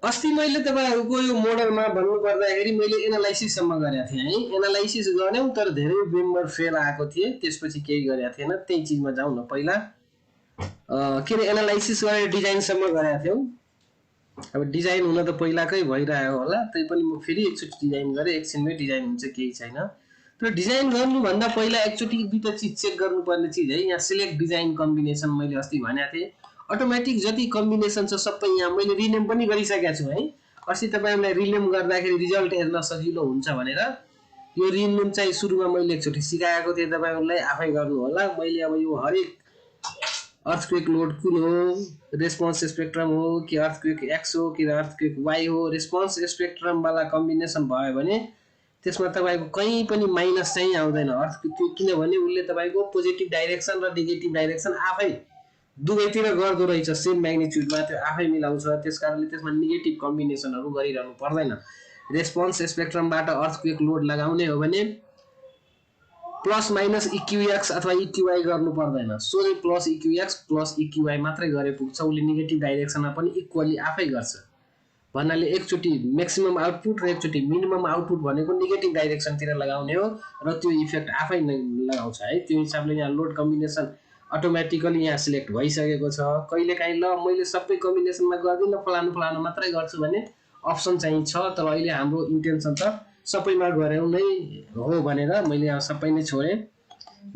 अस्ति मैले तपाईहरुको यो मोडलमा भन्नु पर्दाखेरि मैले एनालाइसिस सम्म गरेको थिएँ है। एनालाइसिस गर्यौं तर धेरै मेम्बर फेल आएको थिए, त्यसपछि केही गरेको थिएन। त्यही चीजमा जाउँ न पहिला। के रे एनालाइसिस गरेर डिजाइन सम्म गरेका थियौ। अब डिजाइन हुन त पहिलाकै भइरहेको होला, तै पनि म फेरि एकचोटी डिजाइन गरे, एकछिनमै डिजाइन हुन्छ केही छैन। तर डिजाइन गर्नु भन्दा पहिला एकचोटी दुईटा चीज चेक गर्नुपर्ने चीज है। यहाँ सिलेक्ट डिजाइन कम्बिनेसन मैले अस्ति भनेको थिएँ। अटोमेटिक जति कम्बिनेसन छ सबै यहाँ मैले रिनेम पनि गरिसकेको छु है। अस्ति तपाईहरुलाई रिनेम गर्दाखेरि रिजल्ट हेर्न सजिलो हुन्छ भनेर यो रिनेम चाहिँ सुरुमा मैले एकचोटी सिकाएको थिएँ तपाईहरुलाई, आफै गर्नु होला। मैले अब यो हरेक अर्थक्वेक लोड कुन हो, रेस्पोन्स स्पेक्ट्रम हो कि अर्थक्वेक एक्स हो कि अर्थक्वेक वाई हो, रेस्पोन्स स्पेक्ट्रम वाला कम्बिनेसन भयो भने त्यसमा तपाईको कहीं पनि माइनस चाहिँ आउँदैन अर्थक्वेक, किनभने उले तपाईको पोजिटिभ डाइरेक्सन र नेगेटिभ डाइरेक्सन आफै दुवैतिर गर्दो रहेछ। सेम म्याग्निट्युडमा त्यो आफै मिलाउँछ, त्यसकारणले त्यसमा नेगेटिभ कम्बिनेसनहरु गरिरहनु पर्दैन। रेस्पोन्स स्पेक्ट्रमबाट अर्थक्वेक लोड लगाउने हो भने प्लस माइनस इक्यूएक्स अथवा इक्यूवाई गर्नु पर्दैन, सोझै प्लस इक्यूएक्स प्लस इक्यूवाई मात्रै गरे पुग्छ। उले नेगेटिभ डाइरेक्सनमा पनि इक्वली आफै गर्छ भन्नाले एकचोटी मैक्सिमम आउटपुट र एकचोटी मिनिमम आउटपुट भनेको नेगेटिभ डाइरेक्सनतिर लगाउने हो र त्यो इफेक्ट आफै लगाउँछ है। त्यो हिसाबले यहाँ लोड कम्बिनेसन अटोमेटिकली यहाँ सिलेक्ट भइसकेको छ। कहिलेकाहीँ ल मैले सबै कम्बिनेसनमा गर्दिन, फलानु फलानु मात्रै गर्छु भने अप्सन चाहिँ छ, तर अहिले हाम्रो इन्टेन्सन त सबैमा गरौँ नै हो भनेर मैले यहाँ सबै नै छोडे।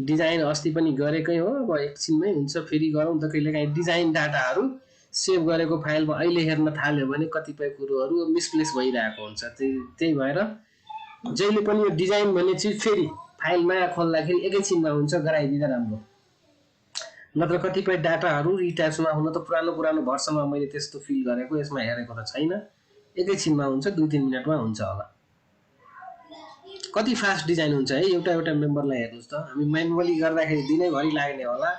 डिजाइन अस्ति पनि गरेकै हो, अब एकछिनमै हुन्छ फेरि गरौँ त। कहिलेकाहीँ डिजाइन डाटाहरु सेभ गरेको फाइलमा अहिले हेर्न थाल्यो भने कतिपय कुरोहरु मिसप्लेस भइरहेको हुन्छ। त्यही भएर जहिले पनि यो डिजाइन भन्ने चीज फेरि फाइलमा खोल्दाखेरि एकैछिनमा हुन्छ, गराइदिँदा राम्रो। नत्र कतिपय डाटाहरु रिट्याचमा हुन त पुरानो भर्सनमा मैले त्यस्तो फिल गरेको, यसमा हेरेको त छैन। एकैछिनमा हुन्छ, 2-3 मिनेटमा हुन्छ होला। कति फास्ट डिजाइन हुन्छ है। एउटा मेम्बरलाई हेर्नुस् त, हामी म्यानुअली गर्दाखेरि दिनैभरि लाग्ने होला।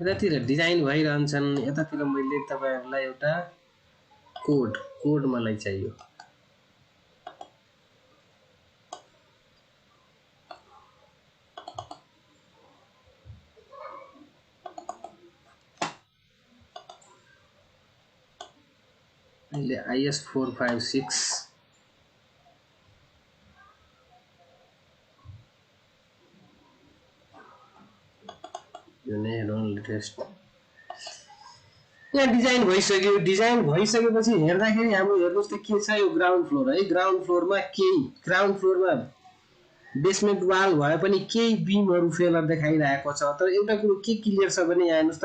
यतातिर डिजाइन भइरहन्छन्, यतातिर मैले तपाईहरुलाई एउटा कोड मलाई चाहियो। अहिले IS456 यो नै लेटेस्ट यहाँ डिजाइन भइसक्यो। डिजाइन भइसकेपछि हेर्दाखेरि हाम्रो हेर्नुस् त के छ, यो ग्राउन्ड फ्लोर है। ग्राउन्ड फ्लोरमा बेसमेन्ट वाल भए पनि केही बीमहरु फेलर देखाइरहेको छ। तर एउटा कुरो के क्लियर छ भने यहाँ हेर्नुस् त,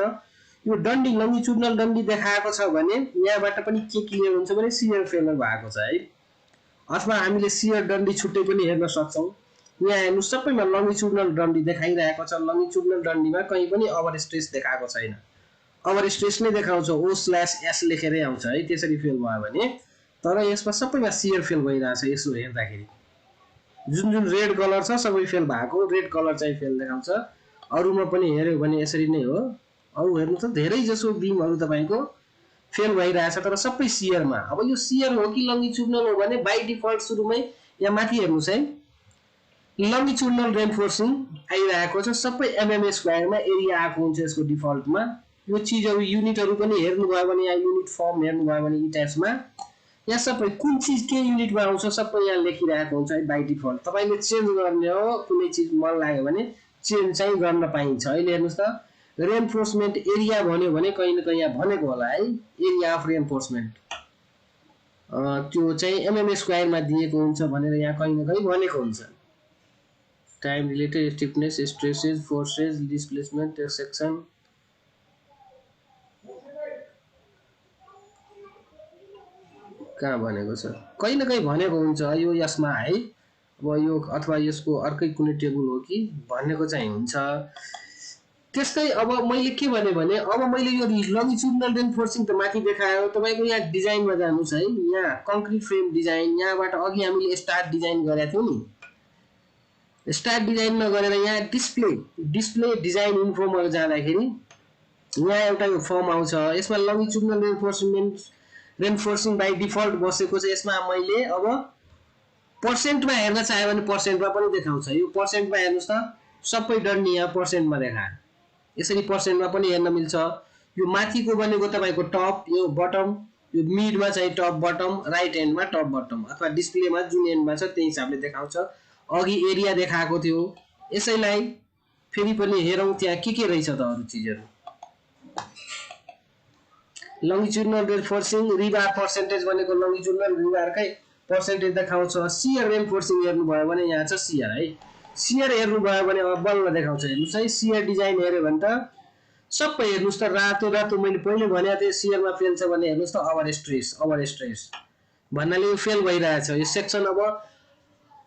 यो डन्डी लंगिट्युडनल डन्डी देखाएको छ भने यहाँबाट पनि के क्लियर हुन्छ भने शियर फेलर भएको छ है। अथवा हामीले शियर डन्डी छुट्टै पनि हेर्न सक्छौं। यहाँ हेर्नु सबैमा लंगिट्युडनल डन्डी देखाइरहेको छ। लंगिट्युडनल डन्डीमा कहीं पनि ओभर स्ट्रेस देखाएको छैन। ओभर स्ट्रेस नै देखाउँछ, O/S लेखेरै आउँछ है। त्यसरी फेल भयो भने, तर यसमा सबैमा शियर फेल भइरहेछ। यसो हेर्दाखेरि जुन रेड कलर छ सबै फेल भएको, रेड कलर चाहिँ फेल देखाउँछ। अरुमा पनि हेर्यो भने यसरी नै हो। अरु हेर्नु त धेरै जसो बीमहरु तपाईको फेल भइरहेछ, तर सबै शियरमा। अब यो शियर हो कि लंगिट्युडनल हो भने बाइ डिफल्ट सुरुमै यहाँ माथि हेर्नुस् है, लंगिट्युडनल रेन्फोर्सिङ आइरहेको छ। सबै mm स्क्वायरमा एरिया आएको हुन्छ यसको डिफल्टमा। यो चीजहरु युनिटहरु पनि हेर्नुभयो भने यहाँ युनिट फर्म हेर्नुभयो भने इट्याचमा यहाँ सबै कुन चीज के युनिटमा आउँछ सबै यहाँ लेखिरहेको हुन्छ है बाइ डिफल्ट। तपाईले चेन्ज गर्ने हो, कुनै चीज मन लाग्यो भने चेन्ज चाहिँ गर्न पाइन्छ। अहिले हेर्नुस् त, रेन्फोर्समेन्ट एरिया भन्यो भने कहीं न कहीं यहाँ भनेको होला है, एरिया अफ रेन्फोर्समेन्ट त्यो चाहिँ mm स्क्वायरमा दिएको हुन्छ भनेर यहाँ कहीं न कहीं भनेको हुन्छ। Time related stiffness, stresses, forces, displacement, section कहाँ भनेको छ, कहीं न कहीं भनेको हुन्छ यो यसमा है। अब यो अथवा यसको अर्कै कुनै टेबल हो कि भनेको चाहिँ हुन्छ। त्यस्तै अब मैले के भने अब मैले यो लंगिट्युडनल रेन्फोर्सिङ त माथि देखायो। तपाईको यहाँ डिजाइनमा जानुस् है, यहाँ कंक्रीट फ्रेम डिजाइन, यहाँबाट अघि हामीले स्टार डिजाइन गरेका थियौ नि। स्टार डिजाइनमा गरेर यहाँ डिस्प्ले डिजाइन इन्फोमा जाँदाखेरि यहाँ एउटा यो फर्म आउँछ। यसमा लंगिट्युडनल रेन्फोर्सिङ बाइ डिफल्ट बसेको छ। यसमा मैले अब पर्सेन्टमा हेर्न चाह्यो भने पर्सेन्टमा पनि देखाउँछ। यो पर्सेन्टमा हेर्नुस् त सबै डन्डी यहाँ पर्सेन्टमा देखायो। यसरी पर्सेन्टमा पनि हेर्न मिल्छ। यो माथिको बनेको तपाईको टप, यो बटम, यो मिडमा चाहिँ टप बटम, राइट एन्डमा टप बटम अथवा डिस्प्लेमा जुन एन्डमा छ त्यही हिसाबले देखाउँछ। अघि एरिया देखाएको थियो। यसैलाई फेरि पनि हेरौँ त्यहाँ के रहेछ त अरु चीजहरु। लंगिट्युडनल रेन्फोर्सिङ रिबार पर्सेन्टेज भनेको लंगिट्युडनल रिबारकै पर्सेन्टेज देखाउँछ। शियर रेन्फोर्सिङ हेर्नु भयो भने यहाँ छ शियर है। शियर हेर्नु भयो भने अब बल्ल देखाउँछ। हेर्नुस् है शियर डिजाइन हेर्यो भने त सबै हेर्नुस् त रातो रातो मैले पहिले भनेको थिएँ शियरमा फेल छ भने हेर्नुस् त ओभर स्ट्रेस भन्नाले यो फेल भइरहेछ यो सेक्सन।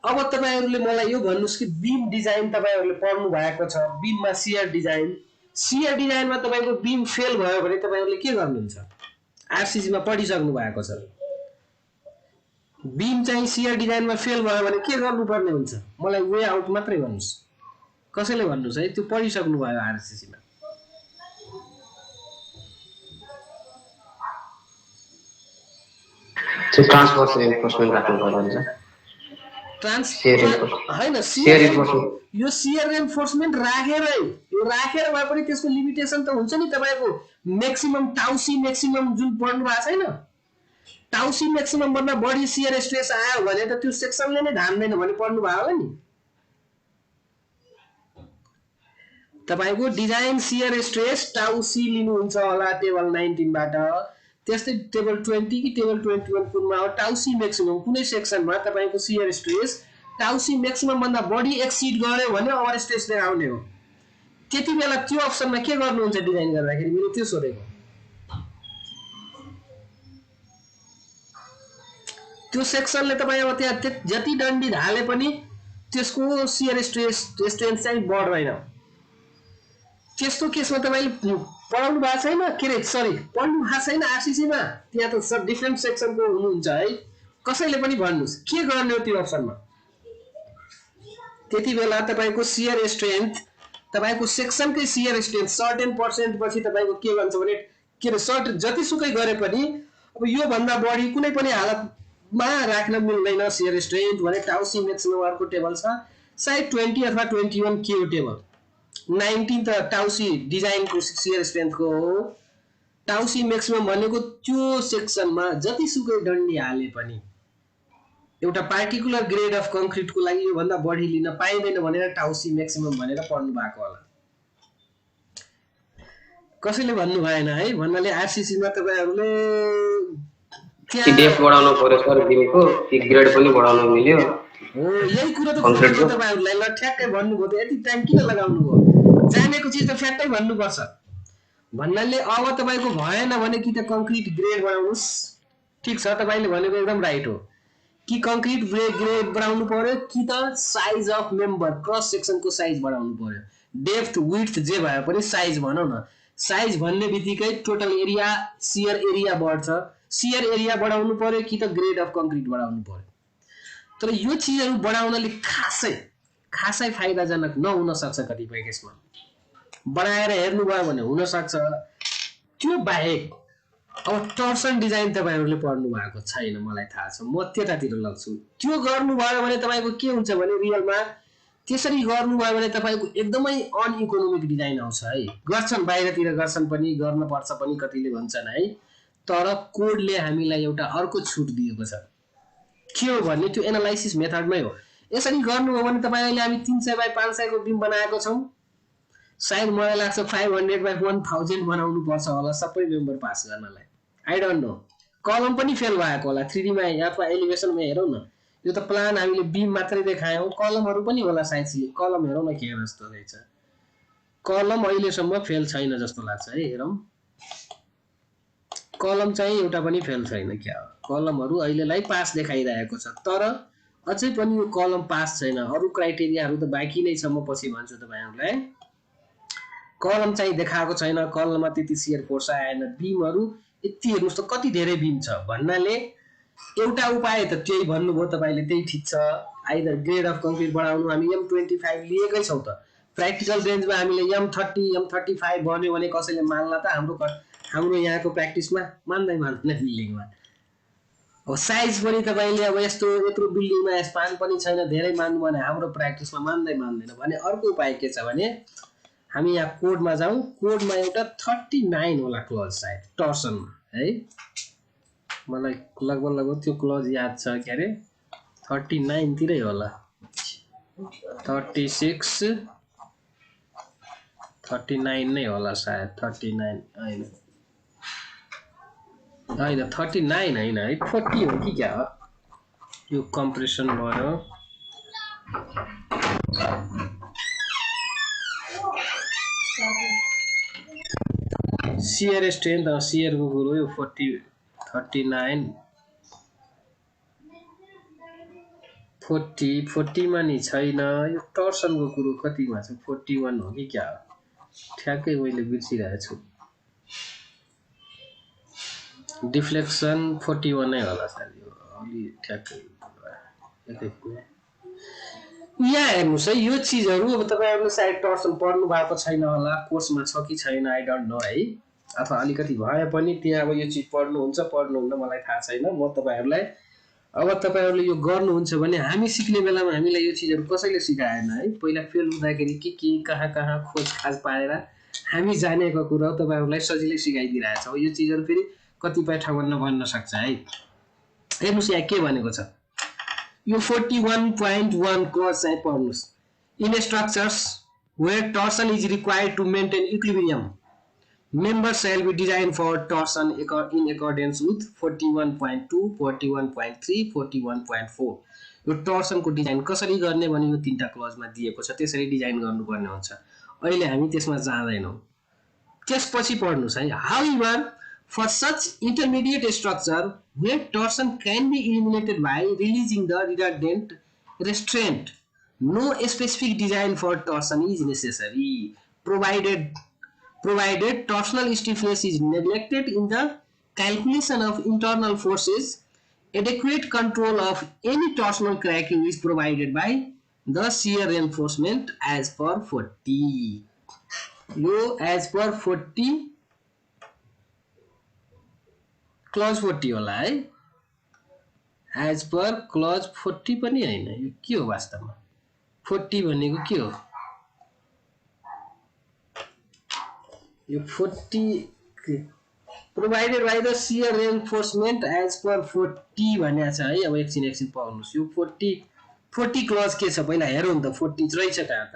अब तपाईहरुले मलाई यो भन्नुस् कि बीम डिजाइन तपाईहरुले पढ्नु भएको छ, बीममा शियर डिजाइनमा तपाईको बीम फेल भयो भने तपाईहरुले के गर्नुहुन्छ? आरसीसी मा पढिसक्नु भएको छ। बीम चाहिँ शियर डिजाइनमा फेल भयो भने के गर्नुपर्ने हुन्छ? मलाई वे आउट मात्रै भन्नुस्। कसैले भन्नुस् है त्यो पढिसक्नु भयो आरसीसी मा। ट्रान्सफर्स रेन्फोर्समेन्ट राख्नु पर्छ। हैन यो शियर रेन्फोर्समेन्ट राखेरै यो राखेर भए पनि त्यसको लिमिटेसन त हुन्छ नि। तपाईको म्याक्सिमम टाउसी म्याक्सिमम जुन पढ्नु भएको छैन, टाउसी म्याक्सिमम भन्दा बढी शियर स्ट्रेस आयो भने त त्यो सेक्सनले नै धान्दैन भने पढ्नु भयो होला नि। तपाईको डिजाइन शियर स्ट्रेस टाउसी लिनुहुन्छ होला टेबल 19 बाट। त्यस्तै टेबल 20 कि टेबल 21 कुनमा हो टाउसी म्याक्सिमम कुनै सेक्सनमा तपाईको शियर स्ट्रेस टाउसी म्याक्सिमम भन्दा बढी एक्सिड गर्यो भने ओभर स्ट्रेस देखाउने हो। त्यति बेला त्यो अप्सनमा के गर्नुहुन्छ डिजाइन गर्दाखेरि? मैले त्यो सोधेको। त्यो सेक्सनले तपाईँ अब त्यहाँ जति डन्डी ढाले पनि त्यसको शियर स्ट्रेस चाहिँ बढ्दैन। त्यस्तो केसमा तपाईले पढ्नु भएको छैन के रे सरी पढ्नु भएको छैन आरसीसी मा, त्यहाँ त सब डिफरेन्ट सेक्सनको हुनुहुन्छ है। कसैले पनि भन्नुस् के गर्ने हो त्यो अप्सनमा? त्यति बेला तपाईको शियर स्ट्रेन्थ तपाईको सेक्सनकै शियर स्ट्रेन्थ सर्टेन पर्सेन्ट पछि तपाईको के भन्छ भने के रे सर्ट जतिसुकै गरे पनि अब यो भन्दा बढी कुनै पनि हालतमा राख्न मिल्दैन शियर स्ट्रेन्थ भने टाउसी म्याक्सिमम अर्को टेबल छ सायद 20 अथवा 21 के हो टेबल। 19 त टाउसी डिजाइनको शियर स्ट्रेन्थको हो। टाउसी म्याक्सिमम भनेको त्यो सेक्सनमा जतिसुकै डन्डी हाले पनि एउटा पार्टिकुलर ग्रेड अफ कंक्रिटको लागि यो भन्दा बढी लिन पाइदैन भनेर टाउसी म्याक्सिमम भनेर पढ्नु भएको होला। कसैले भन्नु भएन है। भन्नाले आरसीसी मा तपाईहरुले त्यहाँ डेप्थ बढाउन पर्यो सर बीमको, ग्रेड पनि बढाउन मिल्यो। हो यही कुरा त खोजेको तपाईहरुलाई। ल ठ्याक्कै भन्नुभयो त यति टाइम किन लगाउनु भयो? जानेको चीज त फ्याक्टै भन्नुपर्छ। भन्नाले अब तपाईको भएन भने कि त कंक्रिट ग्रेड बढाउनुस्, ठीक छ तपाईले भनेको एकदम राइट हो कि कंक्रिट ग्रेड बढाउनु पर्यो कि त साइज अफ मेम्बर क्रस सेक्सनको साइज बढाउनु पर्यो। डेप्थ विड्थ जे भए पनि साइज भनौं न। साइज भन्ने बित्तिकै टोटल एरिया शियर एरिया बढ्छ। शियर एरिया बढाउनु पर्यो कि त ग्रेड अफ कंक्रिट बढाउनु पर्यो। तर यो चीजहरु बढाउनले खासै फाइदाजनक नहुन सक्छ कतिपय केसमा। बढाएर हेर्नु भयो भने हुन सक्छ। त्यो बाहेक अब टर्सन डिजाइन तपाईहरुले पढ्नु भएको छैन मलाई थाहा छ। म त्यतातिर लग्छु। त्यो गर्नु भयो भने तपाईको के हुन्छ भने रियलमा त्यसरी गर्नु भयो भने तपाईको एकदमै अनइकोनोमिक डिजाइन आउँछ है। गर्छन् बाहिरतिर गर्छन् पनि गर्न पर्छ पनि कतिले भन्छन् है। तर कोडले हामीलाई एउटा अर्को छुट दिएको छ। के हो भने त्यो एनालाइसिस मेथडमै हो। यसरी गर्नु हो भने तपाई अहिले हामी 300 बाइ 500 को बीम बनाएको छौं। सायद मलाई लाग्छ 500 बाइ 1000 बनाउनु पर्छ होला सबै मेम्बर पास गर्नलाई। I don't know. कलम पनि फेल भएको होला 3D मा अथवा एलिभेसनमा हेरौं न। यो त प्लान हामीले बीम मात्रै देखायौं, कलमहरु पनि होला सायद। कलम हेरौं न के जस्तो रहेछ। कलम अहिलेसम्म फेल छैन जस्तो लाग्छ है। हेरौं कलम चाहिँ एउटा पनि फेल छैन क्या हो। कलमहरु अहिलेलाई पास देखाइरहेको छ। तर अझै पनि यो कलम पास छैन। अरु क्राइटेरियाहरु त बाँकी नै छ। म पछि भन्छु तपाईहरुलाई। कलम चाहिँ देखाएको छैन। कलममा त्यति शियर फोर्स आएन। बीमहरु यति हेर्नुस् त कति धेरै बीम छ। भन्नाले एउटा उपाय त त्यही भन्नुभयो तपाईले, त्यही ठीक छ। आइदर ग्रेड अफ कंक्रिट बढाउनु हामी M25 लिएकै छौं त। प्र्याक्टिकल रेन्जमा हामीले M30 M35 भन्यो भने कसैले मान्ला त? हाम्रो यहाँको प्र्याक्टिसमा मान्दैन बिल्डिङमा। अब साइज पनि तपाईले अब यत्रो बिल्डिङमा स्पान पनि छैन, धेरै मान्नु भने हाम्रो प्र्याक्टिसमा मान्दैन भने अर्को उपाय के छ भने हामी यहाँ कोडमा जाउँ। कोडमा एउटा 39 होला क्लज सायद टर्सनमा है, मलाई लगभग त्यो क्लज याद छ के अरे 39 तिरै होला, 36 39 नै होला सायद, 39 हैन 39 हैन है 40 हो कि क्या हो, यो कम्प्रेसन भयो। शियर स्ट्रेन्थ शियरको कुरो यो 39 40 मा नि छैन, यो टर्सनको कुरो कतिमा छ 41 हो कि क्या हो, ठ्याक्कै मैले बिर्सिरहेको छु। डिफ्लेक्सन 41 नै होला सायद, यो अलि ठ्याक्कै यहाँ हेर्नुस् है, यो चीजहरु अब तपाईहरुले सायद टर्सन पढ्नु भएको छैन होला, कोर्समा छ कि छैन आई डोन्ट नो है, अथवा अलिकति भए पनि त्यहाँ अब यो चीज पढ्नुहुन्न मलाई थाहा छैन। म तपाईहरुलाई अब तपाईहरुले यो गर्नुहुन्छ भने हामी सिक्ने बेलामा हामीलाई यो चीजहरु कसैले सिकाएन है, पहिला फेल हुँदाखेरि के कहाँ खोज खाज पारेर हामी जानेको कुरा तपाईहरुलाई सजिलै सिकाइदिरहेछ। अब यो चीजहरु फेरि कतिपय ठाउँमा नभन्न सक्छ है। हेर्नुस् यहाँ के भनेको छ, यो 41.1 क्लज चाहिँ पढ्नुस्। In structures where torsion is required to maintain equilibrium, members shall be designed for torsion in accordance with 41.2, 41.3, 41.4। यो टर्सन को डिजाइन कसरी गर्ने भने यो तीनटा क्लजमा दिएको छ, त्यसरी डिजाइन गर्नुपर्ने हुन्छ। अहिले हामी त्यसमा जाँदैनौं, त्यसपछि पढ्नुस् है। However, for such intermediate structure where torsion can be eliminated by releasing the redundant restraint, no specific design for torsion is necessary, provided torsional stiffness is neglected in the calculation of internal forces. Adequate control of any torsional cracking is provided by the shear reinforcement as per 40। यो as per 40 clause 40 होला है, as per clause 40 पनि हैन, यो के हो वास्तवमा 40 भनेको के हो, यो 40 provided by the shear reinforcement as per 40 भनेको छ है। अब एकछिन पढ्नुस्, यो 40 क्लज के छ पहिला हेरौँ त, 40 रहेछ कहाँ त,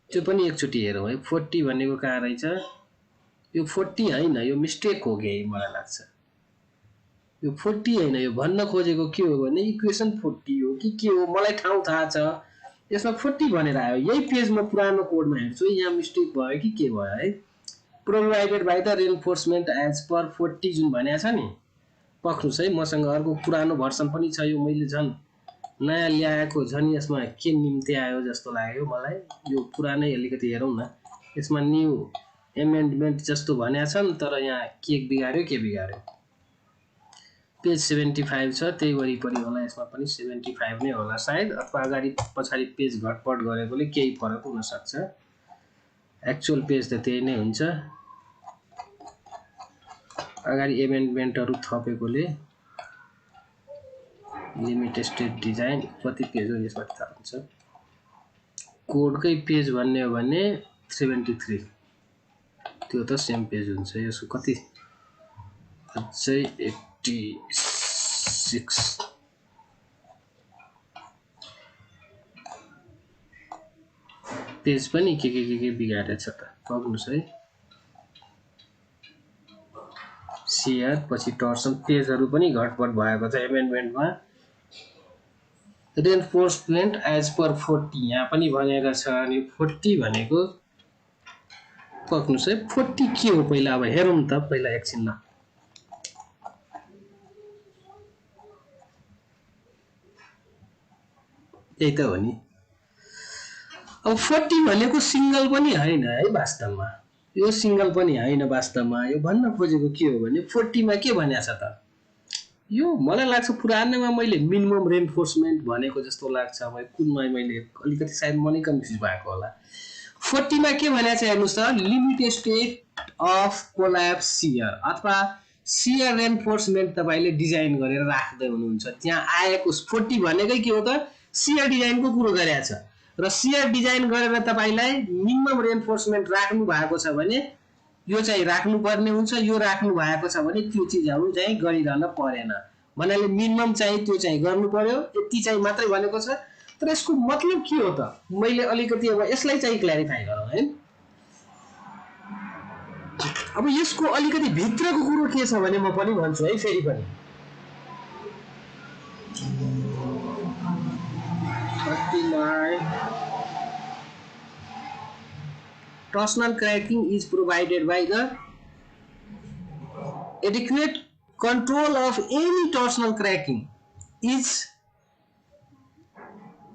त्यो पनि एकचोटी हेरौँ है। 40 भनेको कहाँ रहेछ, यो 40 हैन, यो मिस्टेक हो गयो मलाई लाग्छ, यो 40 हैन, यो भन्न खोजेको के हो भने इक्वेसन 40 हो कि के हो, मलाई ठाउँ थाहा छ, यसमा 40 भनेर आयो। यही पेजमा पुरानो कोडमा हेर्छु यहाँ मिस्टेक भयो कि के भयो है। Provided by the reinforcement as per 40 जुन भनेको छ नि, पक्नुस् है, मसँग अर्को पुरानो भर्सन पनि छ, यो मैले झन् नयाँ ल्याएको, झन् यसमा के निम्ति आयो जस्तो लाग्यो मलाई। यो पुरानै अलिकति हेरौँ न, यसमा न्यू एमेन्डमेन्ट जस्तो भनेको छ नि, तर यहाँ के बिगार्यो पेज 75 छ, त्यही वरिपरि होला, यसमा पनि 75 नै होला सायद, अथवा अगाडि पछाडि पेज घटपट गरेकोले केही फरक हुन सक्छ, एक्चुअल पेज त त्यही नै हुन्छ। अगाडि एमेन्डमेन्टहरु थपेकोले लिमिट स्टेट डिजाइन कति पेज हो यसमा थाहा हुन्छ। कोडकै पेज भन्ने हो भने 73, त्यो त सेम पेज हुन्छ। यसको कति अझै 86 पेज पनि के बिगारेछ त, पक्नुस् है। शियर पछि टर्सन पेजहरु पनि घटपट भएको छ एमेन्डमेन्टमा। रेन्फोर्समेन्ट एज पर 40 यहाँ पनि भनेको छ, अनि 40 भनेको पक्नुस् है, 40 के हो पहिला अब हेरौँ त, पहिला एकछिन ल। यही त हो नि। अब 40 भनेको सिंगल पनि हैन है वास्तवमा, यो सिंगल पनि हैन वास्तवमा। यो भन्न खोजेको के हो भने 40 मा के भनेको छ त, यो मलाई लाग्छ पुरानोमा मैले मिनिमम रेन्फोर्समेन्ट भनेको जस्तो लाग्छ, अब कुनमा मैले अलिकति सायद मनै कन्फ्युज भएको होला। 40 मा के भनेको छ हेर्नुस् त, limit state of collapse shear अथवा सियर रेन्फोर्समेन्ट तपाईले डिजाइन गरेर राख्दै हुनुहुन्छ। त्यहाँ आएको 40 भनेकै के हो त सियर डिजाइनको कुरो गरेको छ र सियर डिजाइन गरेर तपाईलाई मिनिमम रेन्फोर्समेन्ट राख्नु भएको छ भने यो चाहिँ राख्नु पर्ने हुन्छ, यो राख्नु भएको छ भने त्यो चीजहरु चाहिँ गरिरहन परेन भन्नाले मिनिमम चाहिँ त्यो चाहिँ गर्नु पर्यो, यति चाहिँ मात्रै भनेको छ। तर यसको मतलब के हो त मैले अलिकति अब यसलाई चाहिँ क्ल्यारिफाई गरौँ है। अब यसको अलिकति भित्रको कुरो के छ भने म पनि भन्छु है फेरि पनि torsional cracking is provided by the adequate control of any torsional cracking is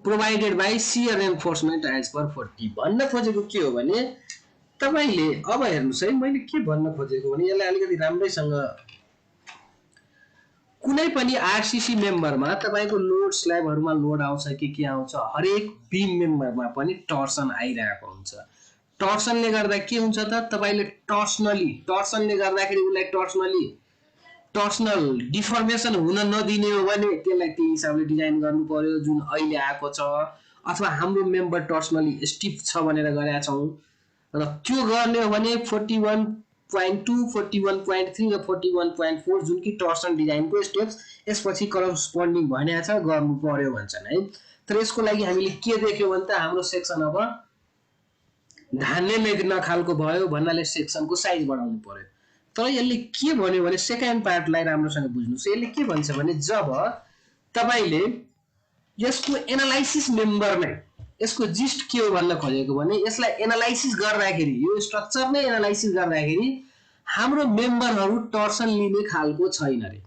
provided by shear reinforcement as per 40 भन्न खोजेको के हो भने तपाईले अब हेर्नुस् है मैले के भन्न खोजेको भने यसलाई अलिकति राम्रैसँग कुनै पनि आरसीसी मेम्बरमा तपाईको लोड स्ल्याबहरुमा लोड आउँछ के आउँछ हरेक बीम मेम्बरमा पनि टर्सन आइरहेको हुन्छ। टर्सनले गर्दा के हुन्छ त तपाईले टर्सनले गर्दाखेरि उलाई टर्सनल डिफर्मेसन हुन नदिने हो भने त्यसलाई त्यही हिसाबले डिजाइन गर्नु पर्यो जुन अहिले आएको छ। अथवा हाम्रो मेम्बर टर्सनली स्टिफ छ भनेर गरेका छौं र त्यो गर्ने हो भने 41.2 41.3 र 41.4 जुन कि टर्सन डिजाइनको स्टेप्स यसपछि करस्पोन्डिङ भनेको छ गर्नु पर्यो भन्छन् है। तर यसको लागि हामीले के देख्यौ भने त हाम्रो सेक्सन अब धान्ने मेग्ना खालको भयो भन्नाले सेक्सनको साइज बढाउनु पर्यो। तर यसले के भन्यो भने सेकेन्ड पार्टलाई राम्रोसँग बुझ्नुस्। यसले के भन्छ भने जब तपाईले यसको एनालाइसिस मेम्बर नै यसको जिस्ट के हो भन्न खोजेको भने यसलाई एनालाइसिस गर्दाखेरि यो स्ट्रक्चर नै एनालाइसिस गर्दाखेरि हाम्रो मेम्बरहरु टर्सन लिने खालको छैन रे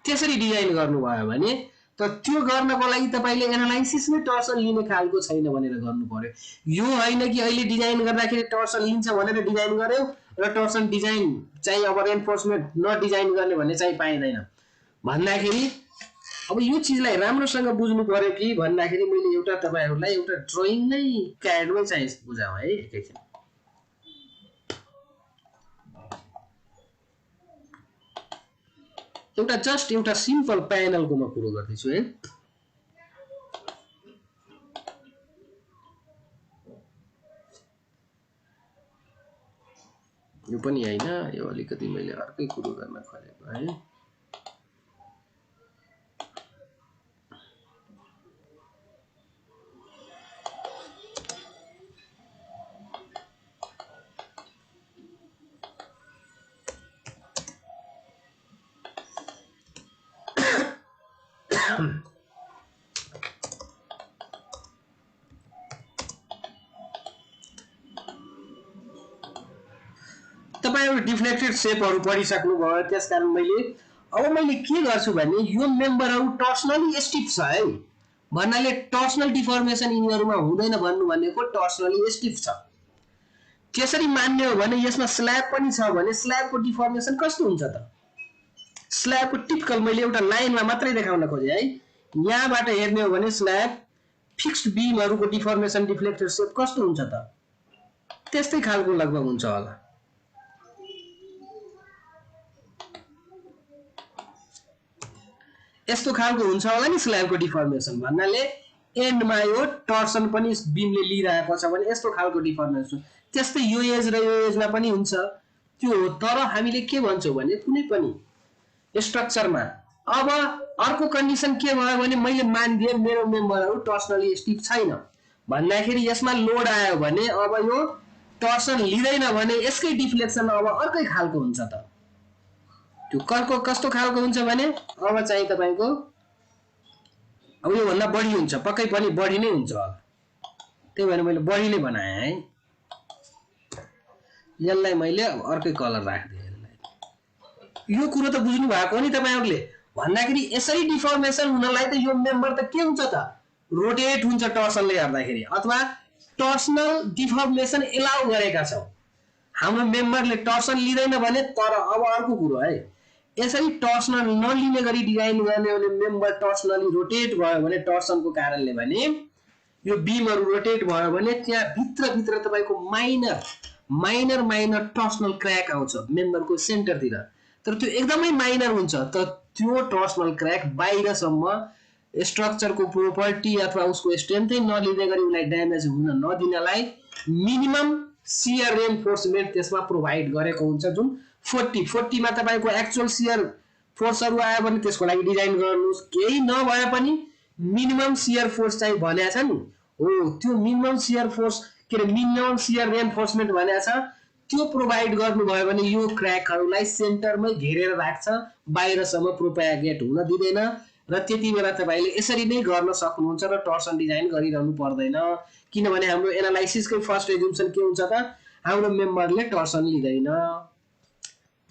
त्यसरी डिजाइन गर्नुभयो भने त त्यो गर्नको लागि तपाईले एनालाइसिस नै टर्सन लिने खालको छैन भनेर गर्नु पर्यो। यो हैन कि अहिले डिजाइन गर्दाखेरि टर्सन लिन्छ भनेर डिजाइन गर्यो र टर्सन डिजाइन चाहिँ अब रेन्फोर्समेन्ट न डिजाइन गर्ने भन्ने चाहिँ पाइदैन भन्दाखेरि अब यो चीजलाई राम्रोसँग बुझ्नु पर्यो कि भन्दाखेरि मैले एउटा तपाईहरुलाई एउटा ड्राइङ नै क्याडमै चाहिँ बुझाऊ है एकैछिन। एउटा जस्ट एउटा सिम्पल प्यानलको म कुरो गर्दै छु है। यो पनि हैन यो अलिकति मैले अर्कै कुरो गर्न खोजेको है। तपाईहरु डिफ्लेक्टेड शेपहरु पढिसक्नु भयो त्यसकारण मैले के गर्छु भने यो मेम्बरहरु टर्सनली स्टिफ छ है भन्नाले टर्सनल डिफर्मेसन यिनीहरुमा हुँदैन भन्नु भनेको टर्सनली स्टिफ छ। त्यसरी मान्ने हो भने यसमा स्ल्याब पनि छ भने स्ल्याबको डिफर्मेसन कस्तो हुन्छ त स्ल्याबको टिपिकल मैले एउटा लाइनमा मात्रै देखाउन खोजे है। यहाँबाट हेर्ने हो भने स्ल्याब फिक्स्ड बीमहरुको डिफर्मेसन डिफ्लेक्टेड शेप कस्तो हुन्छ त त्यस्तै खालको लगभग हुन्छ होला। यस्तो खालको हुन्छ होला नि स्ल्याबको डिफर्मेसन भन्नाले एन्डमा यो टर्सन पनि बीमले लिइरहेको छ भने यस्तो खालको डिफर्मेसन त्यस्तै यो एज र यो एजमा पनि हुन्छ त्यो हो। तर हामीले के भन्छौं भने कुनै पनि स्ट्रक्चरमा अब अर्को कन्डिसन के भयो भने मैले मानिदिए मेरो मेम्बरहरु टर्सनली स्टिफ छैन भन्दाखेरि यसमा लोड आयो भने अब यो टर्सन लिदैन भने यसकै डिफ्लेक्सन अब अर्कै खालको हुन्छ त त्यो कर्को कस्तो खालको हुन्छ भने अब चाहिँ तपाईको अब यो भन्दा बढी हुन्छ पक्कै पनि बढी नै हुन्छ होला त्यही भएर मैले बढी नै बनाए है। यसलाई मैले अर्कै कलर राख्दिए यसलाई। यो कुरो त बुझ्नु भएको नि तपाईहरुले भन्दाखेरि यसरी डिफर्मेसन हुनलाई त यो मेम्बर त के हुन्छ त रोटेट हुन्छ टर्सनले गर्दाखेरि अथवा टर्सनल डिफर्मेसन एलाउ गरेका छौ। हाम्रो मेम्बरले टर्सन लिदैन भने तर अब अर्को कुरो है यसरी टर्सनल नलिने गरी डिजाइन गर्ने भने मेम्बर टर्सनली रोटेट भयो भने टर्सनको कारणले भने यो बीमहरु रोटेट भयो भने त्यहाँ भित्र तपाईको माइनर टर्सनल क्र्याक आउँछ मेम्बरको सेन्टरतिर तर त्यो एकदमै माइनर हुन्छ। त त्यो टर्सनल क्र्याक बाहिरसम्म स्ट्रक्चरको प्रोपर्टी अथवा उसको स्ट्रेन्थै नलिँदै गरी उसलाई ड्यामेज हुन नदिनलाई मिनिमम सियर रेनफोर्समेन्ट त्यसमा प्रोभाइड गरेको हुन्छ, जुन 40 मा तपाईँको एक्चुअल सियर फोर्सहरू आयो भने त्यसको लागि डिजाइन गर्नुहोस्। केही नभए पनि मिनिमम सियर फोर्स चाहिँ भनेको छ नि, हो त्यो मिनिमम सियर फोर्स के अरे मिनिमम सियर रेनफोर्समेन्ट भनेको छ, त्यो प्रोभाइड गर्नुभयो भने यो क्र्याकहरूलाई सेन्टरमै घेरेर राख्छ, बाहिरसम्म प्रोपागेट हुन दिँदैन र त्यति बेला तपाईँले यसरी नै गर्न सक्नुहुन्छ र टर्सन डिजाइन गरिरहनु पर्दैन। किनभने हाम्रो एनालाइसिसकै फर्स्ट एजुम्सन के हुन्छ त, हाम्रो मेम्बरले टर्सन लिँदैन।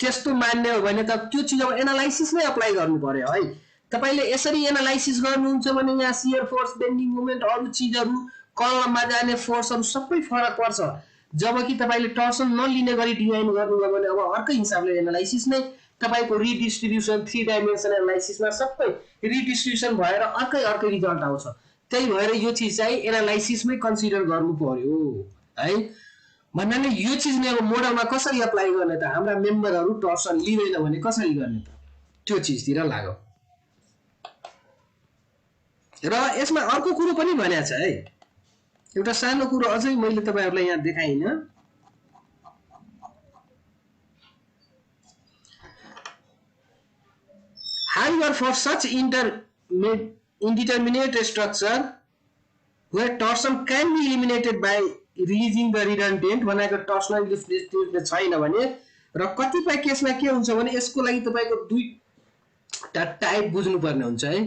त्यस्तो मान्ने हो भने त त्यो चिज अब एनालाइसिसमै अप्लाई गर्नु पर्यो है। तपाईँले यसरी एनालाइसिस गर्नुहुन्छ भने यहाँ सियर फोर्स, बेन्डिङ मोमेन्ट, अरू चिजहरू, कलममा जाने फोर्सहरू सबै फरक पर्छ। जबकि तपाईँले टर्सन नलिने गरी डिजाइन गर्नुभयो भने अब अर्कै हिसाबले एनालाइसिस नै तपाईँको रिडिस्ट्रिब्युसन 3 डाइमेन्सन एनालाइसिसमा सबै रिडिस्ट्रिब्युसन भएर अर्कै रिजल्ट आउँछ। त्यही भएर यो चिज चाहिँ एनालाइसिसमै कन्सिडर गर्नु पर्यो है। भन्नाले यो चिज नै अब मोडलमा कसरी अप्लाई गर्ने त, हाम्रा मेम्बरहरू टर्सन लिँदैन भने कसरी गर्ने त, त्यो चिजतिर लाग्यो। र यसमा अर्को कुरो पनि भनेको छ है, एउटा सानो कुरो अझै मैले तपाईहरुलाई यहाँ देखाइन। However, for such indeterminate structure where torsion can be eliminated by releasing the redundant भनेको टर्सनल डिस्प्लेसमेन्ट छैन भने र कतिपय केसमा के हुन्छ भने यसको लागि तपाईको दुईटा टाइप बुझ्नु पर्ने हुन्छ है।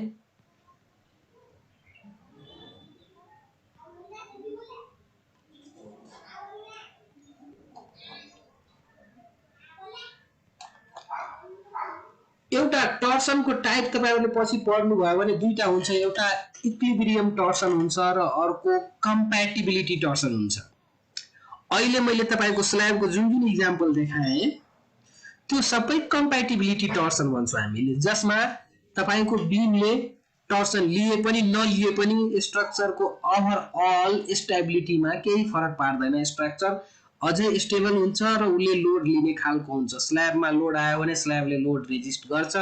एउटा टर्सनको टाइप तपाईहरुले पछि पढ्नु भयो भने दुईटा हुन्छ, एउटा इक्विलिब्रियम टर्सन हुन्छ र अर्को कम्प्याटिबिलिटी टर्सन हुन्छ। अहिले मैले तपाईको स्ल्याबको जुन जुन एक्जाम्पल देखाएँ त्यो सबै कम्प्याटिबिलिटी टर्सन भन्छौं हामीले, जसमा तपाईको बीमले टर्सन लिए पनि नलिए पनि स्ट्रक्चरको ओभरअल स्टेबिलिटीमा केही फरक पार्दैन। स्ट्रक्चर अझै स्टेबल हुन्छ र उले लोड लिने खालको हुन्छ। स्ल्याबमा लोड आयो भने स्ल्याबले लोड रेजिस्ट गर्छ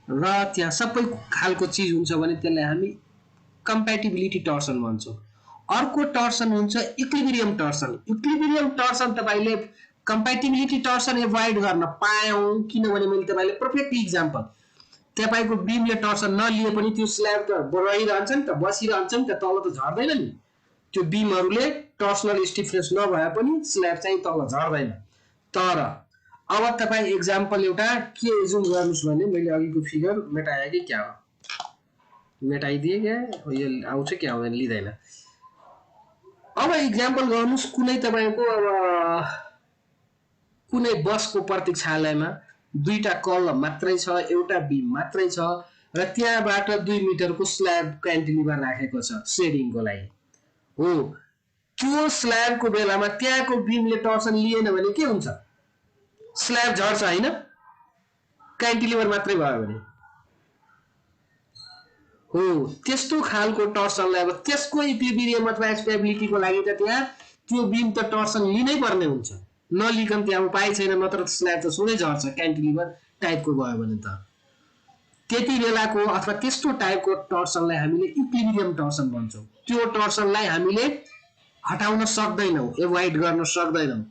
र त्यहाँ सबै खालको चीज हुन्छ भने त्यसलाई हामी कम्प्याटिबिलिटी टर्सन भन्छौं। अर्को टर्सन हुन्छ इक्विलिब्रियम टर्सन। इक्विलिब्रियम टर्सन तपाईले कम्प्याटिबिलिटी टर्सन एभोइड गर्न पायौं किनभने मैले तपाईले पर्फेक्ट एक्जाम्पल, तपाईको बीमले टर्सन नलिए पनि त्यो स्ल्याब त रहिरहन्छ नि त, बसिरहन्छ नि त, तल त झर्दैन नि। त्यो बीमहरुले टर्सनल स्टिफनेस नभए पनि स्ल्याब चाहिँ तल झर्दैन। तर अब तपाई एक्जाम्पल एउटा के जुम गर्नुस् भने मैले अघिको फिगर मेटाए कि क्या हो, मेटाइदिए क्या, यो आउँछ कि आउँदैन लिदैन। अब एक्जाम्पल गर्नुस् कुनै तपाईको अब कुनै बसको प्रतीक्षालयमा दुईटा कलम मात्रै छ, एउटा बीम मात्रै छ र त्यहाँबाट 2 मिटरको स्ल्याब क्यान्टिलिभर राखेको छ सेडिङको लागि हो। त्यो स्ल्याबको बेलामा त्यहाँको बीमले टर्सन लिएन भने के हुन्छ, स्ल्याब झर्छ हैन, क्यान्टिलिभर मात्रै भयो भने हो। त्यस्तो खालको टर्सनलाई अब त्यसको इक्विलिब्रियम अथवा स्टेबिलिटीको लागि त त्यहाँ त्यो बीम त टर्सन लिनै पर्ने हुन्छ, नलिकन त्यहाँ उपाय छैन, नत्र स्ल्याब त सोझै झर्छ क्यान्टिलिभर टाइपको भयो भने त। त्यति बेलाको अथवा त्यस्तो टाइपको टर्सनलाई हामीले इक्विलिब्रियम टर्सन भन्छौं। त्यो टर्सनलाई हामीले हटाउन सक्दैनौं, एभोइड गर्न सक्दैनौं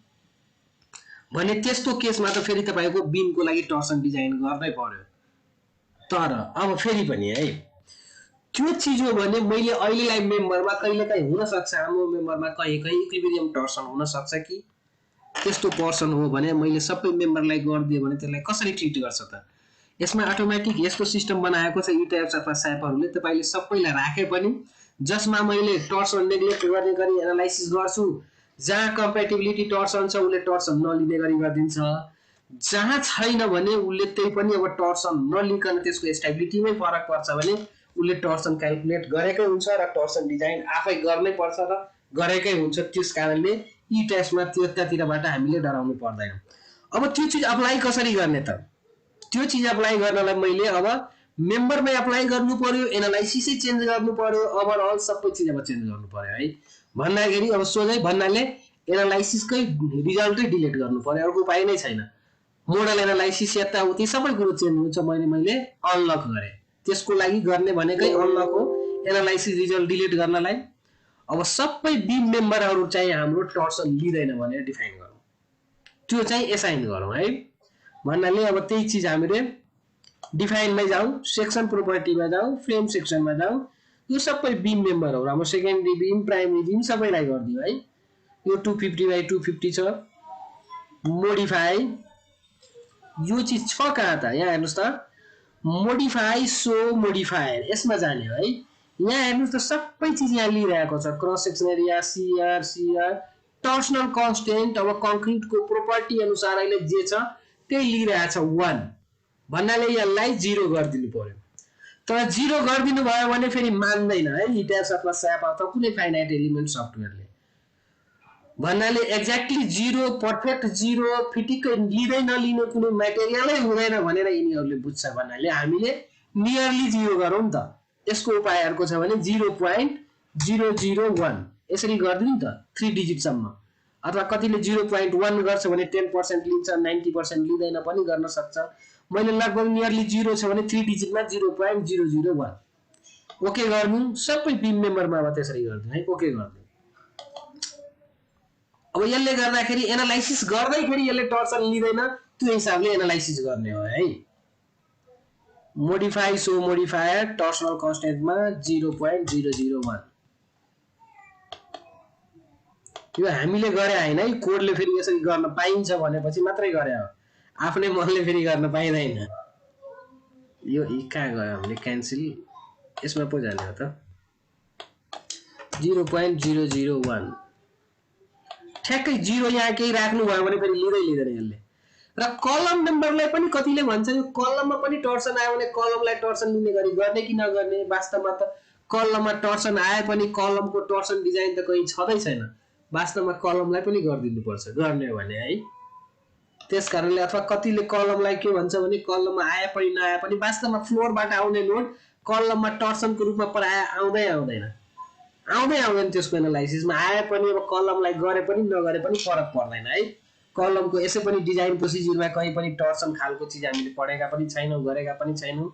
भने त्यस्तो केसमा त फेरि तपाईको बीमको लागि टर्सन डिजाइन गर्नै पर्यो। तर अब फेरि पनि है त्यो चीज हो भने मैले अहिलेलाई मेम्बरमा कहिलेकाहीँ हुन सक्छ, हाम्रो मेम्बरमा कहीँ इक्विलिब्रियम टर्सन हुन सक्छ कि त्यस्तो पर्सन हो भने मैले सबै मेम्बरलाई गर्दिए भने त्यसलाई कसरी ट्रिट गर्छ त। यसमा अटोमेटिक यस्तो सिस्टम बनाएको छ ई टाइप्स अफ स्यापहरुले, तपाईले सबैलाई राखे पनि जसमा मैले टर्सन नेग्लेक्ट गर्ने गरी एनालाइसिस गर्छु, जहाँ कम्प्याटिबिलिटी टर्सन छ उले टर्सन नलिने गरी गर्दिन्छ, जहाँ छैन भने उले त्यही पनि अब टर्सन नलिकन त्यसको स्टेबिलिटीमै फरक पर्छ भने उले टर्सन क्याल्कुलेट गरेकै हुन्छ र टर्सन डिजाइन आफै गर्नै पर्छ र गरेकै हुन्छ। त्यस कारणले ई टेस्टमा त्यतातिरबाट हामीले डराउनु पर्दैन। अब त्यो चीज अप्लाई कसरी गर्ने त, त्यो चीज अप्लाई गर्नलाई मैले अब मेम्बरमै अप्लाई गर्नु पर्यो, एनालाइसिसै चेन्ज गर्नु पर्यो, ओभरअल सबै चीज अब चेन्ज गर्नु पर्यो है। भन्दाखेरि अब सोझै भन्नाले एनालाइसिसकै रिजल्टै डिलिट गर्नु पर्यो, अर्को उपाय नै छैन। मोडल एनालाइसिस यताउति सबै कुरो चेन्ज हुन्छ मैले अनलक गरेँ। त्यसको लागि गर्ने भनेकै अनलक हो, एनालाइसिस रिजल्ट डिलिट गर्नलाई। अब सबै बिम मेम्बरहरू चाहिँ हाम्रो टर्सन लिँदैन भनेर डिफाइन गरौँ, त्यो चाहिँ एसाइन गरौँ है। भन्नाले अब त्यही चिज हामीले डिफाइनमै जाउँ, सेक्सन प्रोपर्टीमा जाउँ, फ्रेम सेक्सनमा जाउँ, यो सबै बिम मेम्बरहरू हाम्रो सेकेन्डरी बिम, प्राइमरी बिम सबैलाई गरिदियो है। यो 250/250 छ। मोडिफाई, यो चिज छ कहाँ त, यहाँ हेर्नुहोस् त, मोडिफाई सो मोडिफायर, यसमा जाने है। यहाँ हेर्नुहोस् त सबै चिज यहाँ लिइरहेको छ, cross section area, CR, torsional constant. अब कङ्क्रिटको प्रोपर्टी अनुसार अहिले जे छ त्यही लिइरहेछ 1 भन्नाले यसलाई 0 गरिदिनु पर्यो। तर 0 गरिदिनु भयो भने फेरि मान्दैन है हिट्याप्स अथवा स्याप अथवा कुनै फाइनाइट एलिमेन्ट सफ्टवेयरले। भन्नाले एक्ज्याक्टली 0, पर्फेक्ट 0 फिटिक्कै लिँदै नलिनु कुनै मेटेरियलै हुँदैन भनेर यिनीहरूले बुझ्छ। भन्नाले हामीले नियरली 0 गरौँ नि त। यसको उपाय अर्को छ भने 0.001 यसरी गरिदिनु त 3 डिजिटसम्म, अथवा कतिले 0.1 गर्छ भने 10% लिन्छ, 90% लिँदैन पनि गर्न सक्छ। मैले लगभग नियरली 0 छ भने 3 डिजिटमा 0.001 ओके गर्नु। सबै बिम मेम्बरमा अब त्यसरी गर्नु है, ओके गर्नु। अब यसले गर्दाखेरि एनालाइसिस गर्दैखेरि यसले टर्सन लिँदैन, त्यो हिसाबले एनालाइसिस गर्ने हो है। मोडिफाई सो मोडिफायर टर्सनल कन्स्टेन्टमा 0.001, यो हामीले गरे हैन है, कोडले फेरि यसरी गर्न पाइन्छ भनेपछि मात्रै गरे हो, आफ्नै मनले फेरि गर्न पाइदैन। यो कहाँ गयो हामीले क्यान्सल, यसमा पो जाने हो त 0.001 ठ्याक्कै 0 यहाँ केही राख्नु भयो भने फेरि लिँदैन यसले। र कलम नम्बरलाई पनि कतिले भन्छ यो कलममा पनि टर्सन आयो भने कलमलाई टर्सन लिने गरी गर्ने कि नगर्ने। वास्तवमा त कलममा टर्सन आए पनि कलमको टर्सन डिजाइन त कहीँ छँदै छैन, वास्तवमा कलमलाई पनि गरिदिनु पर्छ गर्ने हो भने है। त्यसकारणले अथवा कतिले कलमलाई के भन्छ भने कलममा आए पनि नआए पनि वास्तवमा फ्लोरबाट आउने लोड कलममा टर्सनको रूपमा प्राय आउँदैन त्यसको एनालाइसिसमा आए पनि अब कलमलाई गरे पनि नगरे पनि फरक पर्दैन है। कलमको यसै पनि डिजाइन प्रोसिजरमा कहीँ पनि टर्सन खालको चिज हामीले पढेका पनि छैनौँ, गरेका पनि छैनौँ।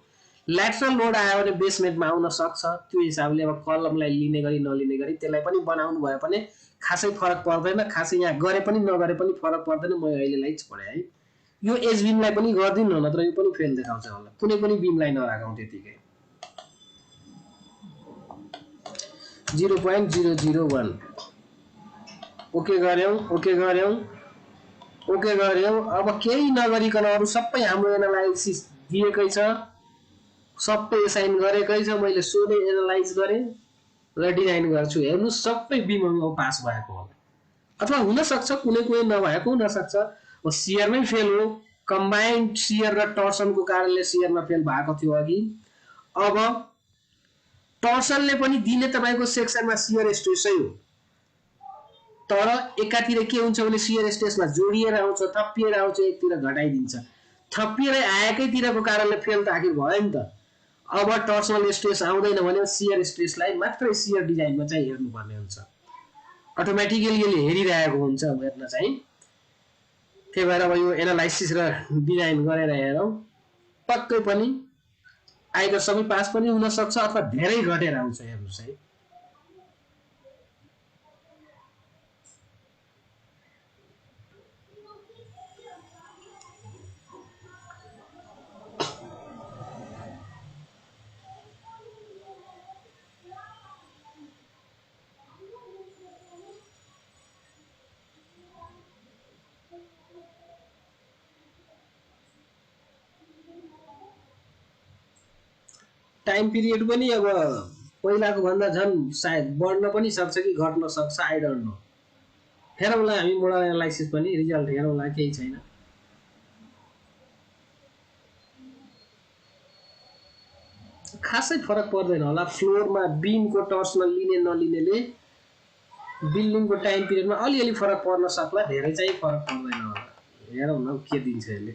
ल्याटरल लोड आयो भने बेसमेन्टमा आउन सक्छ, त्यो हिसाबले अब कलमलाई लिने गरी नलिने गरी त्यसलाई पनि बनाउनु भयो भने खासै फरक पर्दैन, खासै यहाँ गरे पनि नगरे पनि फरक पर्दैन। म अहिलेलाई छोडेँ है। यो एज बिमलाई पनि गरिदिनु, नत्र यो पनि फेल देखाउँछ होला। कुनै पनि बिमलाई नराखौँ त्यतिकै 0.001 ओके गर्यौं। अब केही नगरिकन अरू सबै हाम्रो एनालाइसिस दिएकै छ, सबै एसाइन गरेकै छ। मैले सोधे एनालाइज गरेँ र डिजाइन गर्छु। हेर्नु सबै बिममा पास भएको होला, अथवा हुन सक्छ कुनै नभएको हुन सक्छ। अब सियरमै फेल हो, कम्बाइन्ड सियर र टर्सनको कारणले सियरमा फेल भएको थियो अघि। अब टर्सनले पनि दिने तपाईको सेक्सनमा सियर स्ट्रेसै हो, तर एकातिर के हुन्छ भने सियर स्ट्रेसमा जोडिएर आउँछ, थपिएर आउँछ, एकतिर घटाइदिन्छ। थपिएर आएकैतिरको कारणले फेल त आखिर भयो नि त। अब टर्सनल स्ट्रेस आउँदैन भने सियर स्ट्रेसलाई मात्रै सियर डिजाइनमा चाहिँ हेर्नुपर्ने हुन्छ, अटोमेटिकली यसले हेरिरहेको हुन्छ हेर्न चाहिँ। त्यही भएर अब यो एनालाइसिस र डिजाइन गरेर हेरौँ, पक्कै पनि आइदर सबै पास पनि हुन सक्छ अथवा धेरै घटेर आउँछ। हेर्नुस् है, टाइम पिरियड पनि अब पहिलाको भन्दा झन् सायद बढ्न पनि सक्छ कि घट्न सक्छ, आई डोन्ट नो। हेरौँला हामी मोडल एनालाइसिस पनि रिजल्ट हेरौँला, केही छैन। खासै फरक पर्दैन होला फ्लोरमा बिमको टर्सनल लिने नलिनेले। बिल्डिङको टाइम पिरियडमा अलिअलि फरक पर्न सक्ला, धेरै चाहिँ फरक पर्दैन होला। हेरौँ न के दिन्छ यसले।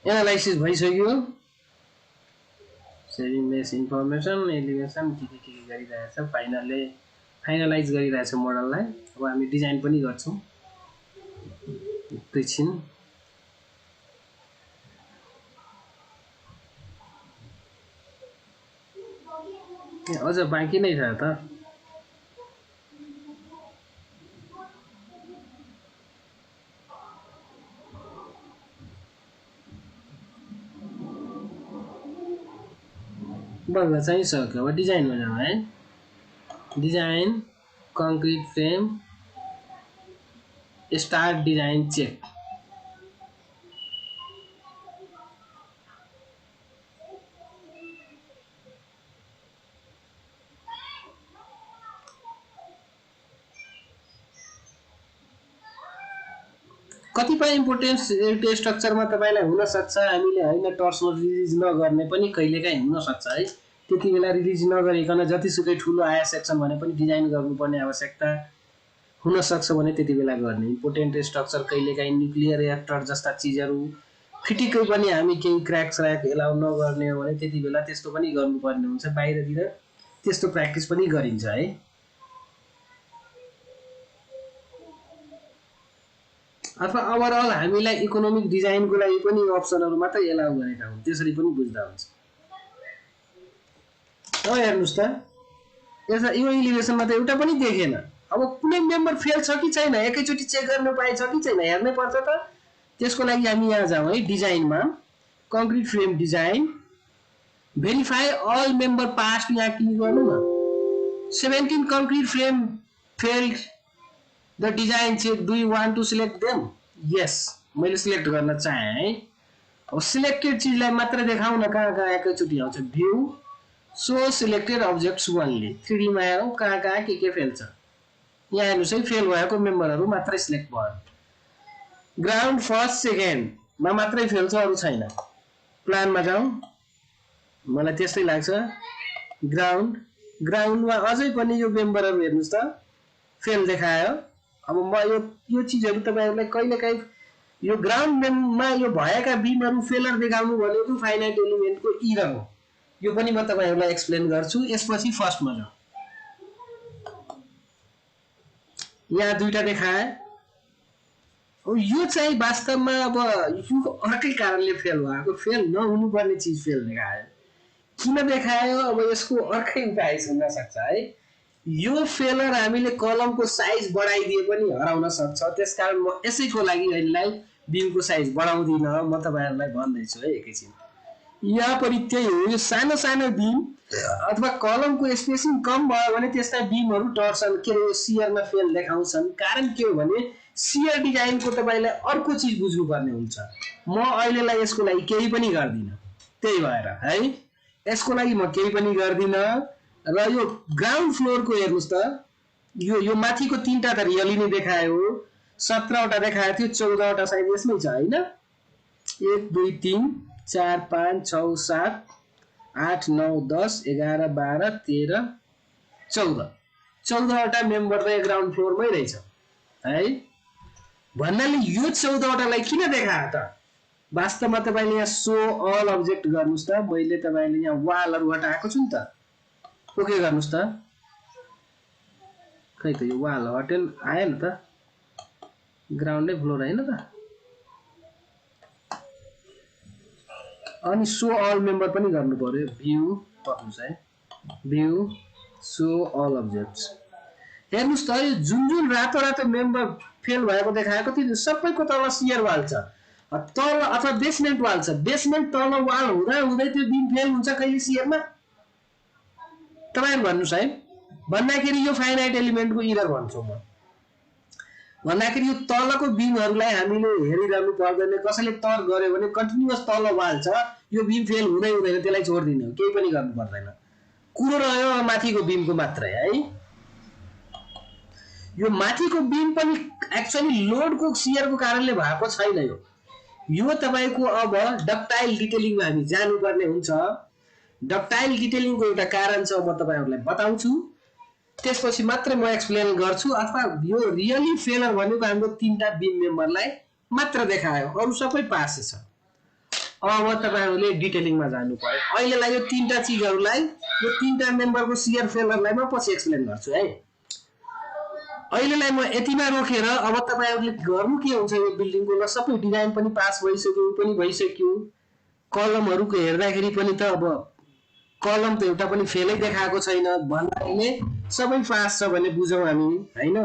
एनालाइसिस भइसक्यो सेभिङ मेस इन्फर्मेसन एलिभेसन के गरिरहेछ फाइनलाइज गरिरहेछ मोडललाई अब हामी डिजाइन पनि गर्छौं एकैछिन अझ बाँकी नै छ त बल्ल चाहिँ सक्यो अब डिजाइनमा जाउँ है design concrete frame start design check कतिपय इम्पोर्टेन्ट स्ट्रक्चरमा तपाईलाई हुन सक्छ हामीले हैन टर्सनल रिलिज नगर्ने पनि कहिलेकाहीँ हुन सक्छ है त्यति बेला रिलिज नगरिकन जतिसुकै ठुलो आया सेक्सन भने पनि डिजाइन गर्नुपर्ने आवश्यकता हुन सक्छ भने त्यति बेला गर्ने इम्पोर्टेन्ट स्ट्रक्चर कहिलेकाहीँ न्युक्लियर रिएक्टर जस्ता चीजहरु फिटिकै पनि हामी केही क्रैक्स एलाउ नगर्ने हो भने त्यति बेला त्यस्तो पनि गर्नुपर्ने हुन्छ बाहिरतिर त्यस्तो प्र्याक्टिस पनि गरिन्छ है अथवा ओभरअल हामीलाई इकोनोमिक डिजाइनको लागि पनि अप्सनहरु मात्र एलाउ गरेका हुन् त्यसरी पनि बुझ्दा हुन्छ अब हेर्नुस् त यसमा यो इलिभेसनमा त एउटा पनि देखेन अब कुनै मेम्बर फेल छ कि छैन एकैचोटी चेक गर्न पाइन्छ कि छैन हेर्नै पर्छ त त्यसको लागि हामी यहाँ जाउँ है डिजाइनमा concrete frame design verify all member passed यहाँ क्लिक गर्नु न 17 concrete frame failed the design check do you want to select them yes मैले सिलेक्ट गर्न चाहे है अब सिलेक्टेड चीजलाई मात्र देखाउन कहाँ एकैचोटी आउँछ view so selected objects only 3D मा हेरौँ कहाँ के फेल छ यहाँ हेर्नुस् है फेल भएको मेम्बरहरु मात्रै सिलेक्ट भयो ग्राउन्ड फर्स्ट सेकेन्ड मा मात्रै फेल छ अरु छैन प्लानमा जाउँ मलाई त्यस्तै लाग्छ ग्राउन्डमा अझै पनि यो मेम्बरहरु हेर्नुस् त फेल देखायो अब म यो चीजहरु तपाईहरुलाई कहिलेकाहीँ यो ग्राउन्डमा यो भएका बीमहरु फेलर देखाउनु भनेको फाइनाइट एलिमेन्टको इरर हो यो पनि म तपाईहरुलाई एक्सप्लेन गर्छु यसपछि फर्स्टमा जाउँ यहाँ दुईटा देखाए यो चाहिँ वास्तवमा अब यो अर्कै कारणले फेल भएको फेल नहुनु पर्ने चीज फेल देखायो किन देखायो अब यसको अर्कै उपाय हुन सक्छ है यो फेलर हामीले कलमको साइज बढाइदिए पनि हराउन सक्छ त्यसकारण म यसैको लागि यसलाई बीमको साइज बढाउँदिन म तपाईहरुलाई भन्दै छु है एकैछिन यहाँ पनि त्यही हो यो सानो सानो बीम अथवा कलमको स्पेसिङ कम भयो भने त्यस्ता बीमहरु टर्सन के रे शियरमा फेल देखाउँछन् कारण के हो भने शियर डिजाइनको तपाईलाई अर्को चीज बुझ्नु पर्ने हुन्छ म अहिलेलाई यसको लागि केही पनि गर्दिन त्यही भएर है यसको लागि म केही पनि गर्दिन र यो ग्राउन्ड फ्लोरको हेर्नुस् त यो माथिको तीनटा त रियली नै देखायो 17 वटा देखाएको थियो 14 वटा साइड यसमै छ हैन 1 2 3 4 5 6 7 8 9 10 11 12 13 14 वटा मेम्बर त ग्राउन्ड फ्लोरमै रहेछ है भन्नाले यो 14 वटालाई किन देखायो त वास्तवमा तपाईले यहाँ सो अल अब्जेक्ट गर्नुस् त मैले तपाईले यहाँ वालहरु हटाएको छु नि त ओके गर्नुस् त खै त यो वाल हटेन आएन त ग्राउन्डै फ्लोर हैन त अनि सो अल मेम्बर पनि गर्नु पर्यो भ्यू पक्नुस् है भ्यू सो अल अब्जेक्ट्स हेर्नुस् त यो जुन रातो मेम्बर फेल भएको देखाएको थियो सबैको तल शियर वाल छ तल अथवा बेसमेन्ट वाल छ बेसमेन्ट तल वाल हुँदै त्यो बीम फेल हुन्छ कहिले शियरमा तपाईहरु भन्नुस् है भन्दाखेरि यो फाइनाइट एलिमेन्टको इरर भन्छु म भन्दाखेरि यो तलको बीमहरुलाई हामीले हेरिरहनु पर्दैन कसैले तर गर्यो भने कन्टिन्युअस तल वाल छ यो बीम फेल हुँदैन त्यसलाई छोड्दिनु केही पनि गर्नु पर्दैन कुरो रह्यो माथिको बीमको मात्रै है यो माथिको बीम पनि एक्चुअली लोडको शियरको कारणले भएको छैन यो तपाईको अब डक्टाइल डिटेलिङमा हामी जानु पर्ने हुन्छ डक्टाइल डिटेलिङको एउटा कारण छ म तपाईहरुलाई बताउँछु त्यसपछि मात्र म एक्सप्लेन गर्छु अथवा यो रियली फेलर भनेको हाम्रो तीनटा बीम मेम्बरलाई मात्र देखायो अरु सबै पास छ अब तपाईहरुले डिटेलिङमा जानु पर्यो। अहिलेलाई यो तीनटा चीजहरुलाई यो तीनटा मेम्बरको शियर फेलरलाई म पछि एक्सप्लेन गर्छु है। अहिलेलाई म यतिमा रोकेर अब तपाईहरुले गर्नु के हुन्छ यो बिल्डिङको ल सबै डिजाइन पनि पास भइसक्यो पनि भइसक्यो। कलमहरुको हेर्दाखेरि पनि त अब कलम त एउटा पनि फेलै देखाएको छैन भन्नाले सबै पास छ भने बुझौँ हामी हैन।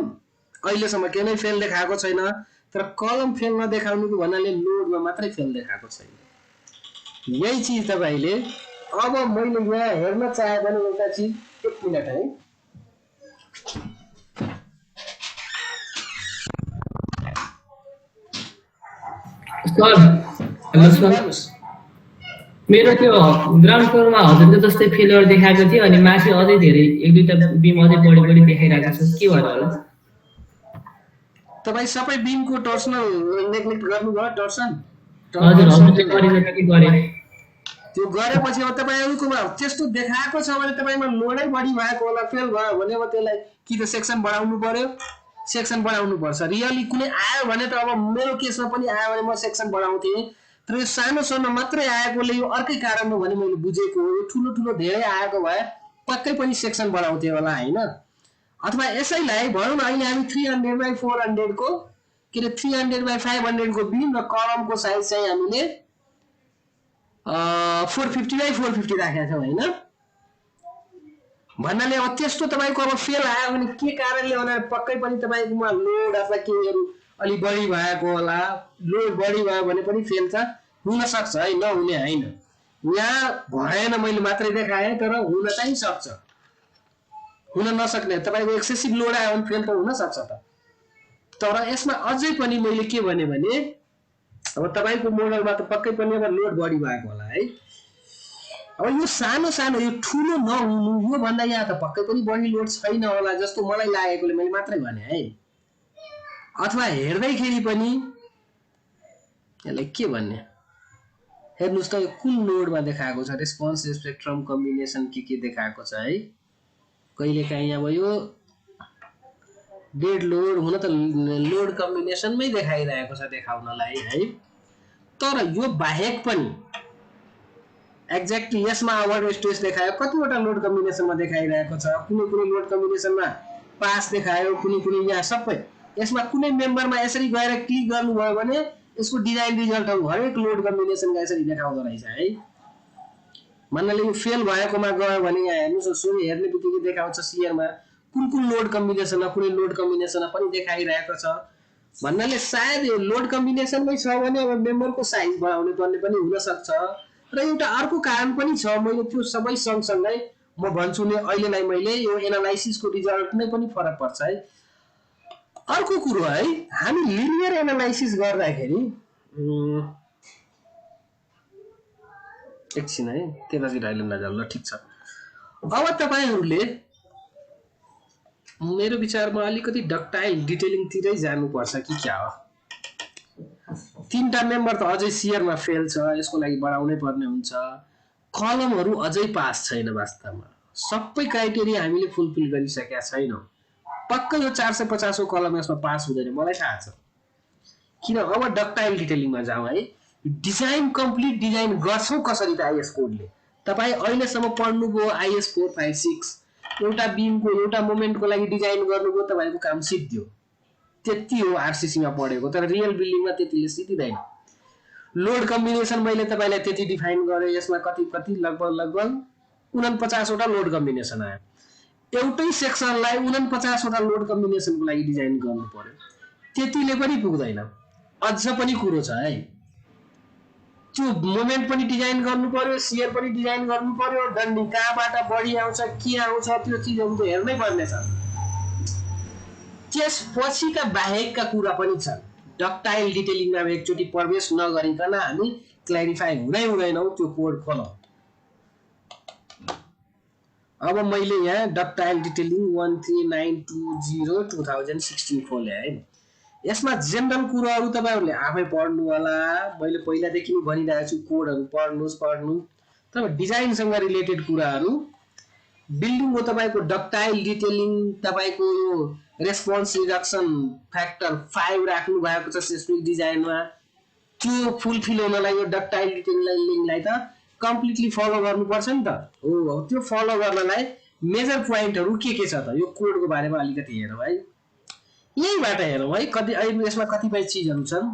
अहिलेसम्म के नै फेल देखाएको छैन तर कलम फेल नदेखाउनुको भन्नाले लोडमा मात्रै फेल देखाएको छैन। यही चीज तपाईले अब मैले यहाँ हेर्न चाहे भने एउटा चीज एक मिनेट है सर हेलो सर मेरो त्यो ग्राउन्ड फ्लोरमा हजुरको जस्तै फेलियर देखाएको थियो अनि माथि अझै धेरै एक दुईटा बिम अझै बढी देखाइरहेको छ के भएर होला तपाई सबै बिमको टर्सनल नेग्लेक्ट गर्नुभयो टर्सन हजुर हजुरले गरेको के गरे त्यो गरेपछि अब तपाईहरुकोमा त्यस्तो देखाएको छ भने तपाईमा लोडै बढी भएको होला फेल भयो भने अब त्यसलाई कि त सेक्सन बढाउनु पर्यो सेक्सन बढाउनु पर्छ। रियली कुनै आयो भने त अब मेरो केसमा पनि आयो भने म सेक्सन बढाउँथे तर यो सानो सानो मात्रै आएकोले यो अर्कै कारण हो भने मैले बुझेको हो। यो ठुलो ठुलो धेरै आएको भए पक्कै पनि सेक्सन बढाउँथे होला हैन। अथवा यसैलाई भनौँ न अहिले हामी 300/400 को के रे 300/500 को बिम र कलमको साइज चाहिँ हामीले 450/450 राखेका छौं हैन। भन्नाले अब त्यस्तो तपाईको अब फेल आयो भने के कारणले होला पक्कै पनि तपाईकोमा लोड अथवा केहरु अलि बढी भएको होला। लोड बढी भयो भने पनि फेल छ हुन सक्छ है नहुने हैन। यहाँ भएन मैले मात्रै देखाएँ तर हुन चाहिँ सक्छ हुन नसक्ने तपाईको एक्सेसिभ लोड आयो भने फेल त हुन सक्छ त। तर यसमा अझै पनि मैले के भने अब तपाईको मोडलमा त पक्कै पनि अब लोड बढी भएको होला है। अब यो सानो सानो यो ठुलो नहुनु यो भन्दा यहाँ त पक्कै पनि बढी लोड छैन होला जस्तो मलाई लागेकोले मैले मात्रै भने है। अथवा हेर्दैखेरि पनि यसलाई के भन्ने हेर्नुस् त कुन लोडमा देखाएको छ रेस्पोन्स स्पेक्ट्रम कम्बिनेसन के देखाएको छ है। कहिले काहीँ अब यो डेड लोड हुन त लोड कम्बिनेसनमै देखाइरहेको छ देखाउनलाई है। तर यो बाहेक पनि एक्ज्याक्टली यसमा ओभर स्ट्रेस देखायो कतिवटा लोड कम्बिनेसनमा देखाइरहेको छ। कुनै लोड कम्बिनेसनमा पास देखायो कुनै यहाँ सबै यसमा कुनै मेम्बरमा यसरी गएर क्लिक गर्नुभयो भने यसको डिजाइन रिजल्टहरु हरेक लोड कम्बिनेसनका यसरी देखाउँदो रहेछ है। भन्नाले यो फेल भएकोमा गयो भने यहाँ हेर्नुस् सुरु हेर्ने बित्तिकै देखाउँछ शियरमा कुन लोड कम्बिनेसनमा कुनै लोड कम्बिनेसनमा पनि देखाइरहेको छ। भन्नाले सायद यो लोड कम्बिनेसनमै छ भने अब मेम्बरको साइज बढाउने पर्ने पनि हुन सक्छ। र एउटा अर्को कारण पनि छ मैले त्यो सबै सँगसँगै म भन्छु नि अहिलेलाई मैले यो एनालाइसिसको रिजल्ट नै पनि फरक पर्छ है। अर्को कुरो है हामी लिनियर एनालाइसिस गर्दाखेरि एकछिन है त्यतातिर अहिले नजाऊ ल ठीक छ। अब तपाईहरुले मेरो विचारमा अलिकति डक्टाइल डिटेलिङतिरै जानुपर्छ कि क्या हो। तीनटा मेम्बर त अझै शियरमा फेल छ यसको लागि बढाउनै पर्ने हुन्छ। कलमहरु अझै पास छैन वास्तवमा सबै क्राइटेरिया हामीले फुलफिल गरिसकेका छैनौं। पक्कै यो 450 को कलम यसमा पास हुँदैन मलाई थाहा छ। किन अब डक्टाइल डिटेलिङमा जाऊ है। डिजाइन कम्प्लिट डिजाइन गर्छौ कसरी त आईएस कोडले तपाई अहिलेसम्म पढ्नुभयो आईएस 456 एउटा बिमको एउटा मोमेन्टको लागि डिजाइन गर्नुभयो तपाईको काम सिद्धियो त्यति हो आरसीसी मा पढेको। तर रियल बिल्डिङमा त्यतिले सिद्धिदैन। लोड कम्बिनेसन मैले तपाईलाई त्यति डिफाइन गरे यसमा कति लगभग 49 वटा लोड कम्बिनेसन आयो। एउटै सेक्सनलाई 49 वटा लोड कम्बिनेसनको लागि डिजाइन गर्नु पर्यो त्यतिले पनि पुग्दैन। अझ पनि कुरो छ है त्यो मोमेन्ट पनि डिजाइन गर्नु पर्यो शियर पनि डिजाइन गर्नु पर्यो डन्डी कहाँबाट बढी आउँछ के आउँछ त्यो चीजहरु त हेर्नै पर्ने छ। त्यसपछिका बाहेकका कुरा पनि छन्। डक्टाइल डिटेलिङमा एकचोटी प्रवेश नगरिकन हामी क्ल्यारिफाई हुँदैनौ त्यो कोड खोलौ। अब मैले यहाँ डक्टाइल डिटेलिङ 13920 2016 खोले है। यसमा जेनरल कुराहरु तपाईहरुले आफै पढ्नु होला मैले पहिलादेखि नै भनिरहेको छु कोडहरु पढ्नु। तर डिजाइन सँग रिलेटेड कुराहरु बिल्डिङको तपाईको डक्टाइल डिटेलिङ तपाईको रेस्पोन्स रिडक्सन फ्याक्टर 5 राख्नु भएको छ सिस्मिक डिजाइनमा त्यो फुलफिल हुनलाई यो डक्टाइल डिटेलिङलाई त कम्प्लिटली फलो गर्नुपर्छ नि त हो त्यो फलो गर्नलाई मेजर पोइन्टहरु के छ त यो कोडको बारेमा अलिकति हेरौँ है यहीबाट हेरौँ है कति अहिले यसमा कतिपय चीजहरु छन्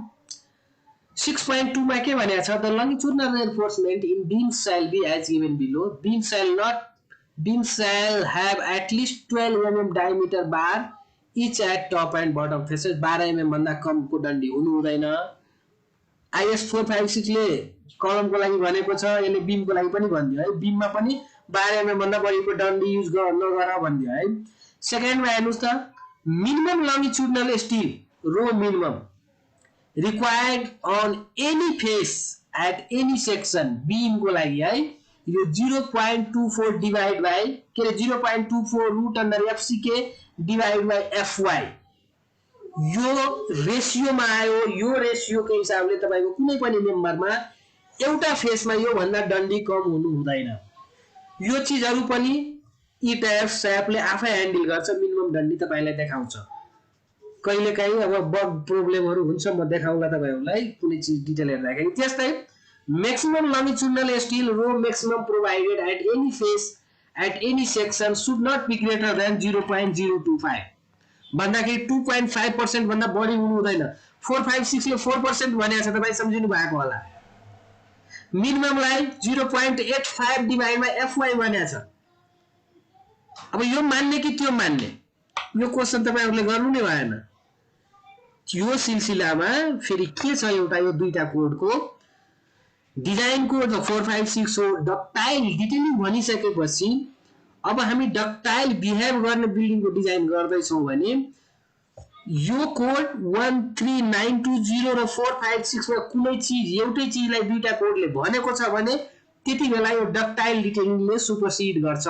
6.2 मा के भनेको छ the longitudinal reinforcement in beam shall be as given below beam shall have at least 12 mm diameter bar each at top and bottom faces 12 mm भन्दा कमको डन्डी हुनु हुँदैन IS 456 ले कलमको लागि भनेको छ यसले बीमको लागि पनि भन्दियो है बीममा पनि 12 mm भन्दा बढीको डन्डी युज नगर भन्दियो है सेकेन्डमा हेर्नुस् त minimum longitudinal steel row minimum required on any face at any section beam को लागि है यो 0.24 divide by K 0.24 root under FCK divide by FY यो रेशियोमा आयो यो रेशियोको हिसाबले तपाईको कुनै पनि मेम्बरमा एउटा फेसमा यो भन्दा डन्डी कम हुनु हुँदैन यो चीजहरु पनि ETF स्यापले आफै ह्यान्डल गर्छ मिनिमम डन्डी तपाईलाई देखाउँछ कहिलेकाहीँ अब बग प्रब्लमहरु हुन्छ म देखाउँला तपाईहरुलाई कुनै चीज डिटेल हेर्दाखेरि त्यस्तै maximum longitudinal steel row maximum provided at any face at any section should not be greater than 0.025 भन्दाखेरि 2.5% भन्दा बढी हुनु हुँदैन 456 ले 4% भनेको छ तपाई सम्झिनु भएको होला मिनिमम लाई 0.85 डिवाइड बाइ FY भनेको छ अब यो मान्ने कि त्यो मान्ने यो क्वेशन तपाईहरुले गर्नु नै भएन यो सिलसिलामा फेरि के छ एउटा यो दुईटा कोडको डिजाइन कोड 456 हो डक्टाइल डिटेलिङ भनिसकेपछि अब हामी डक्टाइल बिहेभ गर्ने बिल्डिङको डिजाइन गर्दै छौं भने यो कोड 13920 र 456 मा कुनै चीज एउटै चीजलाई दुईटा कोडले भनेको छ भने त्यति बेला यो डक्टाइल डिटेलिङले सुपरसिड गर्छ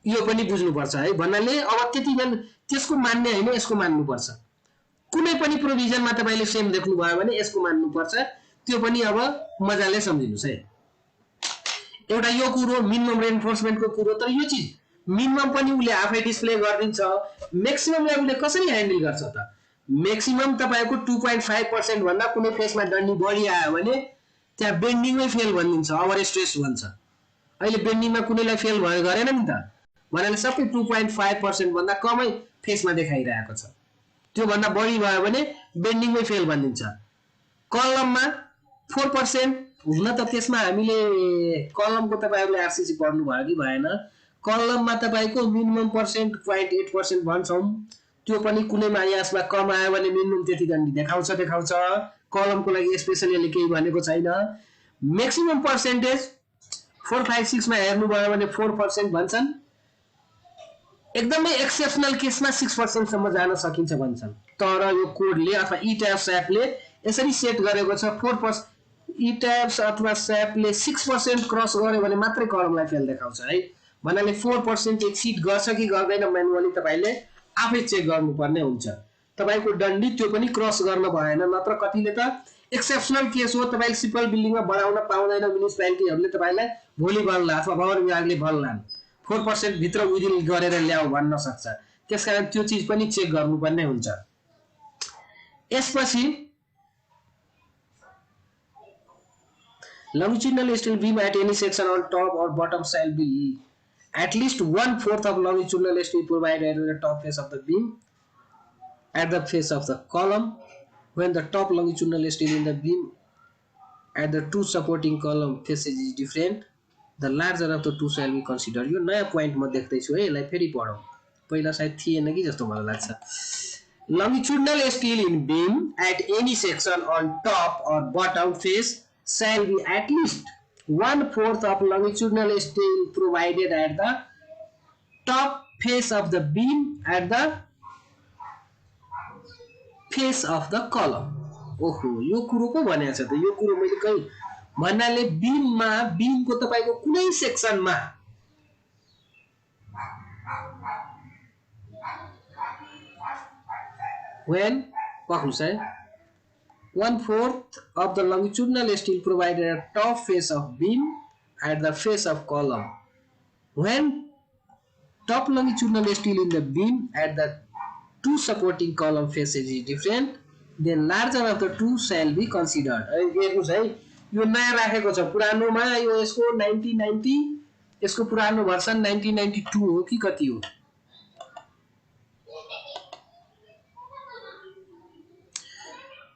यो पनि बुझ्नु पर्छ है भन्नाले अब त्यति बेला त्यसको मान्ने हैन यसको मान्नु पर्छ कुनै पनि प्रोभिजनमा तपाईले सेम देख्नु भयो भने यसको मान्नु पर्छ त्यो पनि अब मजाले सम्झिनुस् है एउटा यो कुरो मिनिमम रेइन्फोर्समेन्टको कुरो तर यो चीज मिनिमम पनि उले आफै डिस्प्ले गर्दिन्छ म्याक्सिमम लाई उले कसरी ह्यान्डल गर्छ त म्याक्सिमम तपाईको 2.5% भन्दा कुनै फेसमा डन्डी बढी आयो भने त्यहाँ बेन्डिङमै फेल भनिन्छ ओभर स्ट्रेस भन्छ अहिले बेन्डिङमा कुनैलाई फेल भयो गरेन नि त भन्नाले सबै 2.5% भन्दा कमै फेसमा देखाइरहेको छ त्यो भन्दा बढी भयो भने बेन्डिङमै फेल भनिन्छ कलममा 4% हुन त त्यसमा हामीले कलमको तपाईहरुले आरसीसी पढ्नु भयो कि भएन कलममा तपाईको मिनिमम पर्सेन्ट 0.8% भन्छौं त्यो पनि कुनैमा यसमा कम आयो भने मिनिमम त्यति डन्डी देखाउँछ कलमको लागि स्पेशली केही भनेको छैन म्याक्सिमम पर्सेन्टेज 456 मा हेर्नु भयो भने 4% भन्छन् एकदमै एक्सेप्सनल केसमा 6% सम्म जान सकिन्छ भन्छन् तर यो कोडले अथवा ETF स्यापले यसरी सेट गरेको छ 4% ETF अथवा स्यापले 6% क्रस गर्यो भने मात्रै कलमलाई फेल देखाउँछ है भन्नाले 4% एक्सिड गर्छ कि गर्दैन म्यानुअली तपाईले आफै चेक गर्नुपर्ने हुन्छ तपाईको डन्डी त्यो पनि क्रस गर्न भएन नत्र कतिले त एक्सेप्सनल केस हो तपाईले सिम्पल बिल्डिङमा बढाउन पाउँदैन म्युनिसिपालिटीहरुले तपाईलाई भोलि भन्ला अथवा भवन विभागले भन्लान् 4% भित्र विदिन गरेर ल्याऊ भन्न सक्छ त्यसकारण त्यो चीज पनि चेक गर्नुपर्ने हुन्छ यसपछि longitudinal steel beam at any section on top or bottom shall be at least 1/4 of longitudinal steel provided at the top face of the beam at the face of the column when the top longitudinal steel in the beam at the two supporting column faces is different the larger of the two shall be considered यो नयाँ point म देख्दै छु है यसलाई फेरि पढौं पहिला सायद थिएन कि जस्तो मलाई लाग्छ longitudinal steel in beam at any section on top or bottom face shall be at least 1/4 of longitudinal steel provided at the top face of the beam at the face of the column ओहो यो कुरो को भनेको छ त यो कुरो मैले कहि भन्नाले बीममा बीमको तपाईको कुनै सेक्सनमा when पक्नुस् है 1/4 of the longitudinal steel provided at top face of beam at the face of column when top longitudinal steel in the beam at the two supporting column faces is different then larger of the two shall be considered. हेर्नुस् है यो नयाँ राखेको छ पुरानोमा यो यसको 1990 यसको पुरानो भर्सन 1992 हो कि कति हो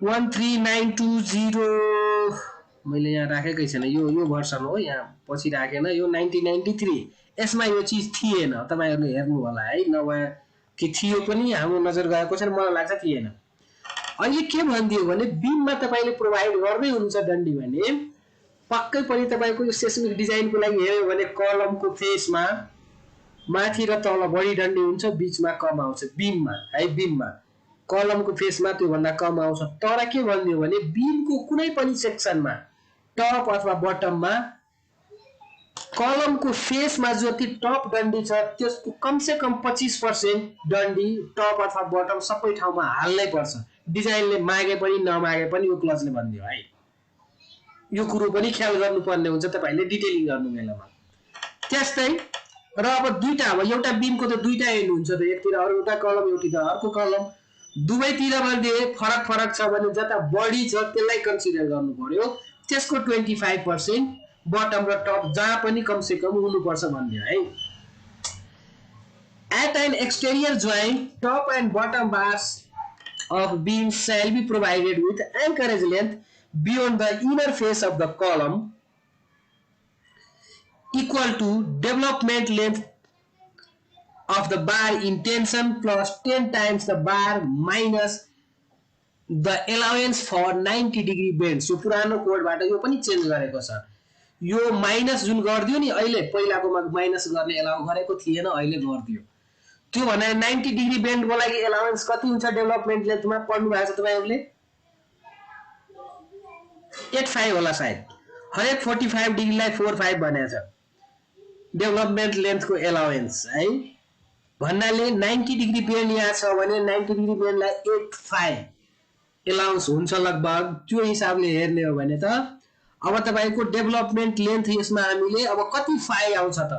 13920 मैले यहाँ राखेकै छैन यो भर्सन हो यहाँ पछि राखेन यो 1993 यसमा यो चीज थिएन तपाईहरुले हेर्नु होला है नभए के थियो पनि हाम्रो नजर गएको छैन मलाई लाग्छ थिएन अहिले के भन्दियो भने बीममा तपाईले प्रोवाइड गर्दै हुनुहुन्छ डन्डी भने पक्कै पनि तपाईको यो सेस्मिक डिजाइनको लागि हेर्यो भने कलमको फेसमा माथि र तल बढी डन्डी हुन्छ बीचमा कम आउँछ बीममा है बीममा कलमको फेसमा त्यो भन्दा कम आउँछ तर के भन्दियो भने बीमको कुनै पनि सेक्सनमा टप अथवा बटममा कलमको फेसमा जति टप डन्डी छ त्यसको कम से कम 25% डन्डी टप अथवा बटम सबै ठाउँमा हाल्नै पर्छ डिजाइनले मागे पनि नमागे पनि यो क्लजले भन्दियो है यो कुरो पनि ख्याल गर्नुपर्ने हुन्छ तपाईले डिटेलिङ गर्नु बेलामा त्यस्तै र अब दुईटा अब एउटा बीमको त दुईटा एन्ड हुन्छ त एकतिर अरु एउटा कलम एउटी अर्को कलम दुवैतिर मध्ये फरक फरक छ भने जता बडी छ त्यसलाई कन्सिडर गर्नु पर्यो त्यसको 25% बटम र टप जहाँ पनि कम से कम हुनु पर्छ भन्दियो है At an exterior joint top and bottom bars of beam shall be provided with anchorage length beyond the inner face of the column equal to development length of the bar in tension plus 10 times the bar minus the allowance for 90 degree bend. So पुरानो कोडबाट यो पनि change गरेको छ यो minus जुन गर्दियो नि अहिले पहिलाकोमा माइनस गर्ने एलाउ गरेको थिएन अहिले गर्दियो त्यो भने 90 डिग्री बेन्डको लागि एलाउन्स कति हुन्छ डेभलपमेन्ट लेन्थमा पढ्नु भएको छ तपाईहरुले 85 होला सायद हरेक 45 डिग्रीलाई 45 भनेको छ डेभलपमेन्ट लेन्थको एलाउन्स है भन्नाले 90 डिग्री बेन्ड यहाँ छ भने 90 डिग्री बेन्डलाई 85 एलाउन्स हुन्छ लगभग त्यो हिसाबले हेर्ने हो भने त अब तपाईको डेभलपमेन्ट लेन्थ यसमा हामीले अब कति फाइ आउँछ त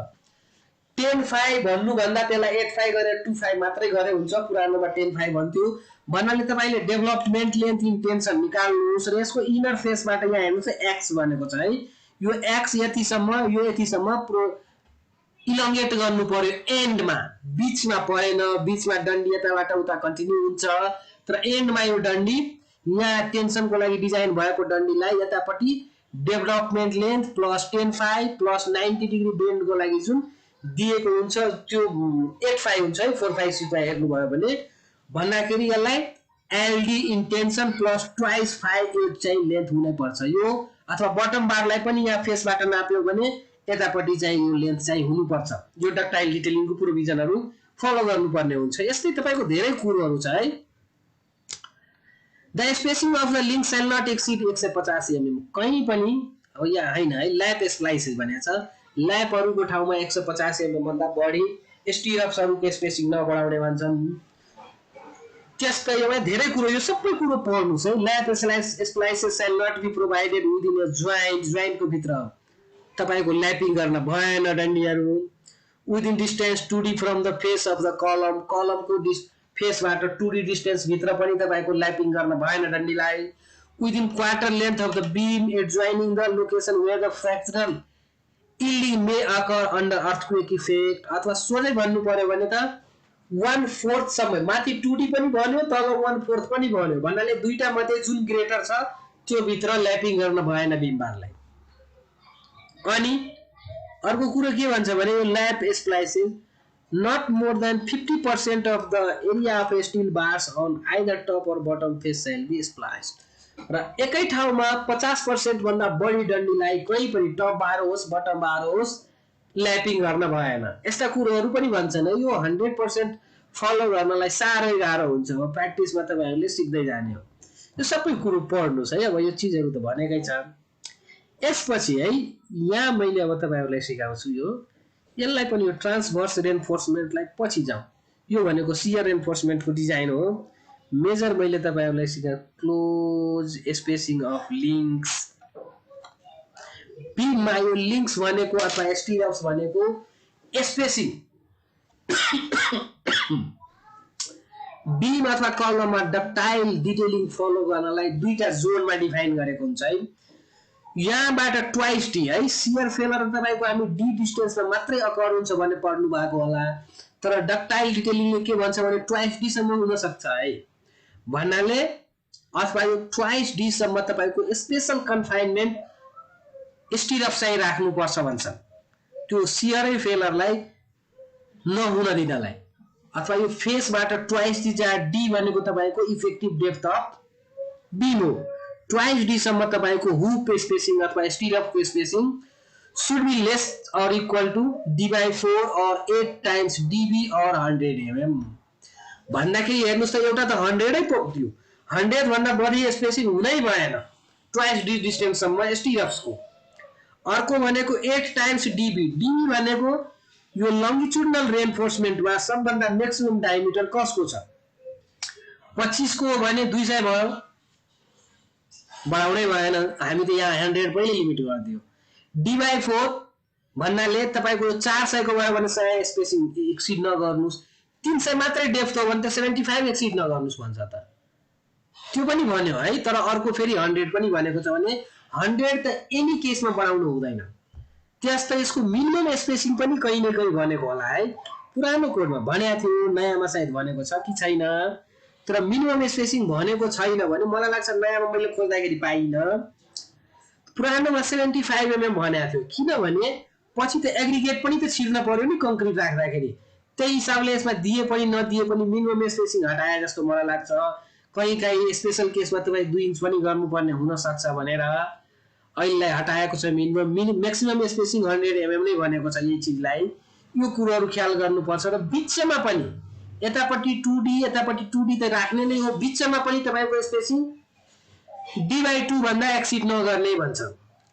10 फाइ भन्नु भन्दा त्यसलाई 85 गरेर 25 मात्रै गरे हुन्छ पुरानोमा 10 फाइ भन्थ्यो भन्नाले तपाईले डेभलपमेन्ट लेन्थ इन टेन्सन निकाल्नुस् र यसको इनर फेसबाट यहाँ हेर्नुस् x भनेको छ है यो x यतिसम्म इलोंगेट गर्नु पर्यो एन्डमा बीचमा परेन बीचमा डन्डी यताबाट उता कन्टिन्यू हुन्छ तर एन्डमा यो डन्डी यहाँ टेन्सनको लागि डिजाइन भएको डन्डीलाई यतापट्टि डेभलपमेन्ट लेन्थ प्लस 10 फाइ प्लस 90 डिग्री बेन्डको लागि जुन दिएको हुन्छ त्यो 85 हुन्छ है 45 सिटा हेर्नु भयो भने भन्दाखेरि यसलाई LD in tension plus twice 58 चाहिँ लेन्थ हुनै पर्छ यो अथवा बटम बारलाई पनि यहाँ फेसबाट नाप्यो भने यतापट्टि चाहिँ यो लेन्थ चाहिँ हुनु पर्छ यो डक्टाइल डिटेलिङको प्रोभिजनहरु फलो गर्नुपर्ने हुन्छ यस्तै तपाईको धेरै कुरोहरु छ है the spacing of the link shall not exceed 150 mm कहीं पनि अब यहाँ हैन है ल्याप स्लाइसेस भनेको छ ल्यापहरुको ठाउँमा 150 mm भन्दा बढी स्टिरप्सहरुको स्पेसिङ नबढाउने भन्छन् त्यस्तै यो धेरै कुरो यो सबै कुरो पढ्नुस् है lap splices shall not be provided within a जोइन्टको भित्र तपाईको ल्यापिङ गर्न भएन डन्डीहरु within distance 2d from the face of the कलमको फेसबाट 2d डिस्टेन्स भित्र पनि तपाईको ल्यापिङ गर्न भएन डन्डीलाई within quarter length of the beam adjoining the location where the flexural yielding may occur under earthquake effect अथवा सोझै भन्नु पर्यो भने त 1/4 सम्म माथि 2d पनि भन्यो तल 1/4 पनि भन्यो भन्नाले दुईटा मध्ये जुन ग्रेटर छ त्यो भित्र ल्यापिङ गर्न भएन बीम बारलाई अनि अर्को कुरो के भन्छ भने यो lap splices not more than 50% of the area of steel bars on either top or bottom face shall be spliced र एकै ठाउँमा 50% भन्दा बढी डन्डीलाई कुनै पनि टप बार होस् बटम बार होस् ल्यापिङ गर्न भएन यस्ता कुरोहरु पनि भन्छन् यो 100% फलो गर्नलाई सारै गाह्रो हुन्छ अब प्र्याक्टिसमा तपाईहरुले सिक्दै जाने हो यो सबै कुरो पढ्नुस् है अब यो चीजहरु त भनेकै छ यसपछि है यहाँ मैले अब तपाईहरुलाई सिकाउँछु यो यसलाई पनि यो ट्रान्सभर्स रेन्फोर्समेन्टलाई पछि जाऊ यो भनेको शियर रेन्फोर्समेन्टको डिजाइन हो मेजर मैले तपाईहरुलाई सिकाए क्लोज स्पेसिङ अफ लिंक्स बीममा यो लिंक्स भनेको अथवा स्टिरप्स भनेको स्पेसिङ बी अथवा कलममा डक्टाइल डिटेलिङ फलो गर्नलाई दुईटा जोनमा डिफाइन गरेको हुन्छ है। यहाँबाट ट्वाइस डी है, सियर फेलर तपाईको हामी डी डिस्टेन्समा मात्रै अकर हुन्छ भन्ने पढ्नु भएको होला, तर डक्टाइल डिटेलिङले के भन्छ भने ट्वाइस डी सम्म हुन सक्छ है भन्नाले, अथवा यो ट्वाइस डी सम्म तपाईको स्पेशल कन्फाइनमेन्ट स्टिरअप चाहिँ राख्नुपर्छ भन्छ त्यो सियरै फेलरलाई नहुन दिनलाई। अथवा यो फेसबाट ट्वाइस डी जहाँ डी भनेको तपाईको इफेक्टिभ डेप्थ अफ बीम हो, ट्वाइस डी सम्म तपाईको हुप स्पेसिङ अथवा स्टिरअपको spacing should be less or equal to d/4 or 8 times db or 100 mm भन्दाखेरि हेर्नुस् त एउटा त 100 नै पुग्यो, 100 भन्दा बढी स्पेसिङ हुनै भएन ट्वाइस डी डिस्टेन्स सम्म स्टिरअप्स को। अर्को भनेको 8 टाइम्स db, db भनेको यो लंगिट्युडनल रेनफोर्समेन्ट वा सबभन्दा मैक्सिमम डायमिटर कसको छ, 25 को भने 200 भयो, बढाउनै भएन, हामी त यहाँ 100 पनि लिमिट गरिदियो। d/4 भन्नाले तपाईको 400 को भयो भने 100 स्पेसिङ एक्सिड नगर्नुस्, 300 मात्रै डेप्थ हो भने त 75 एक्सिड नगर्नुस् भन्छ त, त्यो पनि भन्यो है। तर अर्को फेरि 100 पनि भनेको छ भने 100 त एनी केसमा बढाउनु हुँदैन, त्यस त यसको मिनिमम स्पेसिङ पनि कहीं न कहीं भनेको होला है। पुरानो कोडमा भनेको थियो, नयाँमा सायद भनेको छ कि छैन, तर मिनिमम स्पेसिङ भनेको छैन भने मलाई लाग्छ नयाँमा मैले खोज्दाखेरि पाइनँ। पुरानोमा 75 mm भनेको थियो, किनभने पछि त एग्रिगेट पनि त छिर्न पर्यो नि कंक्रिट राख्दाखेरि, त्यही हिसाबले यसमा दिए पनि नदिए पनि मिनिमम स्पेसिङ हटाए जस्तो मलाई लाग्छ। कहीं स्पेशल केसमा तपाईँ 2 इन्च पनि गर्नुपर्ने हुन सक्छ भनेर अहिले हटाएको छ। मिनिमम मैक्सिमम स्पेसिङ 100 mm नै भनेको छ यही चीजलाई, यो कुराहरु ख्याल गर्नुपर्छ। र बिचमा पनि यतापट्टि 2D यतापट्टि 2D त राख्ने नै हो, बिचमा पनि तपाईको स्पेसिङ d/2 भन्दा एक्सिड नगर्ने भन्छ।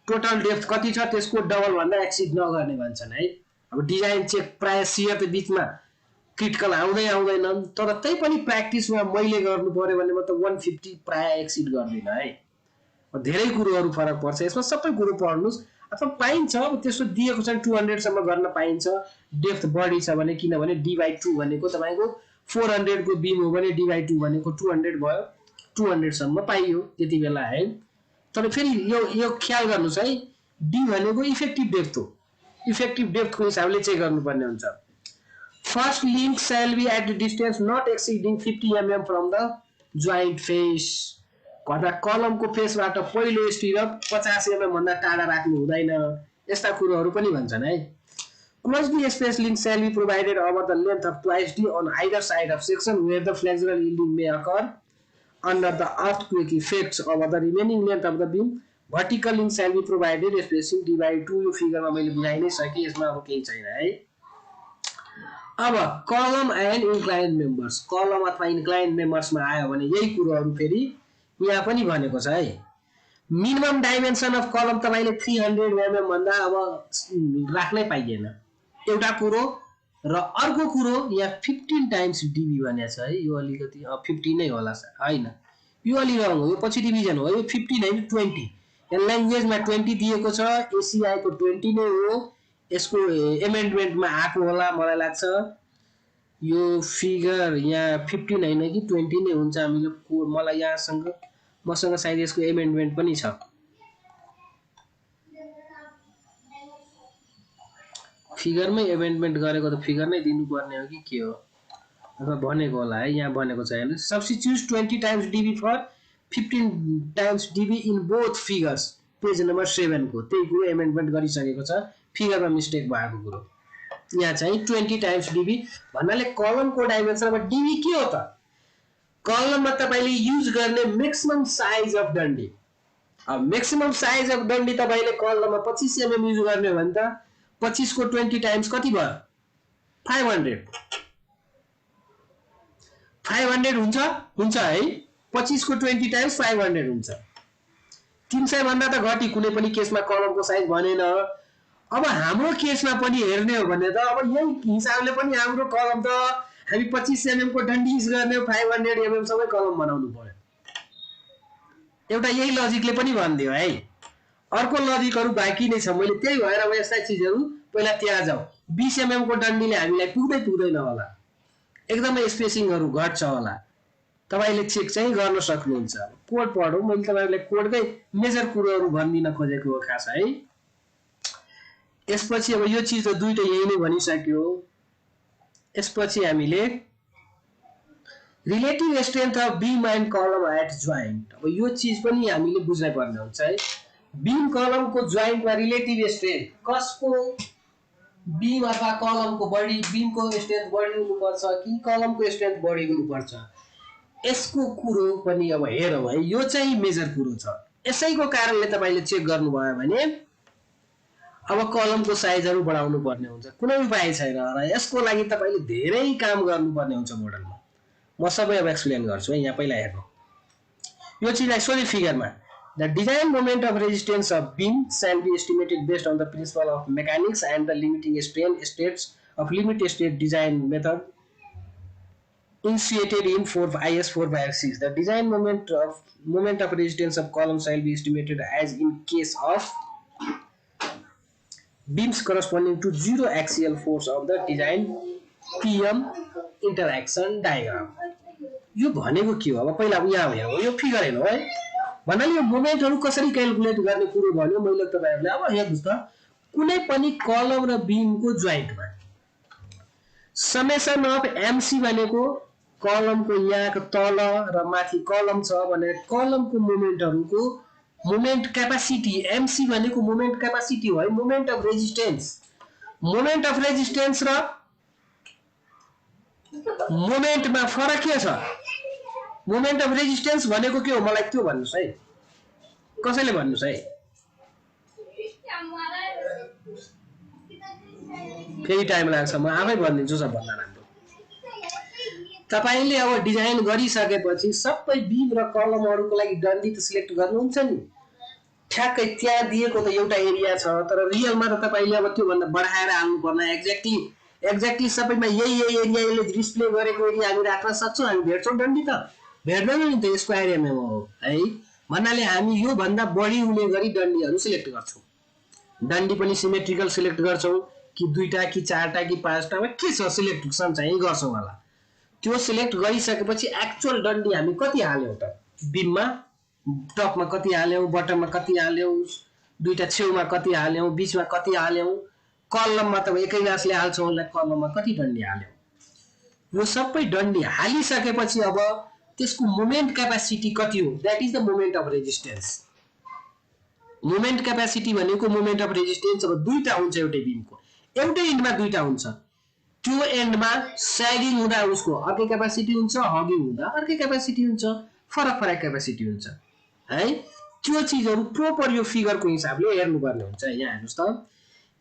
टोटल डेप्थ कति छ त्यसको डबल भन्दा एक्सिड नगर्ने भन्छन् है। अब डिजाइन चेक प्राय सियर त बिचमा क्रिटिकल आउँदैन, तर तै पनि प्र्याक्टिसमा मैले गर्नु पर्यो भने म त 150 प्राय एक्सिड गर्दिन है। धेरै कुरोहरु फरक पर्छ यसमा, सबै कुरो पढ्नुस् अथवा पाइन्छ। अब त्यसो दिएको छ 200 सम्म गर्न पाइन्छ डेप्थ बढी छ भने, किनभने d/2 भनेको तपाईको 400 को बीम हो भने d/2 भनेको 200 भयो, 200 सम्म पाइयो त्यति बेला है। तर फेरि यो ख्याल गर्नुस् है, डी भनेको इफेक्टिभ डेप्थ हो, इफेक्टिभ डेप्थ को हिसाबले चेक गर्नुपर्ने हुन्छ। First link shall be at a distance not exceeding 50 mm from the joint face। भन्दा कलमको फेसबाट पहिलो स्टिरअप 50 mm भन्दा टाढा राख्नु हुँदैन, यस्ता कुरोहरु पनि भन्छन् है। Closely spaced link shall be provided over the length of twice d on either side of section where the flexural yielding may occur under the earthquake effects over the remaining length of the beam। Vertical link shall be provided spacing d/2। यो फिगरमा मैले बुझाइ नै सके, यसमा अब केही छैन है। अब कलम एन्ड इन्क्लाइन मेम्बर्स, कलम अथवा इन्क्लाइन मेम्बर्समा आयो भने यही कुरोहरु फेरि यहाँ पनि भनेको छ है। मिनिमम डाइमेन्सन अफ कलम तपाईले 300 mm भन्दा अब राख्नै पाइदैन एउटा कुरो। र अर्को कुरो यहाँ 15 टाइम्स db भनेको छ है, यो अलिकति 50 नै होला हैन, यो अलि रङ हो, यो पछि डिभिजन हो, यो 15 हैन 20। यहाँ ल्याङ्ग्वेजमा 20 दिएको छ, एसीआई को 20 नै हो, यसको एमेन्डमेन्टमा आको होला मलाई लाग्छ। यो फिगर यहाँ 15 हैन कि 20 नै हुन्छ, हामीले मलाई मसँग सायद यसको एमेन्डमेन्ट पनि छ। फिगरमै एमेन्डमेन्ट गरेको त फिगर नै दिनुपर्ने हो कि के हो, अथवा भनेको होला है, यहाँ भनेको छ हैन। Substitute 20 times db for 15 times db in both figures, page number 7 को त्यही कुरो एमेन्डमेन्ट गरिसकेको छ, फिगरमा मिस्टेक भएको कुरो। यहाँ चाहिँ 20 टाइम्स db भन्नाले कलमको डाइमेन्सन। अब db के हो त, कलममा तपाईले युज गर्ने मैक्सिमम साइज अफ डन्डी। अब मैक्सिमम साइज अफ डन्डी तपाईले कलममा 25 mm युज गर्ने हो भने त 25 को 20 टाइम्स कति भयो, 500 हुन्छ है। 25 को 20 टाइम्स 500 हुन्छ, 300 भन्दा त घटी कुनै पनि केसमा कलमको साइज भनेन। अब हाम्रो केसमा पनि हेर्ने हो भने त अब यही हिसाबले पनि हाम्रो कलम त हामी 25 mm को डन्डी युज गर्ने हो, 500 mm सबै कलम बनाउनु पर्यो, एउटा यही लजिकले पनि भन्दियो है। अर्को लजिकहरु बाँकी नै छ, मैले त्यही भएर अब यस्ता चीजहरु पहिला त्यहाँ जाऊ। 20 mm को डन्डीले हामीलाई पुग्दैन होला, एकदमै स्पेसिङहरु घट्छ होला तपाईले चेक चाहिँ गर्न सक्नुहुन्छ कोड पढौं मैले तपाईहरुलाई कोडकै मेजर कुरोहरु भन्दिन खोजेको हो खास है यसपछि अब यो चीज त दुईटा यही नै भनिसक्यो यसपछि हामीले relative strength of beam and कलम एट ज्वाइन्ट अब यो चीज पनि हामीले बुझ्नै पर्ने हुन्छ है बीम कलमको ज्वाइन्टमा रिलेटिभ स्ट्रेंथ कसको बीम अथवा कलमको बढी बीमको स्ट्रेंथ बढी हुनुपर्छ कि कलमको स्ट्रेंथ बढी हुनुपर्छ यसको कुरो पनि अब हेरौं है यो चाहिँ मेजर कुरो छ यसैको कारणले तपाईले चेक गर्नुभयो भने अब कलमको साइजहरु बढाउनु पर्ने हुन्छ कुनै उपाय छैन र यसको लागि तपाईले धेरै काम गर्नुपर्ने हुन्छ मोडलमा म सबै अब एक्सप्लेन गर्छु है यहाँ पहिला हेर्नु यो चीजलाई सोझै फिगरमा The design moment of resistance of beam shall be estimated based on the principle of mechanics and the limiting strain states of limit state design method initiated in IS 456. The design moment of resistance of column shall be estimated as in case of beams corresponding to zero axial force of the design PM interaction diagram. यो भनेको के हो अब पहिला यहाँ हेरौँ यो figure हेर्नु है भन्नाले यो मोमेन्टहरु कसरी क्याल्कुलेट गर्ने कुरो भन्यो मैले तपाईहरुलाई अब हेर्नुस् त कुनै पनि कलम र बीमको ज्वाइन्टमा समेसन अफ MC भनेको कलमको यहाँको तल र माथि कलम छ भने कलमको मोमेन्टहरुको मोमेन्ट क्यापासिटी MC भनेको मोमेन्ट क्यापासिटी हो है मोमेन्ट अफ रेजिस्टेन्स र मोमेन्टमा फरक के छ मोमेन्ट अफ रेजिस्टेन्स भनेको के हो मलाई त्यो भन्नुस् है कसैले भन्नुस् है फेरि टाइम लाग्छ म आफै भनिदिन्छु सबभन्दा राम्रो तपाईले अब डिजाइन गरिसकेपछि सबै बीम र कलमहरुको लागि डन्डी त सिलेक्ट गर्नुहुन्छ नि ठ्याक्कै त्यहाँ दिएको त एउटा एरिया छ तर रियलमा त तपाईले अब त्यो भन्दा बढाएर हाल्नु पर्ने एक्ज्याक्टली सबैमा यही एरियाले डिस्प्ले गरेको एरिया हामी राख्न सक्छौं हामी भेट्छौं डन्डी त भेट्दैन नि त स्क्वायर एमएम हो है भन्नाले हामी यो भन्दा बढी हुने गरी डन्डीहरु सिलेक्ट गर्छौं डन्डी पनि सिमेट्रिकल सिलेक्ट गर्छौं कि दुईटा कि चारटा कि पाँचटा के छ सिलेक्सन चाहिँ गर्छौं होला त्यो सिलेक्ट गरिसकेपछि एक्चुअल डन्डी हामी कति हाल्यौ त बीममा टपमा कति हाल्यौ बटममा कति हाल्यौ दुईटा छेउमा कति हाल्यौ बीचमा कति हाल्यौ कलममा त एकै गाँसले हाल्छौं होला कलममा कति डन्डी हाल्यौ यो सबै डन्डी हालिसकेपछि अब त्यसको मोमेन्ट क्यापासिटी कति हो that is the moment of resistance moment capacity भनेको मोमेन्ट अफ रेजिस्टेन्स अब दुईटा हुन्छ एउटै बीमको एउटै एन्डमा दुईटा हुन्छ त्यो एन्डमा सैगिङ हुँदा उसको अर्कै क्यापासिटी हुन्छ हगिङ हुँदा अर्कै क्यापासिटी हुन्छ फरक क्यापासिटी हुन्छ है त्यो चीजहरु प्रोपर यो फिगरको हिसाबले हेर्नु पर्ने हुन्छ यहाँ हेर्नुस् त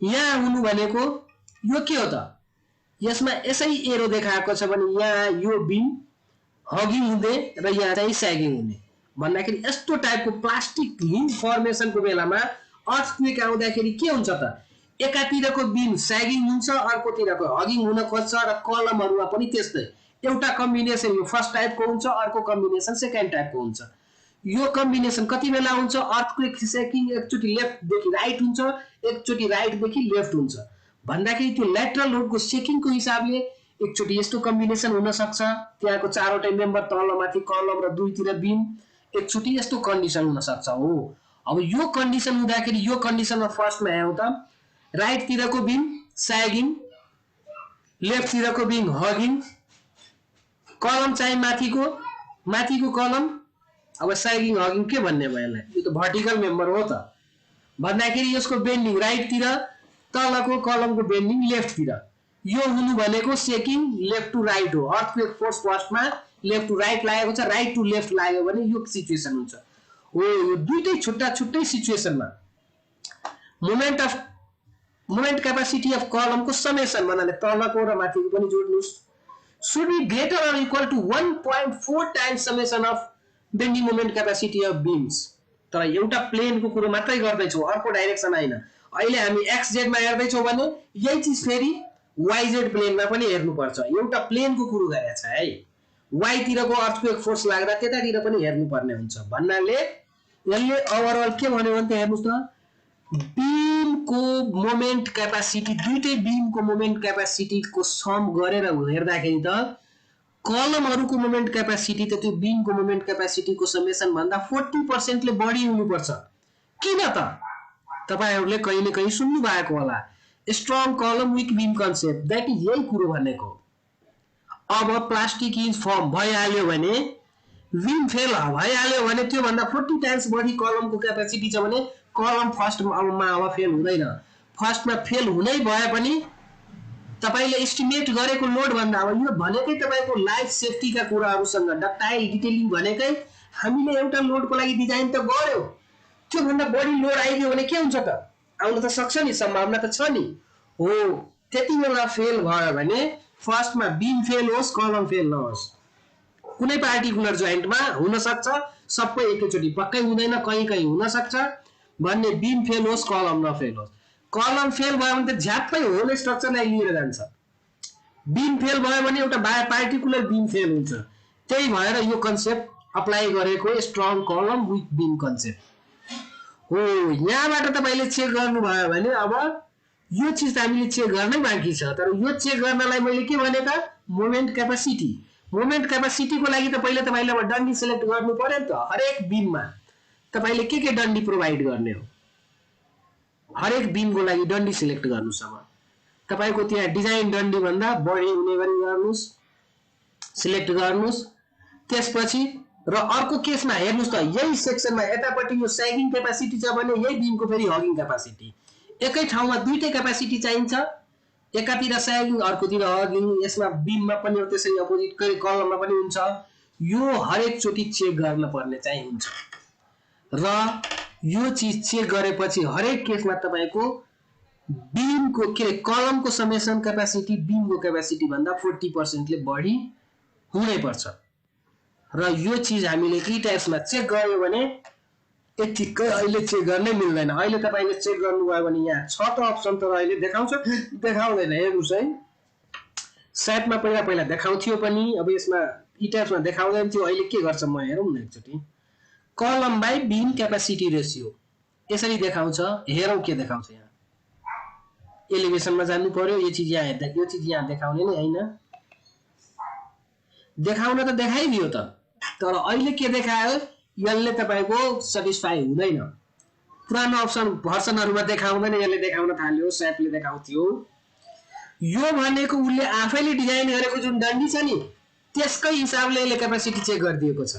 यहाँ हुनु भनेको यो के हो त यसमा यसै एरो देखाएको छ भने यहाँ यो बीम हगिङ हुँदै र यहाँ चाहिँ सैगिङ हुने भन्दाखेरि यस्तो टाइपको प्लास्टिक हिन्ज फर्मेसनको बेलामा अर्थक्वेक आउँदाखेरि के हुन्छ त एकातिरको बीम सैगिङ हुन्छ अर्कोतिरको हगिङ हुन खोज्छ र कलमहरुमा पनि त्यस्तै एउटा कम्बिनेसन यो फर्स्ट टाइपको हुन्छ अर्को कम्बिनेसन सेकेन्ड टाइपको हुन्छ यो कम्बिनेसन कति बेला हुन्छ अर्थक्वेक सेकिङ एकचोटी लेफ्ट देखि राइट हुन्छ एकचोटी राइट देखि लेफ्ट हुन्छ भन्दाखेरि त्यो ल्याटरल लोडको सेकिङको हिसाबले एकचोटी यस्तो कम्बिनेसन हुन सक्छ त्यहाँको चारवटै मेम्बर तलमाथि कलम र दुईतिर बीम एकचोटी यस्तो कन्डिसन हुन सक्छ हो अब यो कन्डिसन हुँदाखेरि यो कन्डिसनमा फर्स्टमा हेरौं त राइट तिरको बीम सैगिङ लेफ्ट तिरको बीम हगिङ कलम चाहिँ माथिको कलम अब सैगिङ हगिङ के भन्ने भयो यसलाई यो त भर्टिकल मेम्बर हो त भन्दाखेरि यसको बेन्डिङ राइट तिर तलको कलमको बेन्डिङ लेफ्ट तिर यो हुनु भनेको सेकिङ लेफ्ट टु राइट हो अर्थक्वेक फोर्स फर्स्टमा लेफ्ट टु राइट लागेको छ राइट टु लेफ्ट लाग्यो भने यो सिचुएसन हुन्छ हो यो दुईटै छुट्टै सिचुएसनमा मोमेन्ट क्यापासिटी अफ कलमको समेसन भन्नाले तलको र माथिको पनि जोड्नुस् should be greater or equal to 1.4 times summation of bending moment capacity of beams तर एउटा प्लेनको कुरो मात्रै गर्दै छौ अर्को डाइरेक्सन हैन अहिले हामी xz मा हेर्दै छौ भने यही चीज फेरि yz प्लेनमा पनि हेर्नु पर्छ एउटा प्लेनको कुरो गरेछ है y तिरको अर्थक्वेक फोर्स लाग्दा त्यतातिर पनि हेर्नु पर्ने हुन्छ भन्नाले यसले ओभरअल के भन्यो भने हेर्नुस् त बीमको मोमेन्ट क्यापासिटी दुईटै बीमको मोमेन्ट क्यापासिटी को सम गरेर हेर्दाखेरि त कलमहरुको मोमेन्ट क्यापासिटी त त्यो बीमको मोमेन्ट क्यापासिटीको समेसन भन्दा 40% ले बढी हुनुपर्छ। किन त तपाईहरुले कहिले कहिले सुन्नु भएको होला strong column weak beam concept, that is यही कुरो भनेको। अब प्लास्टिक इज फर्म भइहाल्यो भने बीम फेल भइहाल्यो भने त्यो भन्दा 40 टाइम्स बढी कलमको क्यापासिटी छ भने कलम फर्स्टमा अब फेल हुँदैन। फर्स्टमा फेल हुनै भए पनि तपाईले एस्टिमेट गरेको लोड भन्दा अब यो भनेकै तपाईको लाइफ सेफ्टीका कुराहरुसँग डक्टाइल डिटेलिङ भनेकै हामीले एउटा लोडको लागि डिजाइन त गर्यो, त्यो भन्दा बढी लोड आइदियो भने के हुन्छ त? आउन त सक्छ नि, सम्भावना त छ नि। हो त्यति बेला फेल भयो भने फर्स्टमा बीम फेल होस् कलम फेल नहोस्, कुनै पार्टिकुलर जोइन्टमा हुन सक्छ, सबै एकैचोटी पक्कै हुँदैन, कहीं कहीं हुन सक्छ भन्ने बीम फेल होस् कलम नफेल होस्। कलम फेल भयो भने त झ्याप्पै होल स्ट्रक्चरलाई लिएर जान्छ, बीम फेल भयो भने एउटा पार्टिकुलर बीम फेल हुन्छ। त्यही भएर यो कन्सेप्ट अप्लाई गरेको स्ट्रङ कलम विथ बीम कन्सेप्ट हो। यहाँबाट तपाईले चेक गर्नुभयो भने अब यो चीज त हामीले चेक गर्नै बाँकी छ, तर यो चेक गर्नलाई मैले के भने त मोमेन्ट क्यापासिटी। मोमेन्ट क्यापासिटीको लागि त पहिले तपाईले अब डन्डी सिलेक्ट गर्नु पर्यो नि त। हरेक बीममा तपाईले के डन्डी प्रोवाइड गर्ने हो, हरेक बीमको लागि डन्डी सिलेक्ट गर्नुस्। अब तपाईको त्यहाँ डिजाइन डन्डी भन्दा बढी हुने गरी गर्नुस्, सिलेक्ट गर्नुस्। त्यसपछि र अर्को केसमा हेर्नुस् त यही सेक्सनमा यतापट्टि यो सैगिङ क्यापासिटी छ भने यही बीमको फेरि हगिङ क्यापासिटी, एकै ठाउँमा दुईटै क्यापासिटी चाहिन्छ, एकातिर सैगिङ अर्कोतिर हगिङ। यसमा बीममा पनि त्यसरी अपोजिट कलममा पनि हुन्छ। यो हरेक चोटी चेक गर्न पर्ने चाहिँ हुन्छ र यो चीज चेक गरेपछि हरेक केसमा तपाईको बीमको कलमको समेसन क्यापासिटी बीमको क्यापासिटी भन्दा 40% ले बढी हुनै पर्छ। र यो चीज हामीले के टाइप्समा चेक गर्यो भने यतिकै अहिले चेक गर्नै मिल्दैन। अहिले तपाईले चेक गर्नुभयो भने यहाँ छ त अप्सन, तर अहिले देखाउँछ देखाउँदैन। हेर्नुस् है, सेटमा पहिला देखाउँथ्यो पनि, अब यसमा ई टाइप्समा देखाउँदैन थियो। अहिले के गर्छ म हेरौँ न एकचोटी। कलम बाइ बीम क्यापासिटी रेशियो यसरी देखाउँछ। हेरौँ के देखाउँछ। यहाँ एलिभेसनमा जानु पर्यो। यो चीज यहाँ हेर्दा यो चीज यहाँ देखाउने नै हैन, देखाउन त देखाइदियो त, तर अहिले के देखायो यसले तपाईको सटिस्फाई हुँदैन। पुरानो अप्सन भर्सनहरुमा देखाउँदैन, यसले देखाउन थाल्यो, सेटले देखाउँथ्यो। यो भनेको उले आफैले डिजाइन गरेको जुन डन्डी छ नि त्यसकै हिसाबले यसले क्यापासिटी चेक गरिदिएको छ,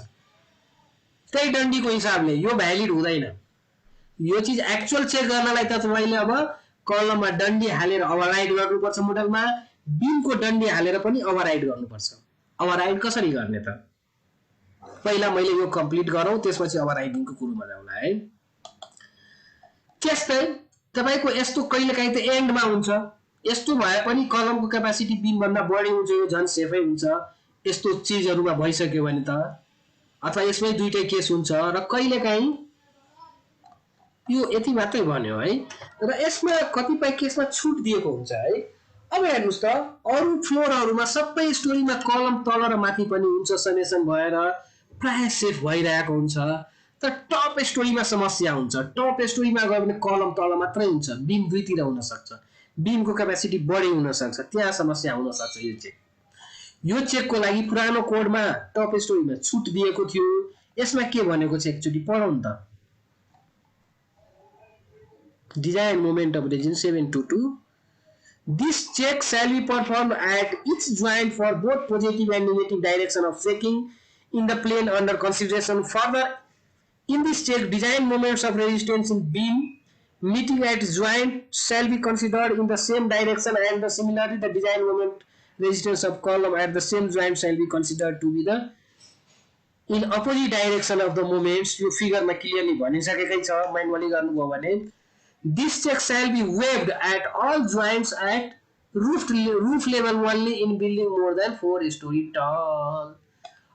त्यही डन्डीको हिसाबले। यो भ्यालिड हुँदैन। यो चीज एक्चुअल चेक गर्नलाई त तपाईले अब कलममा डन्डी हालेर ओभरराइड गर्नुपर्छ मोडलमा, बीमको डन्डी हालेर पनि ओभरराइड गर्नुपर्छ। ओभरराइड कसरी गर्ने त पहिला मैले यो कम्प्लिट गरौँ, त्यसपछि ओभरराइडिङको कुरोमा जाउँला है। त्यस्तै तपाईको यस्तो कहिलेकाहीँ त एन्डमा हुन्छ, यस्तो भए पनि कलमको क्यापासिटी बीम भन्दा बढी हुन्छ, यो झन् सेफै हुन्छ। यस्तो चीजहरुमा भइसक्यो भने त, अथवा यसमै दुईटै केस हुन्छ। र कहिलेकाहीँ यो यति मात्रै भन्यो है, र यसमा कतिपय केसमा छुट दिएको हुन्छ है। अब हेर्नुस् त अरु फ्लोरहरुमा सबै स्टोरीमा कलम तल र माथि पनि हुन्छ, समेसन भएर प्राय सेफ भइरहेको हुन्छ। तर टप स्टोरीमा समस्या हुन्छ। टप स्टोरीमा गयो भने कलम तल मात्रै हुन्छ, बीम दुईतिर हुन सक्छ, बीमको क्यापासिटी बढी हुन सक्छ, त्यहाँ समस्या हुन सक्छ। यो चेकको लागि पुरानो कोडमा टप स्टोरीमा छुट दिएको थियो। यसमा के भनेको छ एकचोटी पढौँ त। Design moment of resin 722 This check shall be performed at each joint for both positive and negative direction of checking in the plane under consideration. Further, in this check, design moments of resistance in beam meeting at joint shall be considered in the same direction, and similarly, the design moment resistance of column at the same joint shall be considered to be the in opposite direction of the moments. यो फिगरमा clearly भनिसकेकै छ, माइन्डली गर्नुभयो भने this check shall be waived at all joints at roof level only in building more than 4 story tall.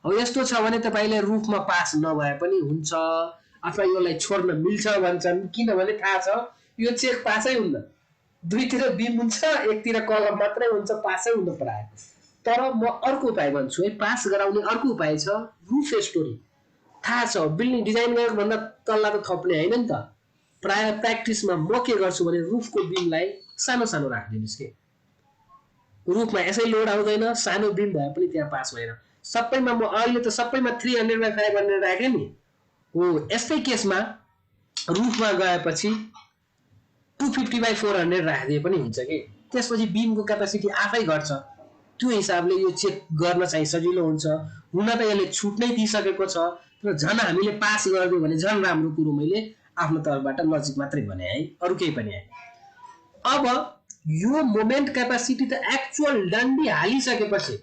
अब यस्तो छ भने तपाईले रुफमा pass नभए पनि हुन्छ, अथवा यसलाई छोड्न मिल्छ भन्छन्। किनभने थाहा छ यो चेक पासै हुन्न, दुईतिर बीम हुन्छ, एकतिर कलम मात्रै हुन्छ, पासै हुन प्राय। तर म अर्को उपाय भन्छु है, पास गराउने अर्को उपाय छ रुफ स्टोरी। थाहा छ बिल्डिङ डिजाइन गरेको भन्दा तल्ला त थप्ने हैन नि त। प्राय प्र्याक्टिसमा म के गर्छु भने रुफको बीमलाई सानो सानो राख्दिनुस् के, रुफमा यसै लोड आउँदैन, सानो बिम भए पनि त्यहाँ पास भएन। सबैमा म अहिले त सबैमा 300/500 राखेँ नि हो। यस्तै केसमा रुफमा गएपछि 250/400 राखिदिए पनि हुन्छ कि। त्यसपछि बिमको क्यापासिटी आफै घट्छ। त्यो हिसाबले यो चेक गर्न चाहिँ सजिलो हुन्छ। हुन त यसले छुट नै दिइसकेको छ, तर झन् हामीले पास गरिदियो भने झन् राम्रो कुरो। मैले आफ्नो तर्फबाट लजिक मात्रै भने है, अरू केही पनि है। अब यो मोमेन्ट क्यापासिटी त एक्चुअल डन्डी हालिसकेपछि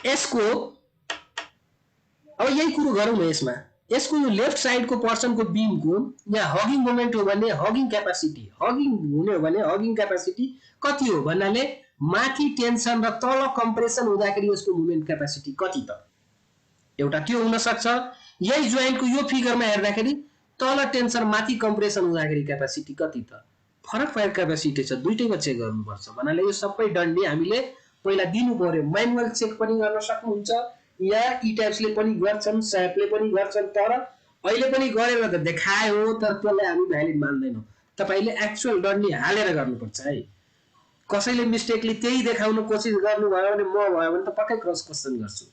यसको अब यही कुरो गरौँ न। यसको यो लेफ्ट साइडको पर्सनको बिमको यहाँ हगिङ मोमेन्ट हो भने हगिङ क्यापासिटी, हगिङ हुने हो भने हगिङ क्यापासिटी कति हो भन्नाले माथि टेन्सन र तल कम्प्रेसन हुँदाखेरि यसको मोमेन्ट क्यापासिटी कति त? एउटा त्यो हुन सक्छ। यही जोइन्टको यो फिगरमा हेर्दाखेरि तल टेन्सन माथि कम्प्रेसन हुँदाखेरि क्यापासिटी कति त? फरक फरक क्यापासिटी छ, दुईटैमा चेक गर्नुपर्छ भन्नाले यो सबै डन्डी हामीले पहिला दिनु पर्यो। म्यानुअल चेक पनि गर्न सक्नुहुन्छ, यहाँ इट्याप्सले पनि गर्छन्, स्यापले पनि गर्छन्, तर अहिले पनि गरेर त देखायो, तर त्यसलाई हामी भ्यालिड मान्दैनौँ। तपाईँले एक्चुअल डन्डी हालेर गर्नुपर्छ है। कसैले मिस्टेकली त्यही देखाउन कोसिस गर्नुभयो भने म भयो भने त पक्कै क्रस क्वेसन गर्छु।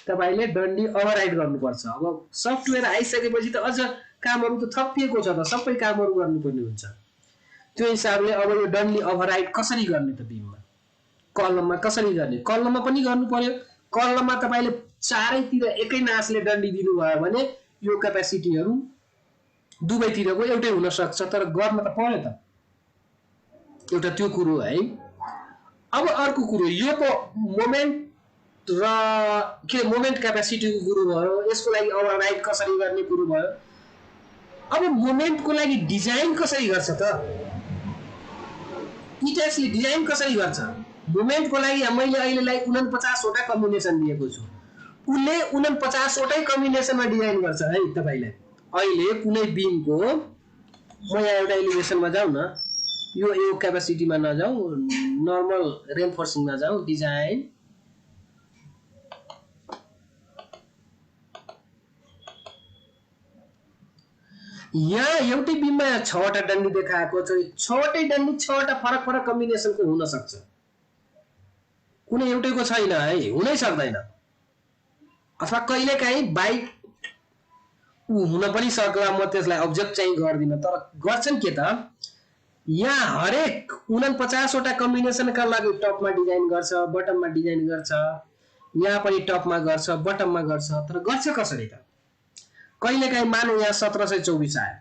तपाईँले डन्डी ओभरराइड गर्नुपर्छ। अब सफ्टवेयर आइसकेपछि त अझ कामहरू त थपिएको छ, त सबै कामहरू गर्नुपर्ने हुन्छ। त्यो हिसाबले अब यो डन्डी ओभरराइड कसरी गर्ने त? बिममा कलममा कसरी गर्ने? कलममा पनि गर्नु पर्यो। कलममा तपाईँले चारैतिर एकै नासले डन्डी दिनुभयो भने यो क्यापासिटीहरू दुवैतिरको एउटै हुन सक्छ, तर गर्न त पर्यो त। एउटा त्यो कुरो है। अब अर्को कुरो यो मोमेन्ट र के मोमेन्ट क्यापासिटीको कुरो भयो। यसको लागि ओभरराइड कसरी गर्ने कुरो भयो। अब मोमेन्टको लागि डिजाइन कसरी गर्छ त? इट्याप्सले डिजाइन कसरी गर्छ? मोमेन्टको लागि मैले अहिलेलाई 49 वटा कम्बिनेसन दिएको छु। उसले 49 वटै कम्बिनेसनमा डिजाइन गर्छ है। तपाईँलाई अहिले कुनै बिमको म यहाँ एउटा एलिभेसनमा जाउँ न, यो क्यापासिटीमा नजाउँ, नर्मल रेनफोर्सिङमा जाउँ, डिजाइन। यहाँ एउटै बिममा 6 वटा डन्डी देखाएको छ। 6 वटै डन्डी 6 वटा फरक फरक कम्बिनेसनको हुन सक्छ, कुनै एउटैको छैन है, हुनै सक्दैन। अथवा कहिलेकाहीँ बाइक हुन पनि सक्ला, म त्यसलाई अब्जेक्ट चाहिँ गर्दिनँ, तर गर्छन् के त? यहाँ हरेक 49 वटा कम्बिनेसनका लागि टपमा डिजाइन गर्छ, बटममा डिजाइन गर्छ, यहाँ पनि टपमा गर्छ, बटममा गर्छ। तर गर्छ कसरी त? कहिलेकाहीँ मानौ यहाँ 1724 आयो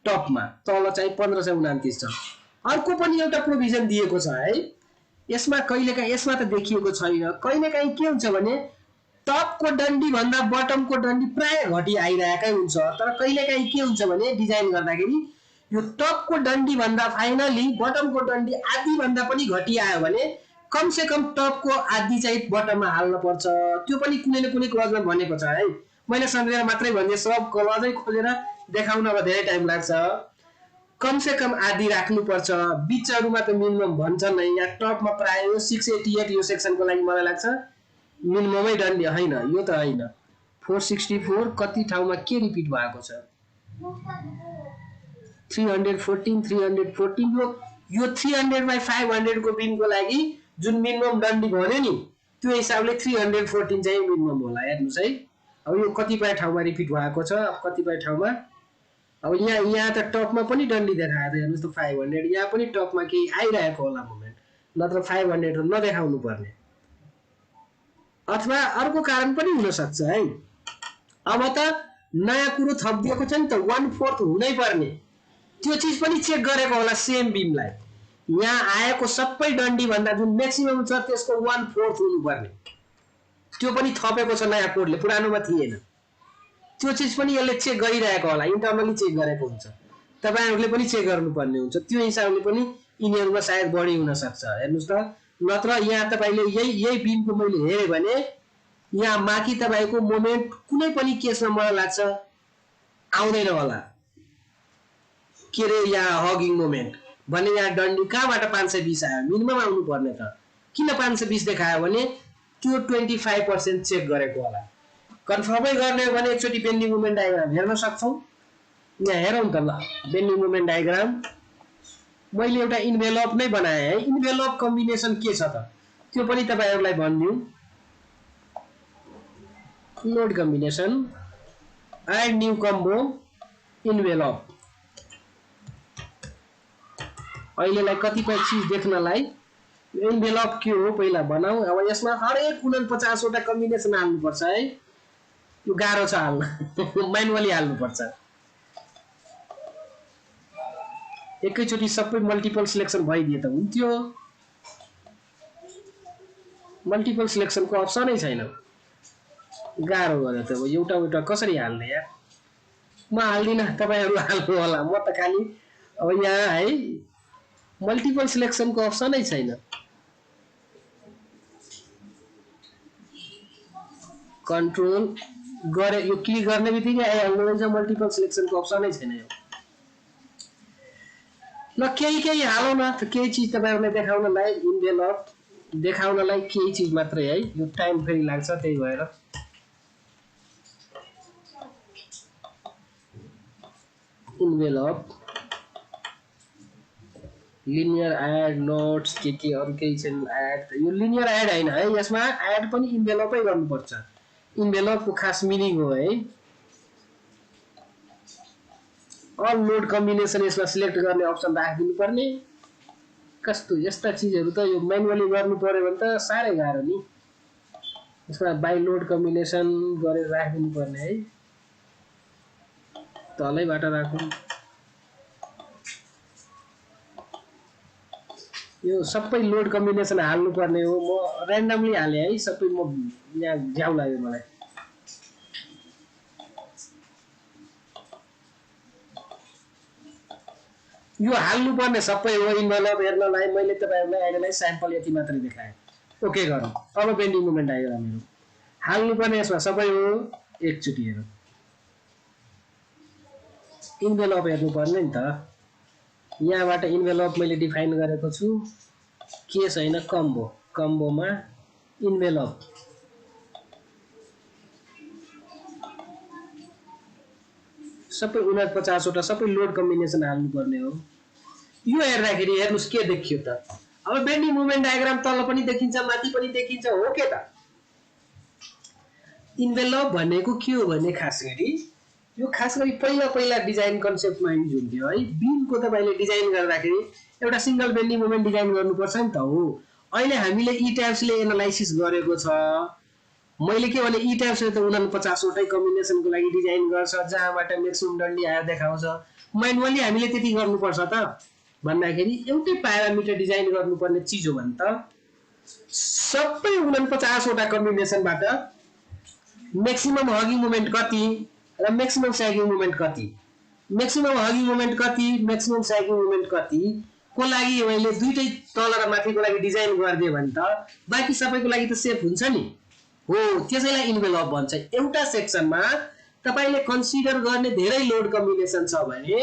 टपमा, तल चाहिँ 1529 छ। अर्को पनि एउटा प्रोभिजन दिएको छ है। यसमा कहिलेकाहीँ यसमा त देखिएको छैन। कहिलेकाहीँ के हुन्छ भने टपको डन्डी भन्दा बटमको डन्डी प्राय घटी आइरहेकै हुन्छ। तर कहिलेकाहीँ के हुन्छ भने डिजाइन गर्दाखेरि यो टपको डन्डी भन्दा फाइनली बटमको डन्डी आधी भन्दा पनि घटी आयो भने कम से कम टपको आधी चाहिँ बटममा हाल्न पर्छ। त्यो पनि कुनै न कुनै क्लजमा भनेको छ है। मैले सम्झेर मात्रै भन्ने, सब क्लजै खोलेर देखाउनमा धेरै टाइम लाग्छ। कम से कम आधी राख्नुपर्छ। बिचहरुमा त मिनिमम भन्छ नै। यहाँ टपमा प्राय 688 यो सेक्सनको लागि मलाई लाग्छ मिनिममै डन्डी हैन, यो त हैन। 464 कति ठाउँमा के रिपिट भएको छ? 314 314 यो 300/500 को बिमको लागि जुन मिनिमम डन्डी भन्यो नि, त्यो हिसाबले 314 चाहिँ मिनिमम होला। हेर्नुस् है, अब यो कतिपय ठाउँमा रिपिट भएको छ, कतिपय ठाउँमा अब यहाँ त टपमा पनि डन्डी देखाएको छ। हेर्नुस् त 500, यहाँ पनि टपमा केही आइरहेको होला मोमेन्ट, नत्र 500 नदेखाउनु पर्ने। अथवा अर्को कारण पनि हुन सक्छ है। अब त नयाँ कुरो थपिदिएको छ नि त, 1/4 हुनै पर्ने। त्यो चीज पनि चेक गरेको होला सेम बिमलाई। यहाँ आएको सबै डन्डी भन्दा जुन म्याक्सिमम छ त्यसको 1/4 हुनुपर्ने। त्यो पनि थपेको छ नयाँ कोडले, पुरानोमा थिएन। त्यो चीज पनि यसले चेक गरिरहेको होला, इन्टरनली चेक गरेको हुन्छ। तपाईहरुले पनि चेक गर्नुपर्ने हुन्छ। त्यो हिसाबले पनि यिनीहरुमा सायद बढी हुन सक्छ। हेर्नुस् त, नत्र यहाँ तपाईले यही बिमको मैले हेरे भने यहाँ माथि तपाईको मोमेन्ट कुनै पनि केसमा मलाई लाग्छ आउँदैन होला। के रे यहाँ हगिङ मोमेन्ट भने यहाँ डन्डी कहाँबाट 520 आयो? मिनिमम आउनु पर्ने त। किन 520 देखायो भने त्यो 25% चेक गरेको होला। कन्फर्मै गर्ने हो भने एकचोटी बेन्डिङ मोमेन्ट डायग्राम हेर्न सक्छौं। यहाँ हेरौं त ल, बेन्डिङ मोमेन्ट डायग्राम मैले एउटा इन्भेलप नै बनाएँ है। इन्भेलप कम्बिनेसन के छ त त्यो पनि तपाईहरुलाई भन्दिउ। Load combination add new combo envelope. अहिलेलाई कतिपय चीज देख्नलाई इन्भेलप के हो पहिला बनाऊ। अब यसमा हरेक 49 वटा कम्बिनेसन हाल्नु पर्छ है। यो गाह्रो छ हाल्न म्यानुअली हाल्नु पर्छ। एकैचोटी सबै मल्टिपल सिलेक्सन भइदिए त हुन्थ्यो। मल्टिपल सिलेक्सनको अप्सनै छैन। गाह्रो गर्यो त। अब एउटा एउटा कसरी हाल्ने यार। म हाल्दिन तपाईहरु हाल्नु होला। म त खाली अब यहाँ है मल्टिपल सिलेक्सनको अप्सनै छैन। कन्ट्रोल गरे यो क्लिक गर्ने बित्तिकै आइहाल्नु हुन्छ। मल्टिपल सिलेक्सनको अप्सनै छैन यो। ल केही हालौँ न त। केही चीज तपाईहरुलाई देखाउनलाई इन्भेलप देखाउनलाई केही चीज मात्रै है। यो टाइम फेरि लाग्छ त्यही भएर। इन्भेलप लिनियर एड नोट्स के अरु केही छैन। एड यो लिनियर एड हैन है। यसमा एड पनि इन्भेलपै गर्नुपर्छ। इन्भेलपको खास मिनिङ हो है। अल लोड कम्बिनेसन यसमा सिलेक्ट गर्ने अप्सन राखिदिनु पर्ने। कस्तो यस्ता चीजहरु त यो म्यानुअली गर्नु पर्यो भने त सारै गाह्रो नि। यसमा बाइ लोड कम्बिनेसन गरेर राखिदिनु पर्ने है। तलैबाट राखौं। यो सबै लोड कम्बिनेसन हाल्नु पर्ने हो। म र्यान्डमली हाले है सबै। म यहाँ झ्याउ लाग्यो मलाई। यो हाल्नु पर्ने सबै हो इन्भेलप हेर्नलाई। मैले तपाईहरुलाई अहिलेलाई स्याम्पल यति मात्रै देखाएँ। ओके गरौँ। अब बेन्डिङ मोमेन्ट आयो मेरो। हाल्नु पर्ने यसमा सबै हो। एकचोटी हेरौँ। इन्भेलप हेर्नु पर्ने नि त। यहाँबाट इन्भेलप मैले डिफाइन गरेको छु। के छैन कम्बो। कम्बोमा इन्भेलप सबै 49 वटा सबै लोड कम्बिनेसन हाल्नु पर्ने हो। यो हेर्दाखेरि हेर्नुस् के देखियो त। अब बेन्डिङ मोमेन्ट डायग्राम तल पनि देखिन्छ माथि पनि देखिन्छ हो के त। इन्भेलप भनेको के हो भने खास गरी यो खास गरी पहिला डिजाइन कन्सेप्टमा युज हुन्थ्यो है। बीमको तपाईले डिजाइन गर्दाखेरि एउटा सिंगल बेन्डिङ मोमेन्ट डिजाइन गर्नुपर्छ नि त हो। अहिले हामीले ई ट्याब्सले एनालाइसिस गरेको छ। मैले के भने ई ट्याब्सले त 49 वटै कम्बिनेसनको लागि डिजाइन गर्छ जहाँबाट म्याक्सिमम डन्डी आएर देखाउँछ। म्यानुअली हामीले त्यति गर्नुपर्छ त भन्दाखेरि एउटै प्यारामिटर डिजाइन गर्नुपर्ने चीज हो भने त सबै 49 वटा कम्बिनेसनबाट म्याक्सिमम हगिङ मोमेन्ट कति र म्याक्सिमम स्यागिङ मोमेन्ट कति, म्याक्सिमम हगिङ मोमेन्ट कति, म्याक्सिमम स्यागिङ मोमेन्ट कति को लागि मैले दुईटै तल र माथिको लागि डिजाइन गर्दिए भने त बाँकी सबैको लागि त सेफ हुन्छ नि हो। त्यसैलाई इन्भेलप भन्छ। एउटा सेक्सनमा तपाईले कन्सिडर गर्ने धेरै लोड कम्बिनेसन छ भने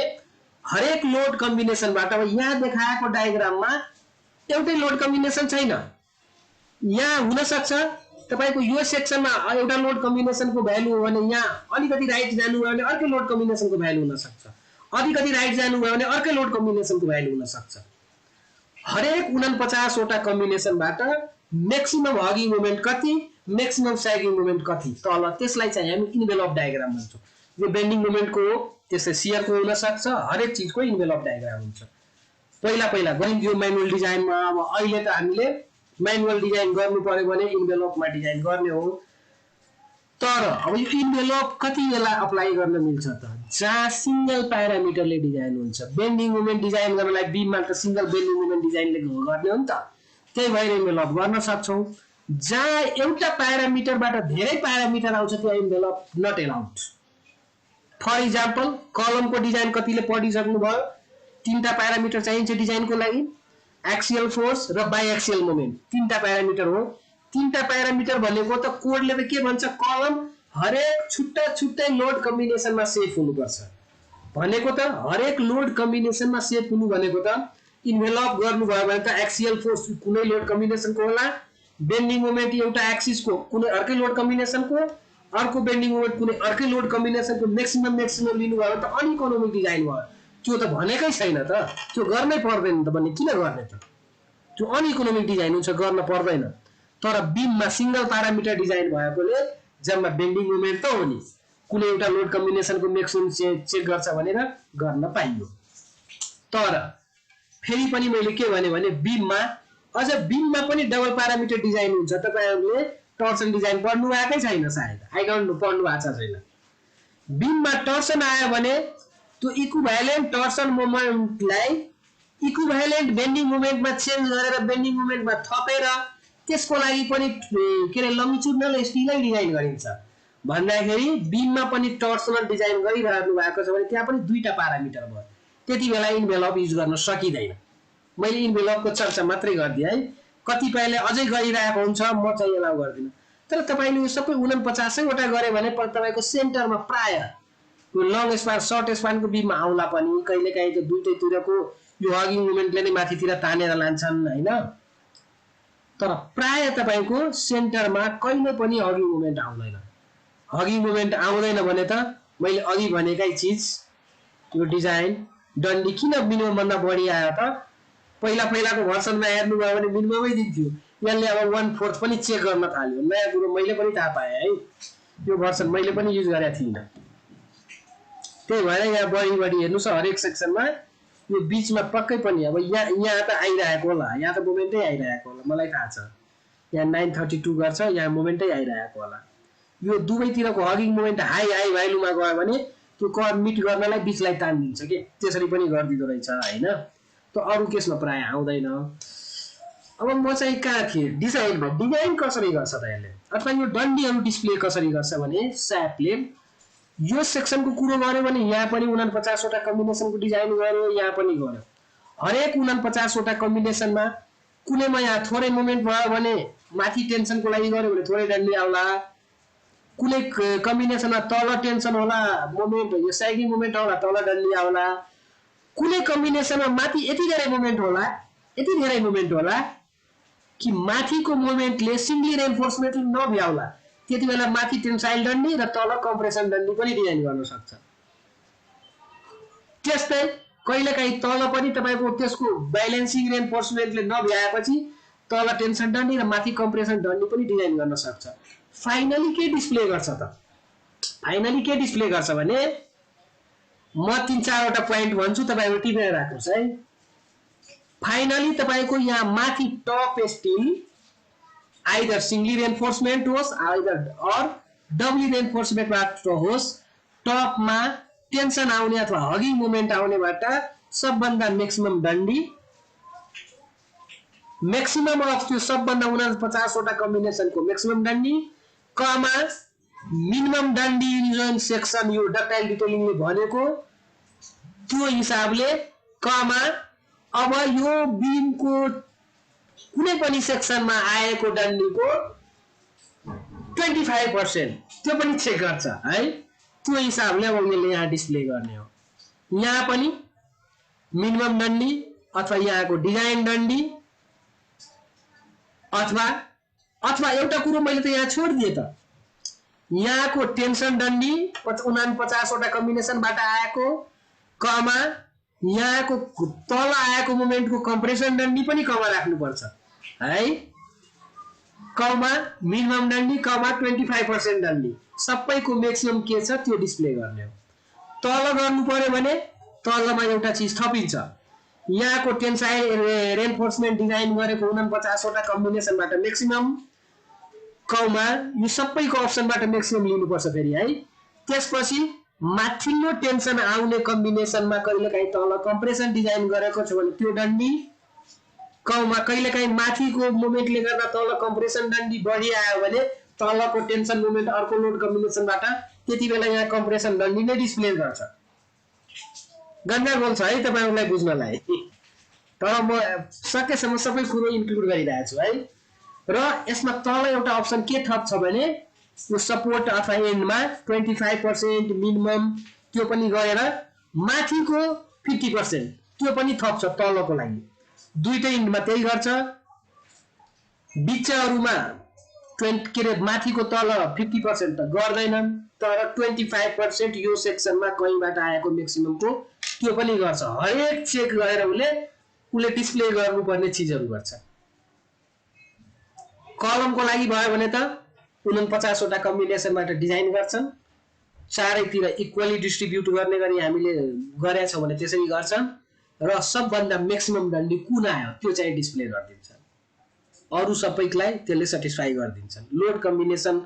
हरेक लोड कम्बिनेसनबाट अब यहाँ देखाएको डायग्राममा एउटै लोड कम्बिनेसन छैन। यहाँ हुन सक्छ तपाईको यो सेक्सनमा एउटा लोड कम्बिनेसनको भ्यालु हो भने यहाँ अलिकति राइट जानु भयो भने अर्कै लोड कम्बिनेसनको भ्यालु हुन सक्छ। अलिकति राइट जानु भयो भने अर्कै लोड कम्बिनेसनको भ्यालु हुन सक्छ। हरेक 49 वटा कम्बिनेसनबाट म्याक्सिमम हगिङ मोमेन्ट कति, म्याक्सिमम स्यागिङ मोमेन्ट कति तल, त्यसलाई चाहिँ हामी इन्भेलप डायग्राम भन्छौँ। यो बेन्डिङ मोमेन्टको हो, त्यसै शियरको हुन सक्छ, हरेक चीजको इन्भेलप डायग्राम हुन्छ। पहिला गरिन्थ्यो म्यानुअल डिजाइनमा। अब अहिले त हामीले म्यानुअल डिजाइन गर्नु पर्यो भने इन्भेलपमा डिजाइन गर्ने हो। तर अब यो इन्भेलप कति बेला अप्लाई गर्न मिल्छ त जहाँ सिंगल प्यारामिटरले डिजाइन हुन्छ। बेन्डिङ मोमेन्ट डिजाइन गर्नलाई बीममा त सिंगल बेन्डिङ मोमेन्ट डिजाइनले गर्ने हो नि त। त्यही भएर इन्भेलप गर्न सक्छौं। जहाँ एउटा प्यारामिटरबाट धेरै प्यारामिटर आउँछ त्यो envelope not allowed. For example कलमको डिजाइन कतिले पढिसक्नु भयो। तीनटा प्यारामिटर चाहिन्छ डिजाइनको लागि, एक्सियल फोर्स र बाइएक्सियल मोमेन्ट। तीनटा प्यारामिटर हो। तीनटा प्यारामिटर भनेको त कोडले त के भन्छ, कलम हरेक छुट्टा छुट्टै लोड कम्बिनेसनमा सेफ हुनुपर्छ भनेको त। हरेक लोड कम्बिनेसनमा सेफ हुनु भनेको त इन्भेलप गर्नुभयो भने त एक्सियल फोर्स कुनै लोड कम्बिनेसनको होला, बेन्डिङ मोमेन्ट एउटा एक्सिसको कुनै अर्कै लोड कम्बिनेसनको, अर्को बेन्डिङ मोमेन्ट कुनै अर्कै लोड कम्बिनेसनको म्याक्सिमम लिनु भयो भने त अनइकोनोमिक डिजाइन भयो। त्यो त भनेकै छैन त, त्यो गर्नै पर्दैन त भन्ने किन गर्ने त, त्यो अनइकोनोमिक डिजाइन हुन्छ, गर्न पर्दैन। तर बिममा सिंगल प्यारामिटर डिजाइन भएकोले जम्मा बेन्डिङ मोमेन्ट त हो नि, कुनै एउटा लोड कम्बिनेसनको म्याक्सिमम चेक गर्छ भनेर गर्न पाइयो। तर फेरि पनि मैले के भने बिममा अझ बिममा पनि डबल प्यारामिटर डिजाइन हुन्छ। तपाईहरुले टर्सन डिजाइन पढ्नु आएकै छैन सायद, आई डोन्ट नो पढ्नु आएको छैन। बिममा टर्सन आयो भने त्यो इक्विभ्यालेन्ट टर्सन मोमेन्टलाई इक्विभ्यालेन्ट बेन्डिङ मोमेन्टमा चेन्ज गरेर बेन्डिङ मोमेन्टमा थपेर त्यसको लागि पनि के रे लङ्गिट्युडनल स्टीलै डिजाइन गरिन्छ। भन्दाखेरि बिममा पनि टर्सनल डिजाइन गरिरहनु भएको छ भने त्यहाँ पनि दुईटा प्यारामिटर भयो, त्यति बेला इन्भेलप युज गर्न सकिदैन। मैले इन्भेलपको चर्चा मात्रै गरिदिएँ है, कतिपयले अझै गरिरहेको हुन्छ, म चाहिँ एलाउ गर्दिन। तर तपाईले यो सबै 49 वटा गरे भने तपाईको सेन्टरमा प्राय यो लङ स्पान सर्ट स्पानको बिममा आउला पनि, कहिलेकाहीँ त्यो दुईटैतिरको यो हगिङ मोमेन्टले नै माथितिर तानेर लान्छन् हैन। तर प्राय तपाईको सेन्टरमा कहिले पनि हगिङ मोमेन्ट आउँदैन। हगिङ मोमेन्ट आउँदैन भने त मैले अघि भनेकै चीज यो डिजाइन डन्डी किन मिनिमम भन्दा बढी आयो त, पहिलाको भर्सनमा हेर्नुभयो भने मिनिममै दिन्थ्यो, यसले अब 1/4 पनि चेक गर्न थाल्यो। नयाँ कुरो मैले पनि थाहा पाएँ है, यो भर्सन मैले पनि युज गरेको थिइनँ। त्यही भएर यहाँ बढी हेर्नुस् हरेक सेक्सनमा यो बीचमा पक्कै पनि अब यहाँ त आइरहेको होला, यहाँ त मोमेन्टै आइरहेको होला, मलाई थाहा छ। यहाँ 932 गर्छ, यहाँ मोमेन्टै आइरहेको होला। यो दुवैतिरको हगिङ मोमेन्ट हाई भ्यालुमा गयो भने त्यो कर्भ मिट गर्नलाई बीचलाई तान्दिन्छ के, त्यसरी पनि गर्दिदो रहेछ हैन। त अरु केसमा प्राय आउँदैन। अब म चाहिँ कहाँ थिएँ, डिजाइन कसरी गर्छ त यसले, अथवा यो डन्डीहरु डिस्प्ले कसरी गर्छ भने स्यापले यो सेक्सनको कुरो गर्यो भने यहाँ पनि 49 वटा कम्बिनेसनको डिजाइन गर्यो, यहाँ पनि गर्यो। हरेक 49 वटा कम्बिनेसनमा कुनैमा यहाँ थोरै मोमेन्ट भयो भने माथि टेन्सनको लागि गर्यो भने थोरै डन्डी आउला, कुनै कम्बिनेसनमा तल टेन्सन होला मोमेन्ट यो साइकिङ मोमेन्ट होला तल डन्डी आउला, कुनै कम्बिनेसनमा माथि यति धेरै मोमेन्ट होला कि माथिको मोमेन्टले सिंगली रेन्फोर्समेन्ट नभ्याउला, त्यति बेला माथि टेन्साइल डन्डी र तल कम्प्रेसन डन्डी पनि डिजाइन गर्न सक्छ। त्यस्तै कहिलेकाहीँ तल पनि तपाईको त्यसको ब्यालेन्सिङ रेन्फोर्समेन्टले नभ्याएपछि तल टेन्सन डन्डी र माथि कम्प्रेसन डन्डी पनि डिजाइन गर्न सक्छ। फाइनली के डिस्प्ले गर्छ त, फाइनली के डिस्प्ले गर्छ भने म 3-4 वटा पोइन्ट भन्छु, तपाईहरु टिपेर राख्नुस् है। फाइनली तपाईको यहाँ माथि top still either singly reinforcement होस् आइदर अर डबली रेन्फोर्समेन्ट मात्र होस्, टपमा टेन्सन आउने अथवा हगिङ मोमेन्ट आउनेबाट सबभन्दा म्याक्सिमम डन्डी, म्याक्सिमम अफ त्यो सबभन्दा 49 वटा कम्बिनेसनको म्याक्सिमम डन्डी कमा मिनिमम डन्डी युजन सेक्सन यो डक्टाइल डिटेलिङले भनेको त्यो हिसाबले कमा अब यो बीमको कुनै पनि सेक्सनमा आएको डन्डीको 25% त्यो पनि चेक गर्छ है। त्यो हिसाबले अब यसले यहाँ डिस्प्ले गर्ने हो। यहाँ पनि मिनिमम डन्डी अथवा यहाँको डिजाइन डन्डी अथवा एउटा कुरो मैले त यहाँ छोडिदिए त, यहाँको टेन्सन डन्डी 49 वटा कम्बिनेसनबाट आएको कमा यहाँको तल आएको मोमेन्टको कम्प्रेसन डन्डी पनि कमा राख्नुपर्छ है, कमा मिनिमम डन्डी कमा 25% डन्डी सबैको म्याक्सिमम के छ त्यो डिस्प्ले गर्ने हो। तल गर्नु पर्यो भने तलमा एउटा चीज थपिन्छ, यहाँको टेन्साइल रेन्फोर्समेन्ट डिजाइन गरेको 49 वटा कम्बिनेसनबाट म्याक्सिमम कमा यो सबैको अप्सनबाट म्याक्सिमम लिनुपर्छ फेरि है। त्यसपछि माथिल्लो टेन्सन आउने कम्बिनेसनमा कहिलेकाहीँ तल कम्प्रेसन डिजाइन गरेको छ भने त्यो डन्डी कमा कहिलेकाहीँ माथिको मोमेन्टले गर्दा तल कम्प्रेसन डन्डी बढी आयो भने तलको टेन्सन मोमेन्ट अर्को लोड कम्बिनेसनबाट त्यति बेला यहाँ कम्प्रेसन डन्डी नै डिस्प्ले गर्छ। गन्दा गोल छ है तपाईहरुलाई बुझ्नलाई, तर म सकेसम्म सबै कुरो इन्क्लुड गरिरहेको छु है। र यसमा तल एउटा अप्सन के थप छ भने यो सपोर्ट अथवा एन्डमा 25% मिनिमम त्यो पनि गरेर माथिको 50% त्यो पनि थप छ तलको लागि। दुईटै एन्डमा त्यही गर्छ, बिचहरुमा के रे माथिको तल 50% त गर्दैनन्, तर 25% यो सेक्सनमा कहीँबाट आएको म्याक्सिममको त्यो पनि गर्छ। हरेक चेक गरेर उसले डिस्प्ले गर्नुपर्ने चिजहरू गर्छ। कलमको लागि भयो भने त 49 वटा कम्बिनेसनबाट डिजाइन गर्छन्, चारैतिर इक्वली डिस्ट्रिब्युट गर्ने गरी हामीले गरेका छौँ भने त्यसरी गर्छन्, र सबभन्दा म्याक्सिमम डन्डी कुन आयो त्यो चाहिँ डिस्प्ले गरिदिन्छन्। अरू सबैलाई त्यसले सेटिस्फाई गरिदिन्छन्। लोड कम्बिनेसन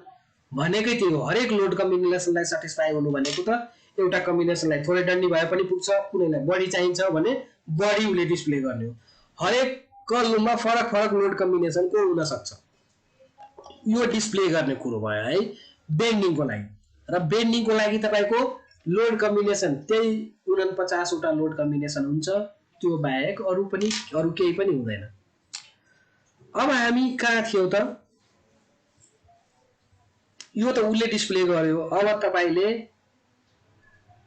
भनेकै त्यो हो। हरेक लोड कम्बिनेसनलाई सेटिस्फाई हुनु भनेको त एउटा कम्बिनेसनलाई थोरै डन्डी भए पनि पुग्छ, कुनैलाई बढी चाहिन्छ भने बढी उसले डिस्प्ले गर्ने हो। हरेक कलममा फरक फरक लोड कम्बिनेसनको हुन सक्छ। यो डिस्प्ले गर्ने कुरो भयो है बेन्डिङको लागि। र बेन्डिङको लागि तपाईको लोड कम्बिनेसन त्यही 49 वटा लोड कम्बिनेसन हुन्छ, त्यो बाहेक अरू केही पनि हुँदैन। अब हामी कहाँ थियौ त, यो त उसले डिस्प्ले गर्यो। अब तपाईले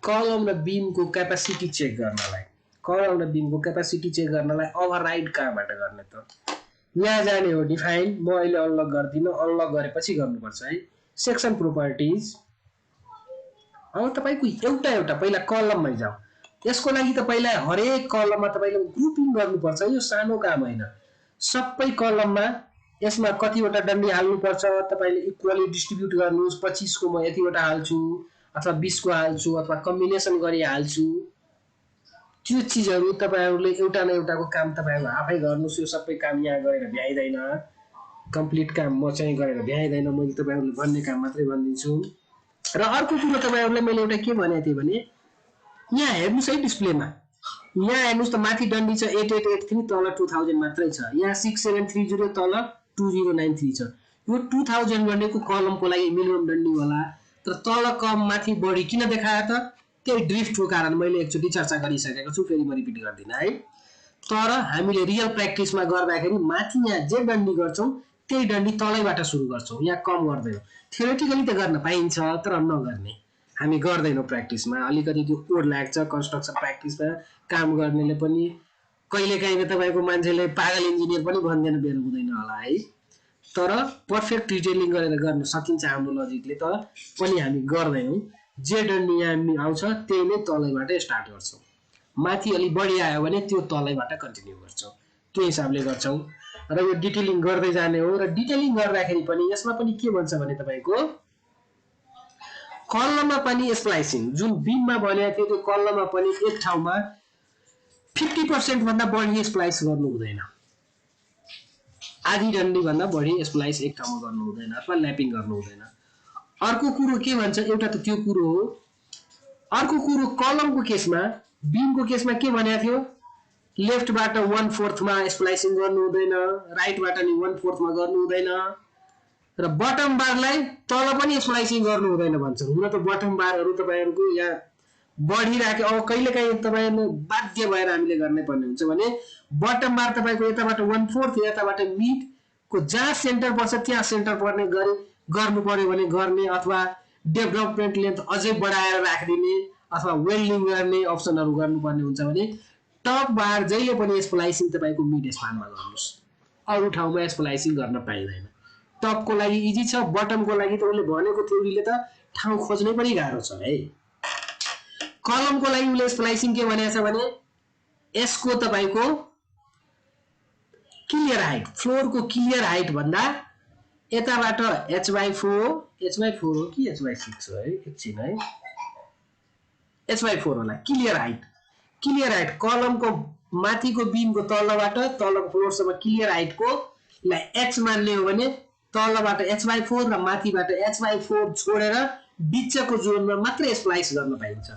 कलम र बीमको क्यापासिटी चेक गर्नलाई ओभरराइड कहाँबाट गर्ने त, यहाँ जाने हो डिफाइन। म अहिले अनलक गर्दिन, अनलक गरेपछि गर्नुपर्छ है। Section properties. अब तपाईको एउटा पहिला कलममै जाऊ। यसको लागि त पहिला हरेक कलममा तपाईले ग्रुपिङ गर्नुपर्छ। यो सानो काम होइन। सबै कलममा यसमा कतिवटा डन्डी हाल्नुपर्छ तपाईले इक्वली डिस्ट्रिब्युट गर्नुस्। 25 को म यतिवटा हाल्छु अथवा 20 को हाल्छु अथवा कम्बिनेसन गरी हाल्छु। त्यो चीजहरु तपाईहरुले एउटा न एउटाको काम तपाईहरु आफै गर्नुस्। यो सबै काम यहाँ गरेर भ्याइदैन। कम्प्लिट काम म चाहिँ गरेर भ्याइदैन। मैले तपाईहरुले भन्ने काम मात्रै भनिदिन्छु। र अर्को कुरो तपाईहरुले मैले एउटा के भनेको थिए भने यहाँ हेर्नुस् है डिस्प्लेमा। यहाँ हेर्नुस् त माथि डन्डी छ 8883 तल 2000 मात्रै छ। यहाँ 6730 तल 2093 छ। यो 2000 भनेको कलमको लागि मिनिमम डन्डी होला। तर तल कम माथि बढी किन देखायो त? त्यही ड्रिफ्टको कारण मैले एकचोटी चर्चा गरिसकेको छु, फेरि म रिपिट गर्दिन है। तर हामीले रियल प्र्याक्टिसमा गर्दाखेरि माथि यहाँ जे डन्डी गर्छौं त्यही डन्डी तलैबाट सुरु गर्छौं। यहाँ कम गर्दैनौं। थ्योरेटिकली त गर्न पाइन्छ तर नगर्ने हामी गर्दैनौं। प्र्याक्टिसमा अलिकति त्यो कोड लाग्छ। कन्स्ट्रक्सन प्र्याक्टिसमा काम गर्नेले पनि कहिलेकाहीँ तपाईको मान्छेले पागल इन्जिनियर पनि भन्दैन बेर हुँदैन होला है। तर पर्फेक्ट डिटेलिङ गरेर गर्न सकिन्छ हाम्रो लजिकले, तर पनि हामी गर्दैनौं। जे डन्डी यहाँ आउँछ त्यही नै तलैबाट स्टार्ट गर्छौं। माथि अलि बढी आयो भने त्यो तलैबाट कन्टिन्यू गर्छौं। त्यो हिसाबले गर्छौं र यो डिटेलिङ गर्दै जाने हो। र डिटेलिङ गर्दाखेरि पनि यसमा पनि के भन्छ भने तपाईको कलममा पनि स्प्लाइसिङ जुन बीममा भनेको थियो त्यो कलममा पनि एक ठाउँमा 50% भन्दा बढी स्प्लाइस गर्नु हुँदैन। आधी डन्डी भन्दा बढी स्प्लाइस एक ठाउँमा गर्नु हुँदैन अथवा ल्यापिङ गर्नु हुँदैन। अर्को कुरो के भन्छ, एउटा त त्यो कुरो हो। अर्को कुरो कलमको केसमा, बीमको केसमा के भनेको थियो, लेफ्टबाट 1/4 मा स्प्लाइसिङ गर्नु हुँदैन, राइटबाट नि 1/4 मा गर्नु हुँदैन, र बटम बारलाई तल पनि स्प्लाइसिङ गर्नु हुँदैन भन्छन्। हुन त बटम बारहरु तपाईहरुको यहाँ बढी राखे। अब कहिलेकाहीँ तपाईहरुले बाध्य भएर हामीले गर्नै पर्ने हुन्छ भने बटम बार तपाईको यताबाट 1/4 यताबाट मिड को जहाँ सेन्टर पर्छ त्यहाँ सेन्टर पर्ने गरी गर्नु पर्यो भने गर्ने, अथवा डेभलपमेन्ट लेन्थ अझै बढाएर राख्दिने अथवा वेल्डिङ गर्ने अप्सनहरु गर्नुपर्ने हुन्छ भने टप बार जहिले पनि स्प्लाइसिङ तपाईको मिड स्पानमा गर्नुस्। अरु ठाउँमा स्प्लाइसिङ गर्न पाइदैन। टपको लागि इजी छ, बटमको लागि त उले भनेको थ्योरीले त ठाउँ खोज्नै पनि गाह्रो छ है। कलमको लागि उले स्प्लाइसिङ के भनेको छ भने यसको तपाईको क्लियर हाइट, फ्लोरको क्लियर हाइट भन्दा यताबाट h/4 हो कि h/6 हो है, एकछिन है, h/4 होला। क्लियर हाइट कलमको माथिको बीमको तलबाट तलको फ्लोरसम्म क्लियर हाइटको लाई h मान्ने हो भने तलबाट h/4 र माथिबाट h/4 छोडेर बिचको जोनमा मात्रै स्प्लाइस गर्न पाइन्छ।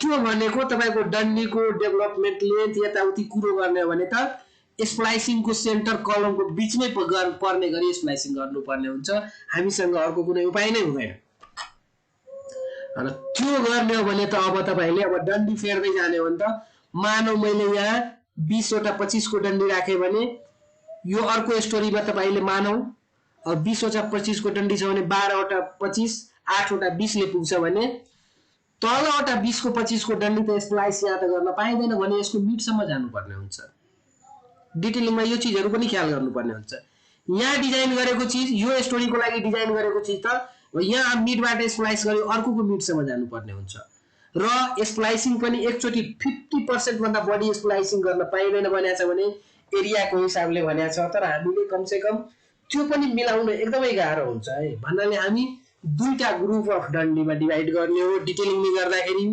त्यो भनेको तपाईको डन्डीको डेभलपमेन्ट लेन्थ यताउति कुरो गर्ने हो भने त स्प्लाइसिङको सेन्टर कलमको बीचमै पर्ने गरी स्प्लाइसिङ गर्नुपर्ने हुन्छ। हामीसँग अर्को कुनै उपाय नै हुँदैन। र त्यो गर्ने हो भने त अब तपाईले अब डन्डी फेर्दै जाने हो भने त मानौ मैले यहाँ 20 वटा 25 को डन्डी राखे भने यो अर्को स्टोरीमा तपाईले मानौ अब 20 वटा 25 को डन्डी छ भने 12 वटा 25 8 वटा 20 ले पुग्छ भने तलवटा 20 को 25 को डन्डी त स्प्लाइस यहाँ त गर्न पाइदैन भने यसको मिडसम्म जानुपर्ने हुन्छ। डिटेलिङमा यो चीजहरु पनि ख्याल गर्नुपर्ने हुन्छ। यहाँ डिजाइन गरेको चीज, यो स्टोरीको लागि डिजाइन गरेको चीज त यहाँ मिडबाट स्प्लाइस गर्यो अर्कोको मिडसम्म जानुपर्ने हुन्छ। र स्प्लाइसिङ पनि एकचोटि 50% भन्दा बढी स्प्लाइसिङ गर्न पाइँदैन भनेको छ भने एरियाको हिसाबले भनेको छ। तर हामीले कमसेकम त्यो पनि मिलाउन एकदमै गाह्रो हुन्छ है। भन्नाले हामी दुईटा ग्रुप अफ डन्डीमा डिभाइड गर्ने हो डिटेलिङले गर्दाखेरि।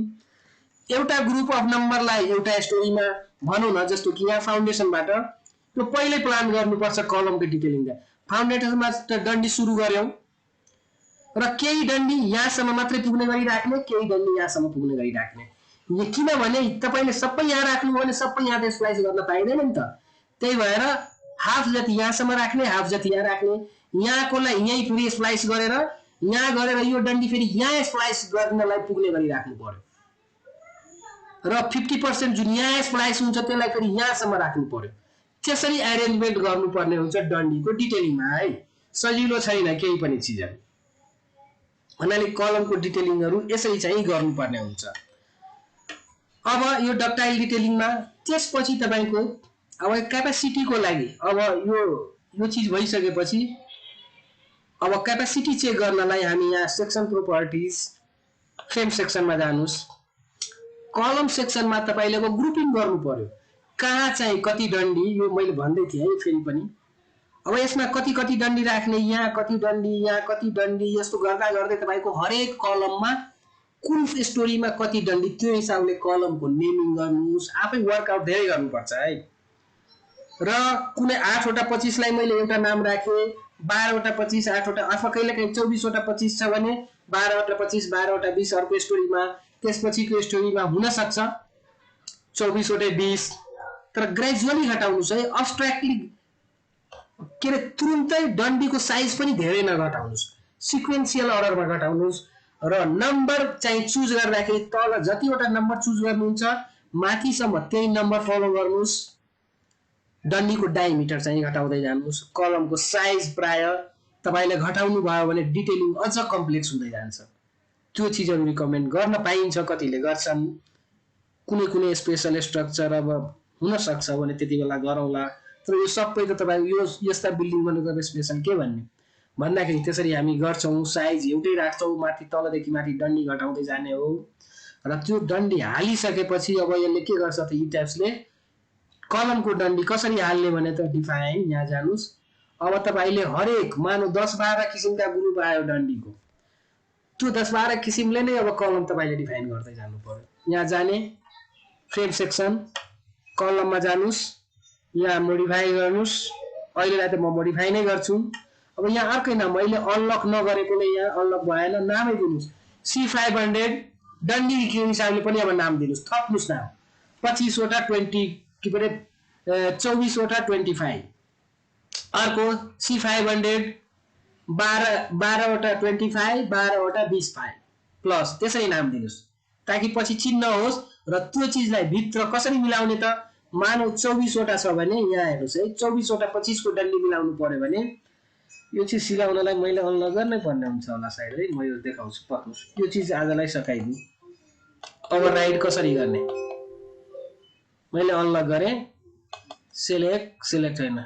एउटा ग्रुप अफ नम्बरलाई एउटा स्टोरीमा भनौँ न, जस्तो कि यहाँ फाउन्डेसनबाट त्यो पहिल्यै प्लान गर्नुपर्छ कलमको डिटेलिङ। फाउन्डेसनमा डन्डी सुरु गर्यौँ र केही डन्डी यहाँसम्म मात्रै पुग्ने गरी राख्ने, केही डन्डी यहाँसम्म पुग्ने गरी राख्ने। किनभने तपाईँले सबै यहाँ राख्नु भने सबै यहाँ त स्लाइस गर्न पाइँदैन नि त। त्यही भएर हाफ जति यहाँसम्म राख्ने, हाफ जति यहाँ राख्ने। यहाँकोलाई यहीँ फेरि स्लाइस गरेर यहाँ गरेर यो डन्डी फेरि यहाँ स्लाइस गर्नलाई पुग्ने गरी राख्नु पर्यो र 50% जुन यहाँ स्लाइस हुन्छ त्यसलाई फेरि यहाँसम्म राख्नु पर्यो। त्यसरी एरेन्जमेन्ट गर्नुपर्ने हुन्छ डन्डीको डिटेलिङमा है। सजिलो छैन केही पनि चिजहरू। भन्नाले कलमको डिटेलिङहरू यसरी चाहिँ गर्नुपर्ने हुन्छ। अब यो डक्टाइल डिटेलिङमा त्यसपछि तपाईँको अब क्यापेसिटीको लागि अब यो चिज भइसकेपछि अब क्यापेसिटी चेक गर्नलाई हामी यहाँ सेक्सन प्रोपर्टिज फ्रेम सेक्सनमा जानुस्। कलम सेक्सनमा तपाईँले अब ग्रुपिङ गर्नु पर्यो, कहाँ चाहिँ कति डन्डी, यो मैले भन्दै थिएँ है फेरि पनि। अब यसमा कति कति डन्डी राख्ने, यहाँ कति डन्डी, यहाँ कति डन्डी, यस्तो गर्दा गर्दै तपाईँको हरेक कलममा कुन स्टोरीमा कति डन्डी त्यो हिसाबले कलमको नेमिङ गर्नुहोस्। आफै वर्कआउट धेरै गर्नुपर्छ है। र कुनै 8 वटा 25 लाई मैले एउटा नाम राखेँ, 12 वटा 25 8 वटा, अथवा कहिलेकाहीँ 24 वटा 25 छ भने 12 वटा 25 12 वटा 20 अर्को स्टोरीमा, त्यसपछिको स्टोरीमा हुन सक्छ 24 वटा 20। तर ग्रेजुअली घटाउनुस् है, अब्स्ट्र्याक्टली के रे तुरुन्तै डन्डीको साइज पनि धेरै नघटाउनुस्, सिक्वेन्शियल अर्डरमा घटाउनुस्। र नम्बर चाहिँ चुज गर्दाखेरि तल जतिवटा नम्बर चुज गर्नुहुन्छ माथिसम्म त्यही नम्बर फलो गर्नुस्। डन्डीको डायमिटर चाहिँ घटाउँदै जानुहोस्। कलमको साइज प्राय तपाईले घटाउनु भयो भने डिटेलिङ अझ कम्प्लेक्स हुँदै जान्छ। त्यो चीजहरु रिकमेन्ड गर्न पाइन्छ, कतिले गर्छन्। कुनै कुनै स्पेशल स्ट्रक्चर अब हुन सक्छ भने त्यति बेला गरौँला। तर यो सबै त तपाईको यो यस्ता बिल्डिङ बनेको स्पेशल के भन्ने भन्दाखेरि त्यसरी हामी गर्छौं, साइज एउटै राख्छौं, माथि तलदेखि माथि डन्डी घटाउँदै जाने हो। र त्यो डन्डी हालिसकेपछि अब यसले के गर्छ त ई ट्याब्सले कलमको डन्डी कसरी हाल्ने भने त डिफाइन यहाँ जानुस्। अब तपाईले हरेक मानौ 10-12 किसिमका ग्रुप आयो डन्डीको, त्यो 10-12 किसिमले नै अब कलम तपाईले डिफाइन गर्दै जानु पर्यो। यहाँ जाने फ्रेम सेक्सन कलममा जानुस्, यहाँ मोडिफाई गर्नुस्। अहिलेलाई त म मोडिफाई नै गर्छु। अब यहाँ अर्कै नाम मैले अनलक नगरेकोले यहाँ अनलक भएन, नामै दिनुस् C500 डन्डी के हिसाबले पनि अब नाम दिनुस्, थप्नुस् नाम 25 वटा 20 के परे 24 वटा 25। अर्को C500 12 वटा 25 12 वटा 25 प्लस त्यसरी नाम दिनुस् ताकि पछि चिन्ह होस्। र त्यो चीजलाई भित्र कसरी मिलाउने त मानौ 24 वटा छ भने यहाँ हेर्नुस् है, 24 वटा 25 को डन्डी मिलाउनु पर्यो भने यो चीज सिकाउनलाई मैले अनलक गर्नै पर्ने हुन्छ होला सायद है। म यो देखाउँछु, पक्नुस्। यो चीज आजलाई सकाइदिनु। ओभरराइड कसरी गर्ने मैले अनलक गरे, सिलेक्ट हैन,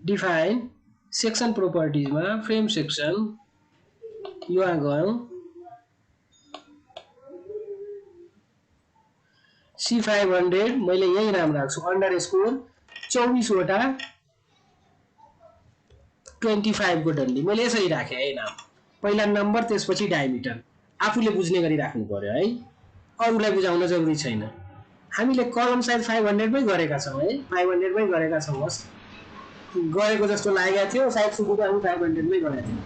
डिफाइन सेक्सन प्रोपर्टिजमा फ्रेम सेक्सन यहाँ गयौं, C500 मैले यही नाम राख्छु अंडरस्कोर 24 वटा 25 को डन्डी मैले यसरी राखे है नाम। पहिला नम्बर त्यसपछि डायमिटर आफूले बुझ्ने गरी राख्नु पर्यो है, अरूलाई बुझाउन जरुरी छैन। हामीले कलम साइज 500 मै गरेका छौं है, 500 मै गरेका छौं। बस गएको जस्तो लागेको थियो, सायद सुरुमा हामी 500 मै गरेका थियौं।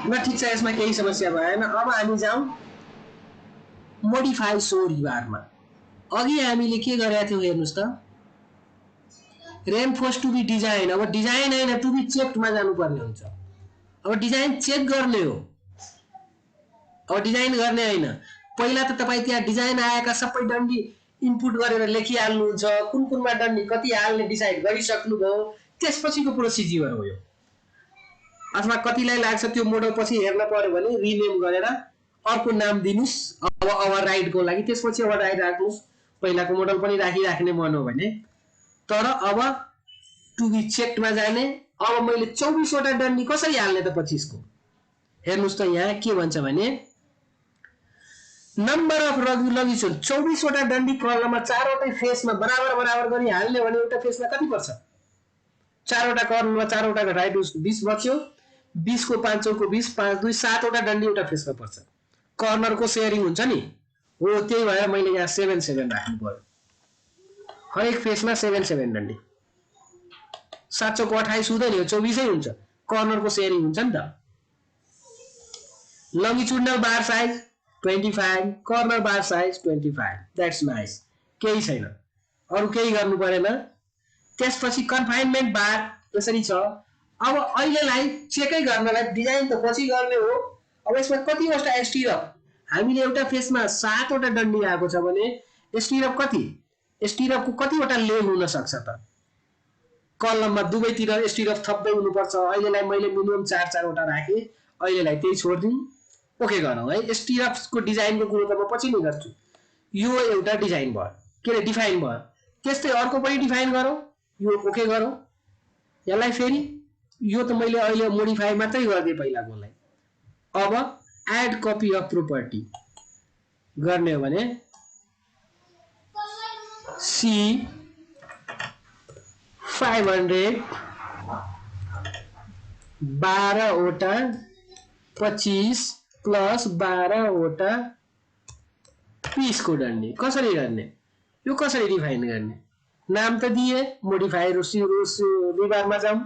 ल ठीक छ, यसमा केही समस्या भएन। अब हामी जाउँ मोडिफाई सो रिबारमा। अघि हामीले के गरेका थियौं हेर्नुस् त, रेनफोर्स टु बी डिजाइन। अब डिजाइन हैन टु बी चेक्ड मा जानु पर्ने हुन्छ। अब डिजाइन चेक गर्ने हो, अब डिजाइन गर्ने हैन। पहिला त तपाई त्यहाँ डिजाइन आएका सबै डन्डी इनपुट गरेर लेखिहाल्नुहुन्छ, कुन कुनमा डन्डी कति हाल्ने डिसाइड गरिसक्नु भयो, त्यसपछिको प्रोसिजर हो यो। अथवा कतिलाई लाग्छ त्यो मोडल पछि हेर्न पर्यो भने रिनेम गरेर अर्को नाम दिनुस्। अब ओभरराइड को लागि त्यसपछि ओभरराइड राख्नुस्, पहिलाको मोडल पनि राखिराख्ने मन हो भने। तर अब टु बी चेक्ड मा जाने। अब मैले 24 वटा डन्डी कसरी हाल्ने त 25 को हेर्नुस् त यहाँ के भन्छ भने नम्बर अफ लघिसोल 24 वटा डन्डी कलममा चारवटै फेसमा बराबर बराबर गरी हाल्ने भने एउटा फेसमा कति पर्छ? चारवटा कर्नरमा चारवटा घटाए 20 बच्यो। 20 को 5 चौको 20 5 2 7 वटा डन्डी एउटा फेसमा पर्छ। कर्नरको सेयरिङ हुन्छ नि, हो त्यही भएर मैले यहाँ 7 7 राख्नु पर्यो। हरेक फेसमा 7 7 डन्डी। 7 चौको 28 हुँदैन, यो 24 हुन्छ। कर्नरको सेयरिङ हुन्छ नि त। Longitudinal bar size 25, corner bar size 25। That's nice, केही छैन, अरु केही गर्नु परेन। त्यसपछि कन्फाइनमेन्ट बार यसरी छ। अब अहिलेलाई चेकै गर्नलाई डिजाइन त पछि गर्ने हो। अब यसमा कतिवटा स्टिरअप, हामीले एउटा फेसमा 7 वटा डन्डी आएको छ भने स्टिरअप कति, स्टिरअपको कतिवटा लेग हुन सक्छ त? कलममा दुवैतिर स्टिरअप थप्दै हुनुपर्छ। अहिलेलाई मैले मिनिमम 4 वटा राखेँ, अहिलेलाई त्यही छोड्दिउँ। ओके गरौँ है। स्टिरअप्सको डिजाइनको कुरो त म पछि नै गर्छु। यो एउटा डिजाइन भयो, के अरे डिफाइन भयो। त्यस्तै अर्को पनि डिफाइन गरौँ, यो ओके गरौँ। यसलाई फेरि यो त मैले अहिले मोडिफाई मात्रै गरिदिएँ पहिलाकोलाई। अब एड कपी अफ प्रोपर्टी गर्ने हो भने सी 500 12 वटा 25 प्लस 12 वटा पिसको डन्डी। कसरी गर्ने, यो कसरी डिफाइन गर्ने? नाम त दिए, मोडिफाई रिबारमा जाउँ।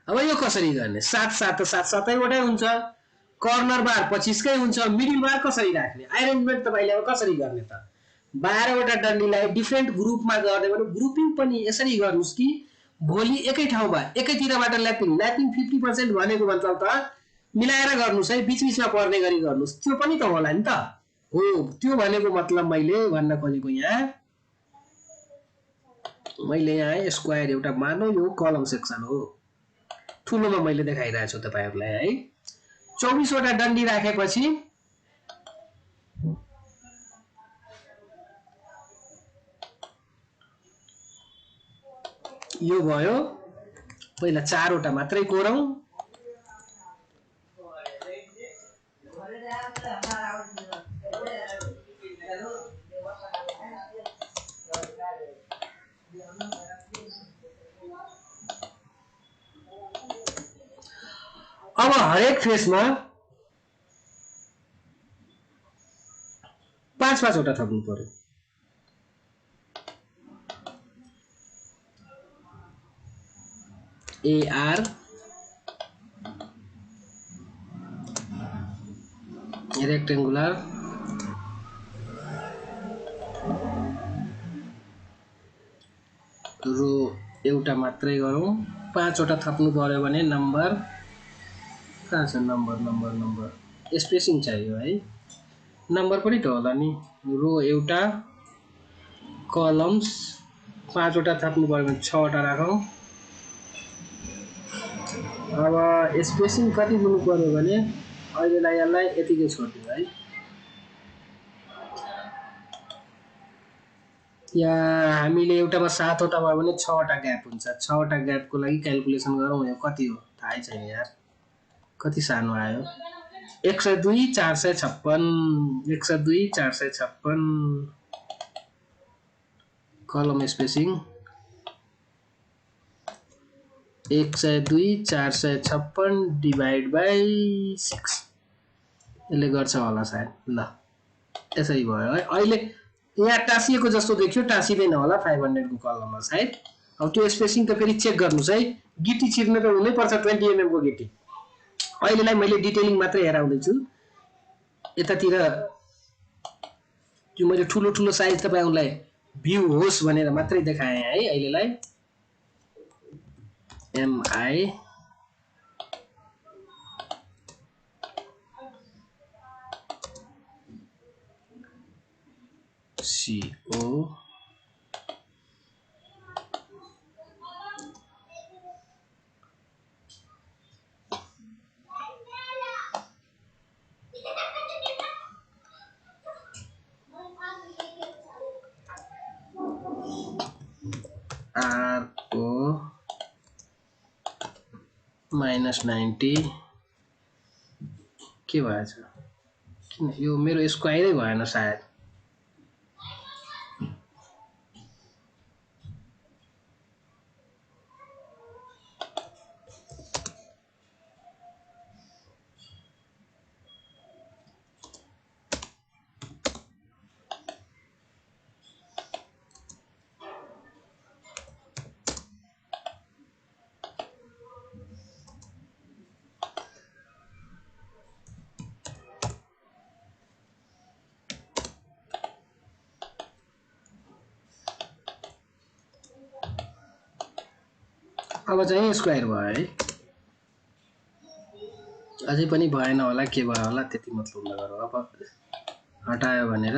अब यो कसरी गर्ने? 7 7 त 7 7 वटै हुन्छ। कर्नर बार 25 कै हुन्छ। मिडिल बार कसरी राख्ने? अरेन्जमेन्ट तपाईले अब कसरी गर्ने त? 12 वटा डन्डीलाई डिफरेन्ट ग्रुपमा गर्ने भने ग्रुपिङ पनि यसरी गर्नुस् कि भोलि एकै ठाउँमा एकैतिरबाट ल्यापिङ 50% भनेको मतलब त मिलाएर गर्नुस् है, बीच-बीचमा पर्ने गरी गर्नुस्। त्यो पनि त होला नि त। हो, त्यो भनेको मतलब मैले भन्न खोजेको मैले यहाँ स्क्वायर एउटा मानौ यो कलम सेक्सन हो। ठुलोमा मैले देखाइरहेको छु तपाईहरुलाई है। 24 वटा डन्डी राखेपछि यो भयो। पहिला 4 वटा मात्रै कोरौं। अब हरेक फेसमा 5 वटा थप्नु पर्यो। AR रेक्टेंगुलर रो एउटा मात्रै गरौँ। 5 वटा थप्नु पर्यो भने नम्बर कहाँ छ? नम्बर स्पेसिङ चाहियो है। नम्बर पनि त होला नि। रो एउटा, कलम्स 5 वटा थप्नु पर्यो भने 6 वटा राखौँ। अब स्पेसिङ कति दिनु पर्यो भने अहिलेलाई यसलाई यतिकै छोड्दिउँ है। यहाँ हामीले एउटामा 7 वटा भयो भने 6 वटा ग्याप हुन्छ। 6 वटा ग्यापको लागि क्याल्कुलेसन गरौँ। यो कति हो थाहै छैन यार, कति सानो आयो। 102 456 102 456 कलम स्पेसिङ 102 456 डिभाइड बाइ 6 यसले गर्छ होला सायद। ल यसरी भयो है। अहिले यहाँ टाँसिएको जस्तो देखियो, टाँसिदैन होला 500 को कलममा सायद। अब त्यो स्पेसिङ त फेरि चेक गर्नुस् है। गिटी छिर्न त हुनै पर्छ 20 mm को गिटी। अहिलेलाई मैले डिटेलिङ मात्रै हेराउँदै छु। यतातिर त्यो मैले ठुलो ठुलो साइज तपाईहरुलाई भ्यू होस् भनेर मात्रै देखाएँ है। अहिलेलाई MI CO RO -90 के भएछ? किन यो मेरो स्क्वायरै भएन सायद अब चाहिँ स्क्वायर भयो है अझै पनि भएन होला के भयो होला त्यति मतलब नगरौँ अब हटायो भनेर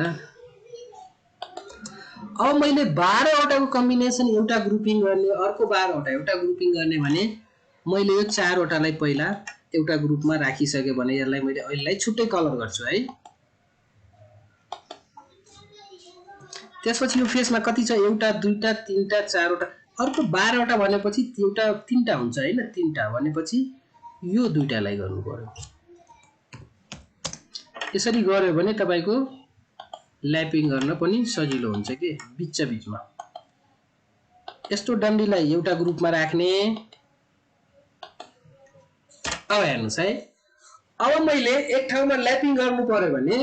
अब मैले 12 वटाको कम्बिनेसन एउटा ग्रुपिङ गर्ने अर्को 12 वटा एउटा ग्रुपिङ गर्ने भने मैले यो 4 वटालाई पहिला एउटा ग्रुपमा राखिसके भने यसलाई मैले अहिलेलाई छुट्टै कलर गर्छु है त्यसपछि यो फेसमा कति छ एउटा दुईटा तीनटा चारवटा अर्को 12 वटा भनेपछि एउटा तीनटा हुन्छ हैन तीनटा भनेपछि यो दुईटालाई गर्नु पर्यो यसरी गर्यो भने तपाईको ल्यापिङ गर्न पनि सजिलो हुन्छ के बीच बीचमा यस्तो डन्डीलाई एउटा ग्रुपमा राख्ने अब हेर्नुस् है अब मैले एक ठाउँमा ल्यापिङ गर्नु पर्यो भने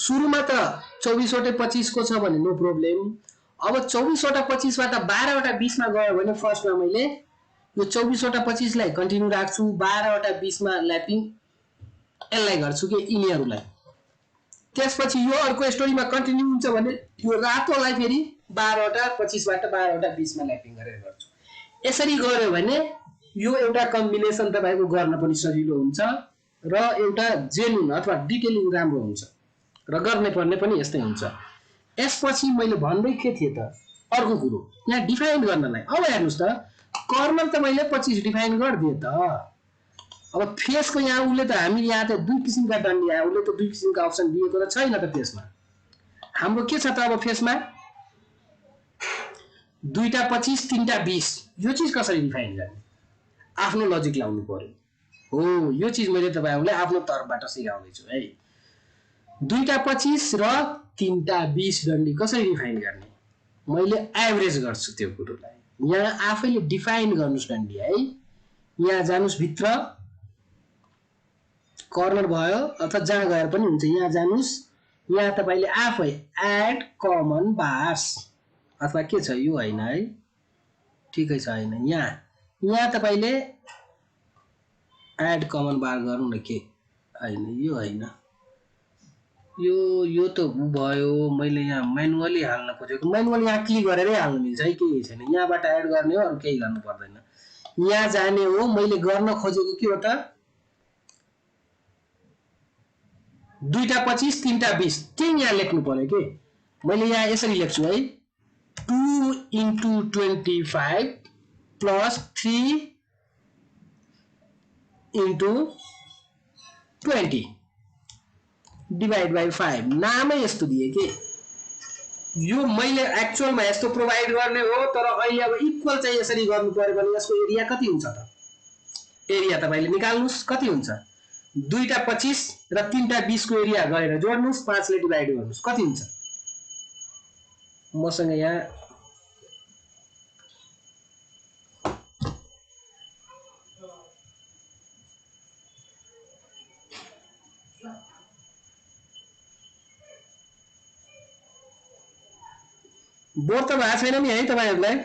सुरुमा त 24 वटा 25 को छ भने नो प्रब्लम अब 24 वटा 25 बाट 12 वटा 20 मा गयो भने फर्स्टमा मैले यो 24 वटा 25 लाई कन्टिन्यू राख्छु 12 वटा 20 मा ल्यापिङ यसलाई गर्छु के यिनीहरुलाई त्यसपछि यो अर्को स्टोरीमा कन्टिन्यू हुन्छ भने यो रातोलाई फेरि 12 वटा 25 बाट 12 वटा 20 मा ल्यापिङ गरेर गर्छु यसरी गर्यो भने यो एउटा कम्बिनेसन तपाईको गर्न पनि सजिलो हुन्छ र एउटा जेन्युन अथवा डिटेलिङ राम्रो हुन्छ र गर्ने पर्ने पनि यस्तै हुन्छ यसपछि मैले भन्दै के थिए त अर्को कुरो यहाँ डिफाइन गर्नलाई अब हेर्नुस् त कर्नल त मैले 25 डिफाइन गर्दिए त अब फेसको यहाँ उले त हामी यहाँ त दुई किसिमका डन्डी आयो उले त दुई किसिमका अप्सन दिएको त छैन त फेसमा हाम्रो के छ त अब फेसमा दुईटा 25 तीनटा 20 यो चीज कसरी डिफाइन गर्ने आफ्नो लजिक लाउनु पर्यो हो यो चीज मैले तपाईहरुलाई आफ्नो तर्फबाट सिकाउँदै छु है दुईटा 25 र तीनटा 20 डन्डी कसरी डिफाइन गर्ने मैले एभरेज गर्छु त्यो कुरोलाई यहाँ आफैले डिफाइन गर्नुस् डन्डी है यहाँ जानुस् भित्र कर्नर भयो अथवा जहाँ गएर पनि हुन्छ यहाँ जानुस् यहाँ तपाईले आफै एड कमन बार्स अथवा के छ यो हैन है ठिकै छ हैन यहाँ तपाईले एड कमन बार गर्नु न के हैन यो हैन यो त भयो मैले यहाँ म्यानुअली हाल्न खोजेको म्यानुअली यहाँ क्लिक गरेरै हाल्नु मिल्छ है केही छैन यहाँबाट एड गर्ने हो अरु केही गर्नु पर्दैन यहाँ जाने हो मैले गर्न खोजेको के हो त दुईटा 25 तीनटा 20 त्यही यहाँ लेख्नु पर्यो के मैले यहाँ यसरी लेख्छु है 2 into 25 plus 3 into 20 divide by 5 नामै यस्तो दिए के यो मैले एक्चुअलमा यस्तो प्रोवाइड गर्ने हो तर अहिले अब इक्वल चाहिँ यसरी गर्नु पर्यो भने यसको एरिया कति हुन्छ त एरिया तपाईले निकाल्नुस् कति हुन्छ दुईटा 25 र तीनटा 20 को एरिया गरेर जोड्नुस् 5 ले डिवाइड गर्नुस् कति हुन्छ मसँग यहाँ बोर्ड त भएको छैन नि है तपाईहरुलाई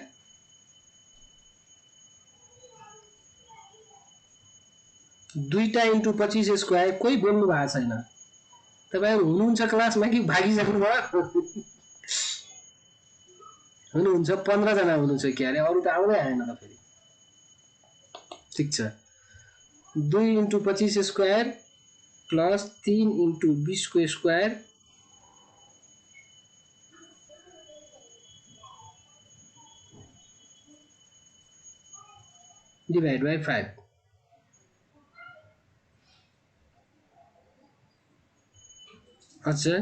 दुईटा इन्टु 25 स्क्वायर कोही बोल्नु भएको छैन तपाईहरु हुनुहुन्छ क्लासमा कि भागिसक्नु भयो हुनुहुन्छ 15 जना हुनुहुन्छ के अरे अरु त आउँदै आएन त फेरि ठीक छ 2 इन्टु 25 स्क्वायर प्लस 3 इन्टु 20 को स्क्वायर divide by 5 अच्छा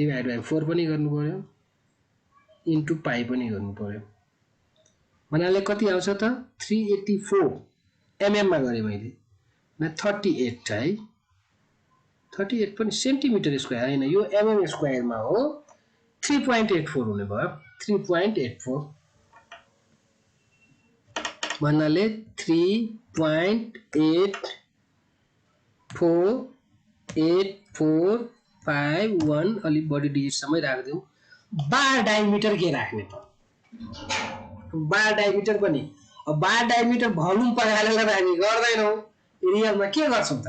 divide by 4 पनि गर्नु पर्यो इन्टु पाई पनि गर्नु पर्यो भन्नाले कति आउँछ त 384 mm मा गरे मैले न 38 है 38 पनि सेन्टिमिटर स्क्वायर हैन यो एमएम स्क्वायरमा हो 3.84 हुने भयो 3.84 भन्नाले 3.848451 अलि बढी डिजिट सम्मै राख्दियौ बार डायमिटर के राख्ने त बार डायमिटर पनि अब बार डायमिटर भोल्युम पगालेर हामी गर्दैनौ रियलमा के गर्छौं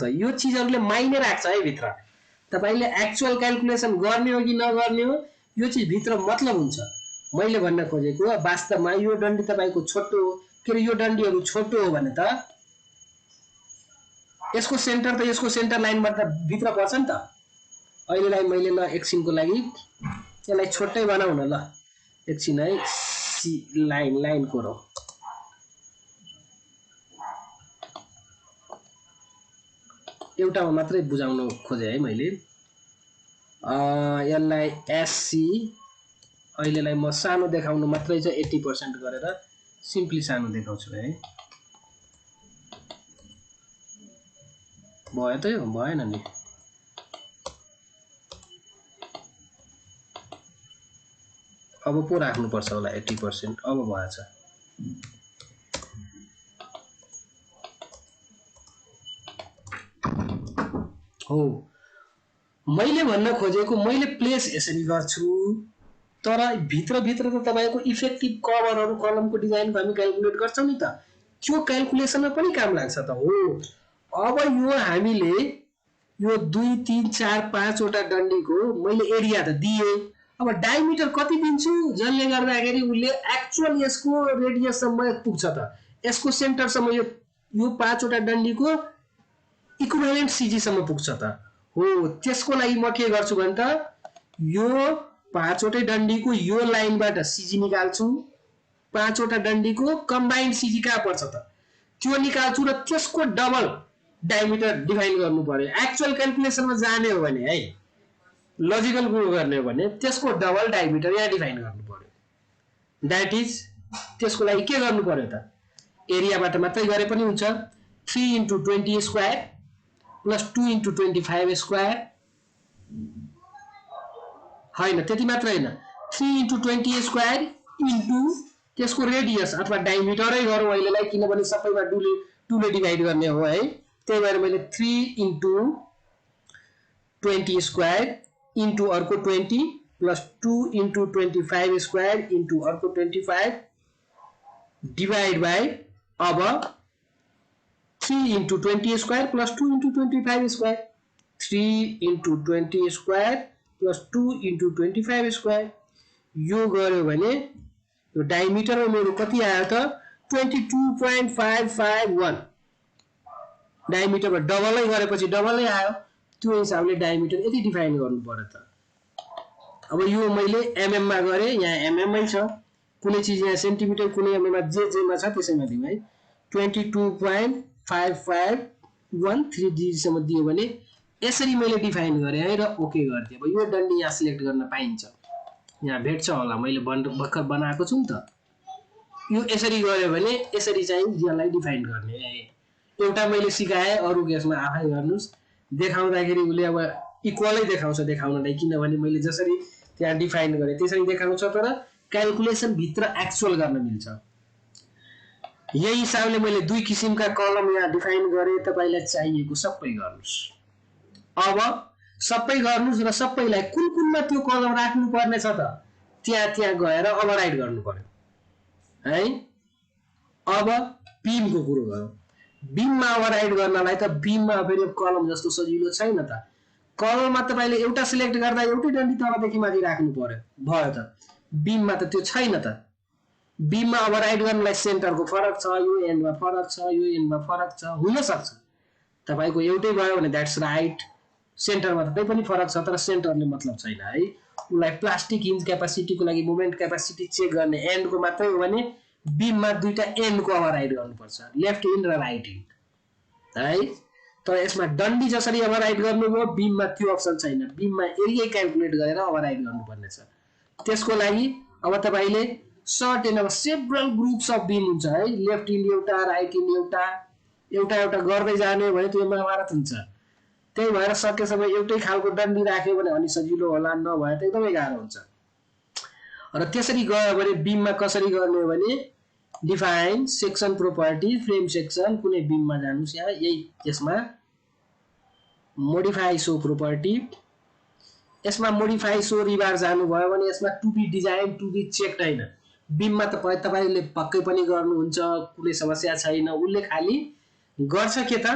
त यो चीजहरुले माइने राख्छ है भित्र तपाईले एक्चुअल क्याल्कुलेसन गर्ने हो कि नगर्ने हो यो चीज भित्र मतलब हुन्छ मैले भन्न खोजेको वास्तवमा यो डन्डी तपाईको छोटो के रे यो डन्डीहरु छोटो हो भने त यसको सेन्टर लाइनबाट भित्र पर्छ नि त अहिलेलाई मैले ल एकछिनको लागि यसलाई छोटै बनाउ न ल एकछिन है लाइन कोरौ एउटामा मात्रै बुझाउन खोजे है मैले यसलाई एससी अहिलेलाई म सानो देखाउनु मात्रै छ 80% गरेर सिम्पली सानो देखाउँछु है भयो त यो भएन नि अब पो राख्नु पर्छ होला 80% अब भएछ हो मैले भन्न खोजेको मैले प्लेस यसरी गर्छु तर भित्र त तपाईको इफेक्टिभ कभरहरु कलमको डिजाइन हामी क्याल्कुलेट गर्छौं नि त त्यो क्याल्कुलेसनमा पनि काम लाग्छ त हो अब यो हामीले यो 2 3 4 5 वटा डन्डीको मैले एरिया त दिए अब डायमिटर कति दिन्छु जसले गर्दाखेरि उले एक्चुअल यसको रेडियस सम्म पुग्छ त यसको सेन्टर सम्म यो 5 वटा डन्डीको इक्विभ्यालेन्ट सीजी सम्म पुग्छ त हो त्यसको लागि म के गर्छु भने त यो 5 वटै डन्डीको यो लाइनबाट सीजी निकाल्छु 5 वटा डन्डीको कम्बाइन्ड सीजी कहाँ पर्छ त त्यो निकाल्छु र त्यसको डबल डायमिटर डिफाइन गर्नु पर्यो एक्चुअल क्याल्कुलेसनमा जाने हो भने है लजिकल कुरो गर्ने हो भने त्यसको डबल डायमिटर यहाँ डिफाइन गर्नु पर्यो दैट इज त्यसको लागि के गर्नु पर्यो त एरियाबाट मात्रै गरे पनि हुन्छ 3 * 20 स्क्वायर प्लस 2 * 25 स्क्वायर हैन त्यति मात्र हैन 3 * 20 स्क्वायर इन्टु त्यसको रेडियस अथवा डायमिटरै गरौँ अहिलेलाई किनभने सबैमा 2 ले डिवाइड गर्ने हो है त्यही भएर मैले 3 * 20 स्क्वायर इन्टु अर्को 20 प्लस 2 * 25 स्क्वायर इन्टु अर्को 25 डिवाइड बाइ अब 3 * 20 square plus 2 * 25 square 3 * 20 square plus 2 * 25 square यो गर्यो भने यो डायमिटर मेरो कति आयो त 22.551 डायमिटरमा डबलै गरेपछि डबलै आयो त्यो हिसाबले डायमिटर यति डिफाइन गर्नु पर्यो त अब यो मैले एमएम मा गरे यहाँ एमएम मै छ कुनै चीज यहाँ सेन्टिमिटर कुनै एमएम मा जे मा छ त्यसैमा दिउँ है 22.5513 डिग्री सम्म दियो भने यसरी मैले डिफाइन गरे है र ओके गर्थे अब यो डन्डी यहाँ सिलेक्ट गर्न पाइन्छ यहाँ भेट्छ होला मैले भर्खर बनाएको छु नि त यो यसरी गर्यो भने यसरी चाहिँ यसलाई डिफाइन गर्ने एउटा मैले सिकाए अरु केसमा आफै गर्नुस् देखाउँदाखेरि उले अब इक्वलै देखाउँछ देखाउनलाई किनभने मैले जसरी त्यहाँ डिफाइन गरे त्यसरी देखाउँछ तर क्याल्कुलेसन भित्र एक्चुअल गर्न मिल्छ यही हिसाबले मैले दुई किसिमका कलम यहाँ डिफाइन गरे तपाईलाई चाहिएको सबै गर्नुस् अब सबै गर्नुस् र सबैलाई कुन कुनमा त्यो कलम राख्नु पर्ने छ त त्यहाँ गएर ओभरराइड गर्नु पर्यो है अब बीमको कुरो गरौँ बीममा ओभरराइड गर्नलाई त बीममा फेरि कलम जस्तो सजिलो छैन त कलममा तपाईले एउटा सिलेक्ट गर्दा एउटै डन्डी तलदेखि माथि राख्नु पर्यो भयो त बीममा त त्यो छैन त बीममा ओभरराइड गर्नलाई सेन्टरको फरक छ यो एन्डमा फरक छ यो एन्डमा फरक छ हुन सक्छ तपाईको एउटै भयो भने दैट्स राइट सेन्टरमा त पनि फरक छ तर सेन्टरले मतलब छैन है उलाई प्लास्टिक हिन्ज क्यापासिटीको लागि मोमेन्ट क्यापासिटी चेक गर्ने एन्डको मात्रै हो भने बीममा दुईटा एन्डको ओभरराइड गर्नुपर्छ लेफ्ट एन्ड र राइट एन्ड है तर यसमा डन्डी जसरी ओभरराइड गर्नुभयो बीममा त्यो अप्सन छैन बीममा एरिया क्याल्कुलेट गरेर ओभरराइड गर्नुपर्ने छ त्यसको लागि अब तपाईले सर्टेन अब सेभरल ग्रुप्स अफ बिम हुन्छ है, लेफ्ट इन्ड एउटा, राइट इन्ड एउटा, एउटा एउटा गर्दै जाने भने त्यो महाभारत हुन्छ। त्यही भएर सकेसम्म एउटै खालको डन्डी राख्यो भने अनि सजिलो होला, नभए त एकदमै गाह्रो हुन्छ। र त्यसरी गयो भने बिममा कसरी गर्ने हो भने define section property frame section, कुनै बिममा जानुस् यहाँ यही यसमा मोडिफाई सो प्रोपर्टी, यसमा मोडिफाई सो रिबार जानुभयो भने यसमा to be design to be checked हैन, बिममा त तपाईले पक्कै पनि गर्नुहुन्छ, कुनै समस्या छैन, उसले खाली गर्छ के त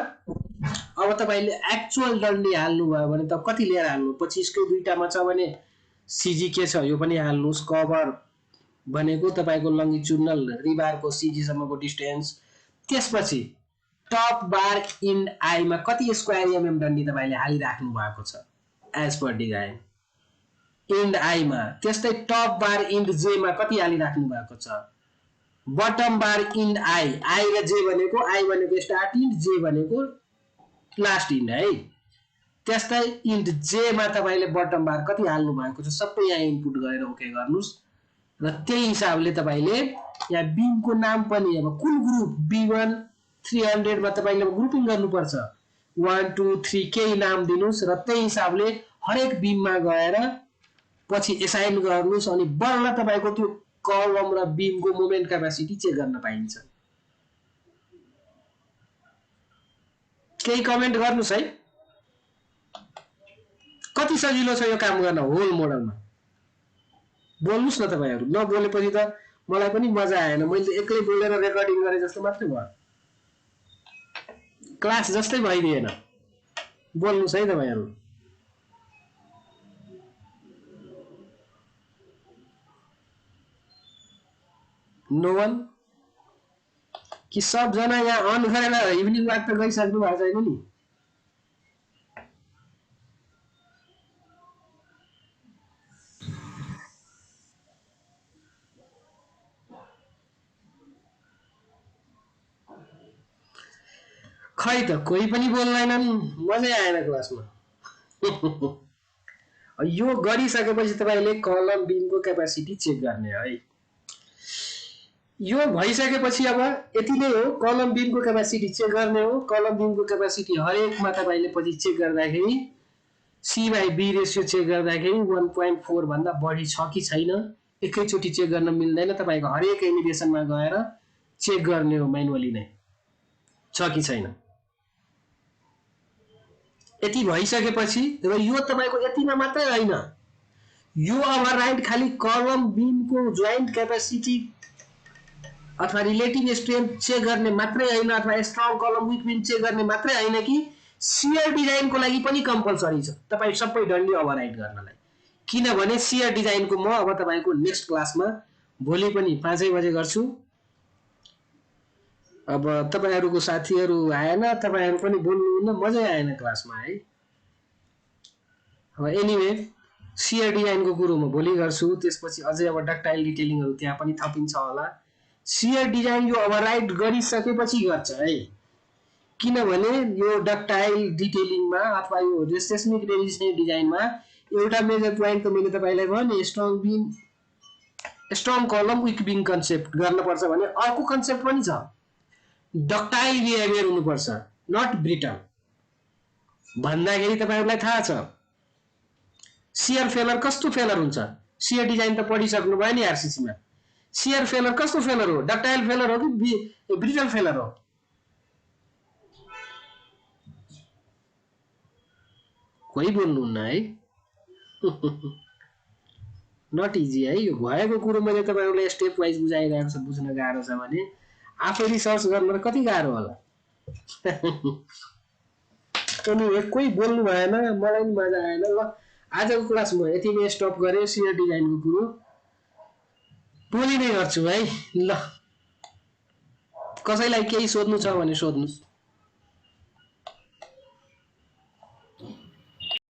अब तपाईले एक्चुअल डन्डी हाल्नु भयो भने त कति लिएर हाल्नु, 25 कै दुईटामा छ भने सीजी के छ यो पनि हाल्नुस्, कभर भनेको तपाईको लंगिट्युडनल रिबारको सीजी सम्मको डिस्टेन्स, त्यसपछि टप बार इन्ड आई मा कति स्क्वायर एमएम डन्डी तपाईले हालिराख्नु भएको छ as per design end I मा, त्यस्तै टप बार इन्ड जे मा कति हालिराख्नु भएको छ, bottom bar end I, I र जे भनेको आई भनेको स्टार्ट इन्ड, जे भनेको लास्ट इन्ड है, त्यस्तै इन्ड जे मा तपाईले बटम बार कति हाल्नु भएको छ सबै यहाँ इनपुट गरेर ओके गर्नुस्। र त्यही हिसाबले तपाईले यहाँ बिमको नाम पनि अब कुन ग्रुप B1 300 मा तपाईले ग्रुपिङ गर्नुपर्छ, 1 2 3 केही नाम दिनुस् र त्यही हिसाबले हरेक बिममा गएर पछि एसाइन गर्नुस् अनि बल्ल तपाईको त्यो कलम र बिमको मोमेन्ट क्यापासिटी चेक गर्न पाइन्छ। केही कमेन्ट गर्नुस् है, कति सजिलो छ यो काम गर्न होल मोडलमा, बोल्नुस् न तपाईहरु, नबोलेपछि त मलाई पनि मजा आएन, मैले एक्लै बोलेर रेकर्डिङ गरे जस्तो मात्रै भयो, क्लास जस्तै भइदिएन, बोल्नुस् है तपाईहरु। नो वन कि सबजना यहाँ अन गरेर इभिनिङ वाक त गइसक्नु भएको छैन नि, खै त कोही पनि बोल्दैनन्, मजै आएन क्लासमा। यो गरिसकेपछि तपाईले कलम बिमको क्यापासिटी चेक गर्ने है, यो भइसकेपछि अब यति नै हो, कलम बिमको क्यापासिटी चेक गर्ने हो। कलम बिमको क्यापासिटी हरेकमा तपाईले पछि चेक गर्दाखेरि C by B ratio check गर्दाखेरि 1.4 भन्दा बढी छ कि छैन एकैचोटी चेक गर्न मिल्दैन, तपाईको हरेक एलिभेसनमा गएर चेक गर्ने हो म्यानुअली नै छ कि छैन। यति भइसकेपछि र यो तपाईको यतिमा मात्रै हैन, यो ओभरराइड खाली कलम बिमको जोइन्ट क्यापासिटी अथवा रिलेटिभ स्ट्रेन्थ चेक गर्ने मात्रै हैन, अथवा स्ट्रङ कलम विक बिम चेक गर्ने मात्रै हैन कि सियर डिजाइनको लागि पनि कम्पल्सरी छ तपाई सबै डन्डी ओभरराइड गर्नलाई, किनभने सियर डिजाइनको म अब तपाईको नेक्स्ट क्लासमा भोलि पनि 5 बजे गर्छु। अब तपाईहरुको साथीहरु आएन, तपाईहरु पनि बोल्नुहुन्न, मजै आएन क्लासमा है। अब एनीवे सियर डिजाइनको कुरो म भोलि गर्छु, त्यसपछि अझै अब डक्टाइल डिटेलिङहरु त्यहाँ पनि थपिन्छ होला। सियर डिजाइन यो ओभरराइड गरिसकेपछि गर्छ है, किनभने यो डक्टाइल डिटेलिङमा अथवा यो सेस्मिक रेजिस्टेन्स डिजाइनमा एउटा मेजर प्वाइन्ट त मैले तपाईलाई भने स्ट्रङ बिम स्ट्रङ कलम विक बिम कन्सेप्ट गर्नुपर्छ भने अर्को कन्सेप्ट पनि छ, डक्टाइल बिहेभियर हुनुपर्छ नट ब्रिटल। भन्दाखेरि तपाईहरुलाई थाहा छ सियर फेलर कस्तो फेलर हुन्छ, सियर डिजाइन त पढिसक्नु भयो नि आरसीसी मा, सियर फेलर कस्तो फेलर हो, डक्टाइल फेलर हो कि ब्रिटल फेलर हो? कोही बोल्नुहुन्न है। नट इजी है, यो भएको कुरो मैले तपाईहरुलाई स्टेप वाइज बुझाइरहेको छ, बुझ्न गाह्रो छ भने आफै रिसर्च गर्न कति गाह्रो होला। अनि कोही बोल्नु भएन, मलाई नि मजा आएन। ल आजको क्लास म यतिमै स्टप गरे, सियर डिजाइनको कुरो भोलि नै गर्छु है। ल कसैलाई केही सोध्नु छ भने सोध्नुस्।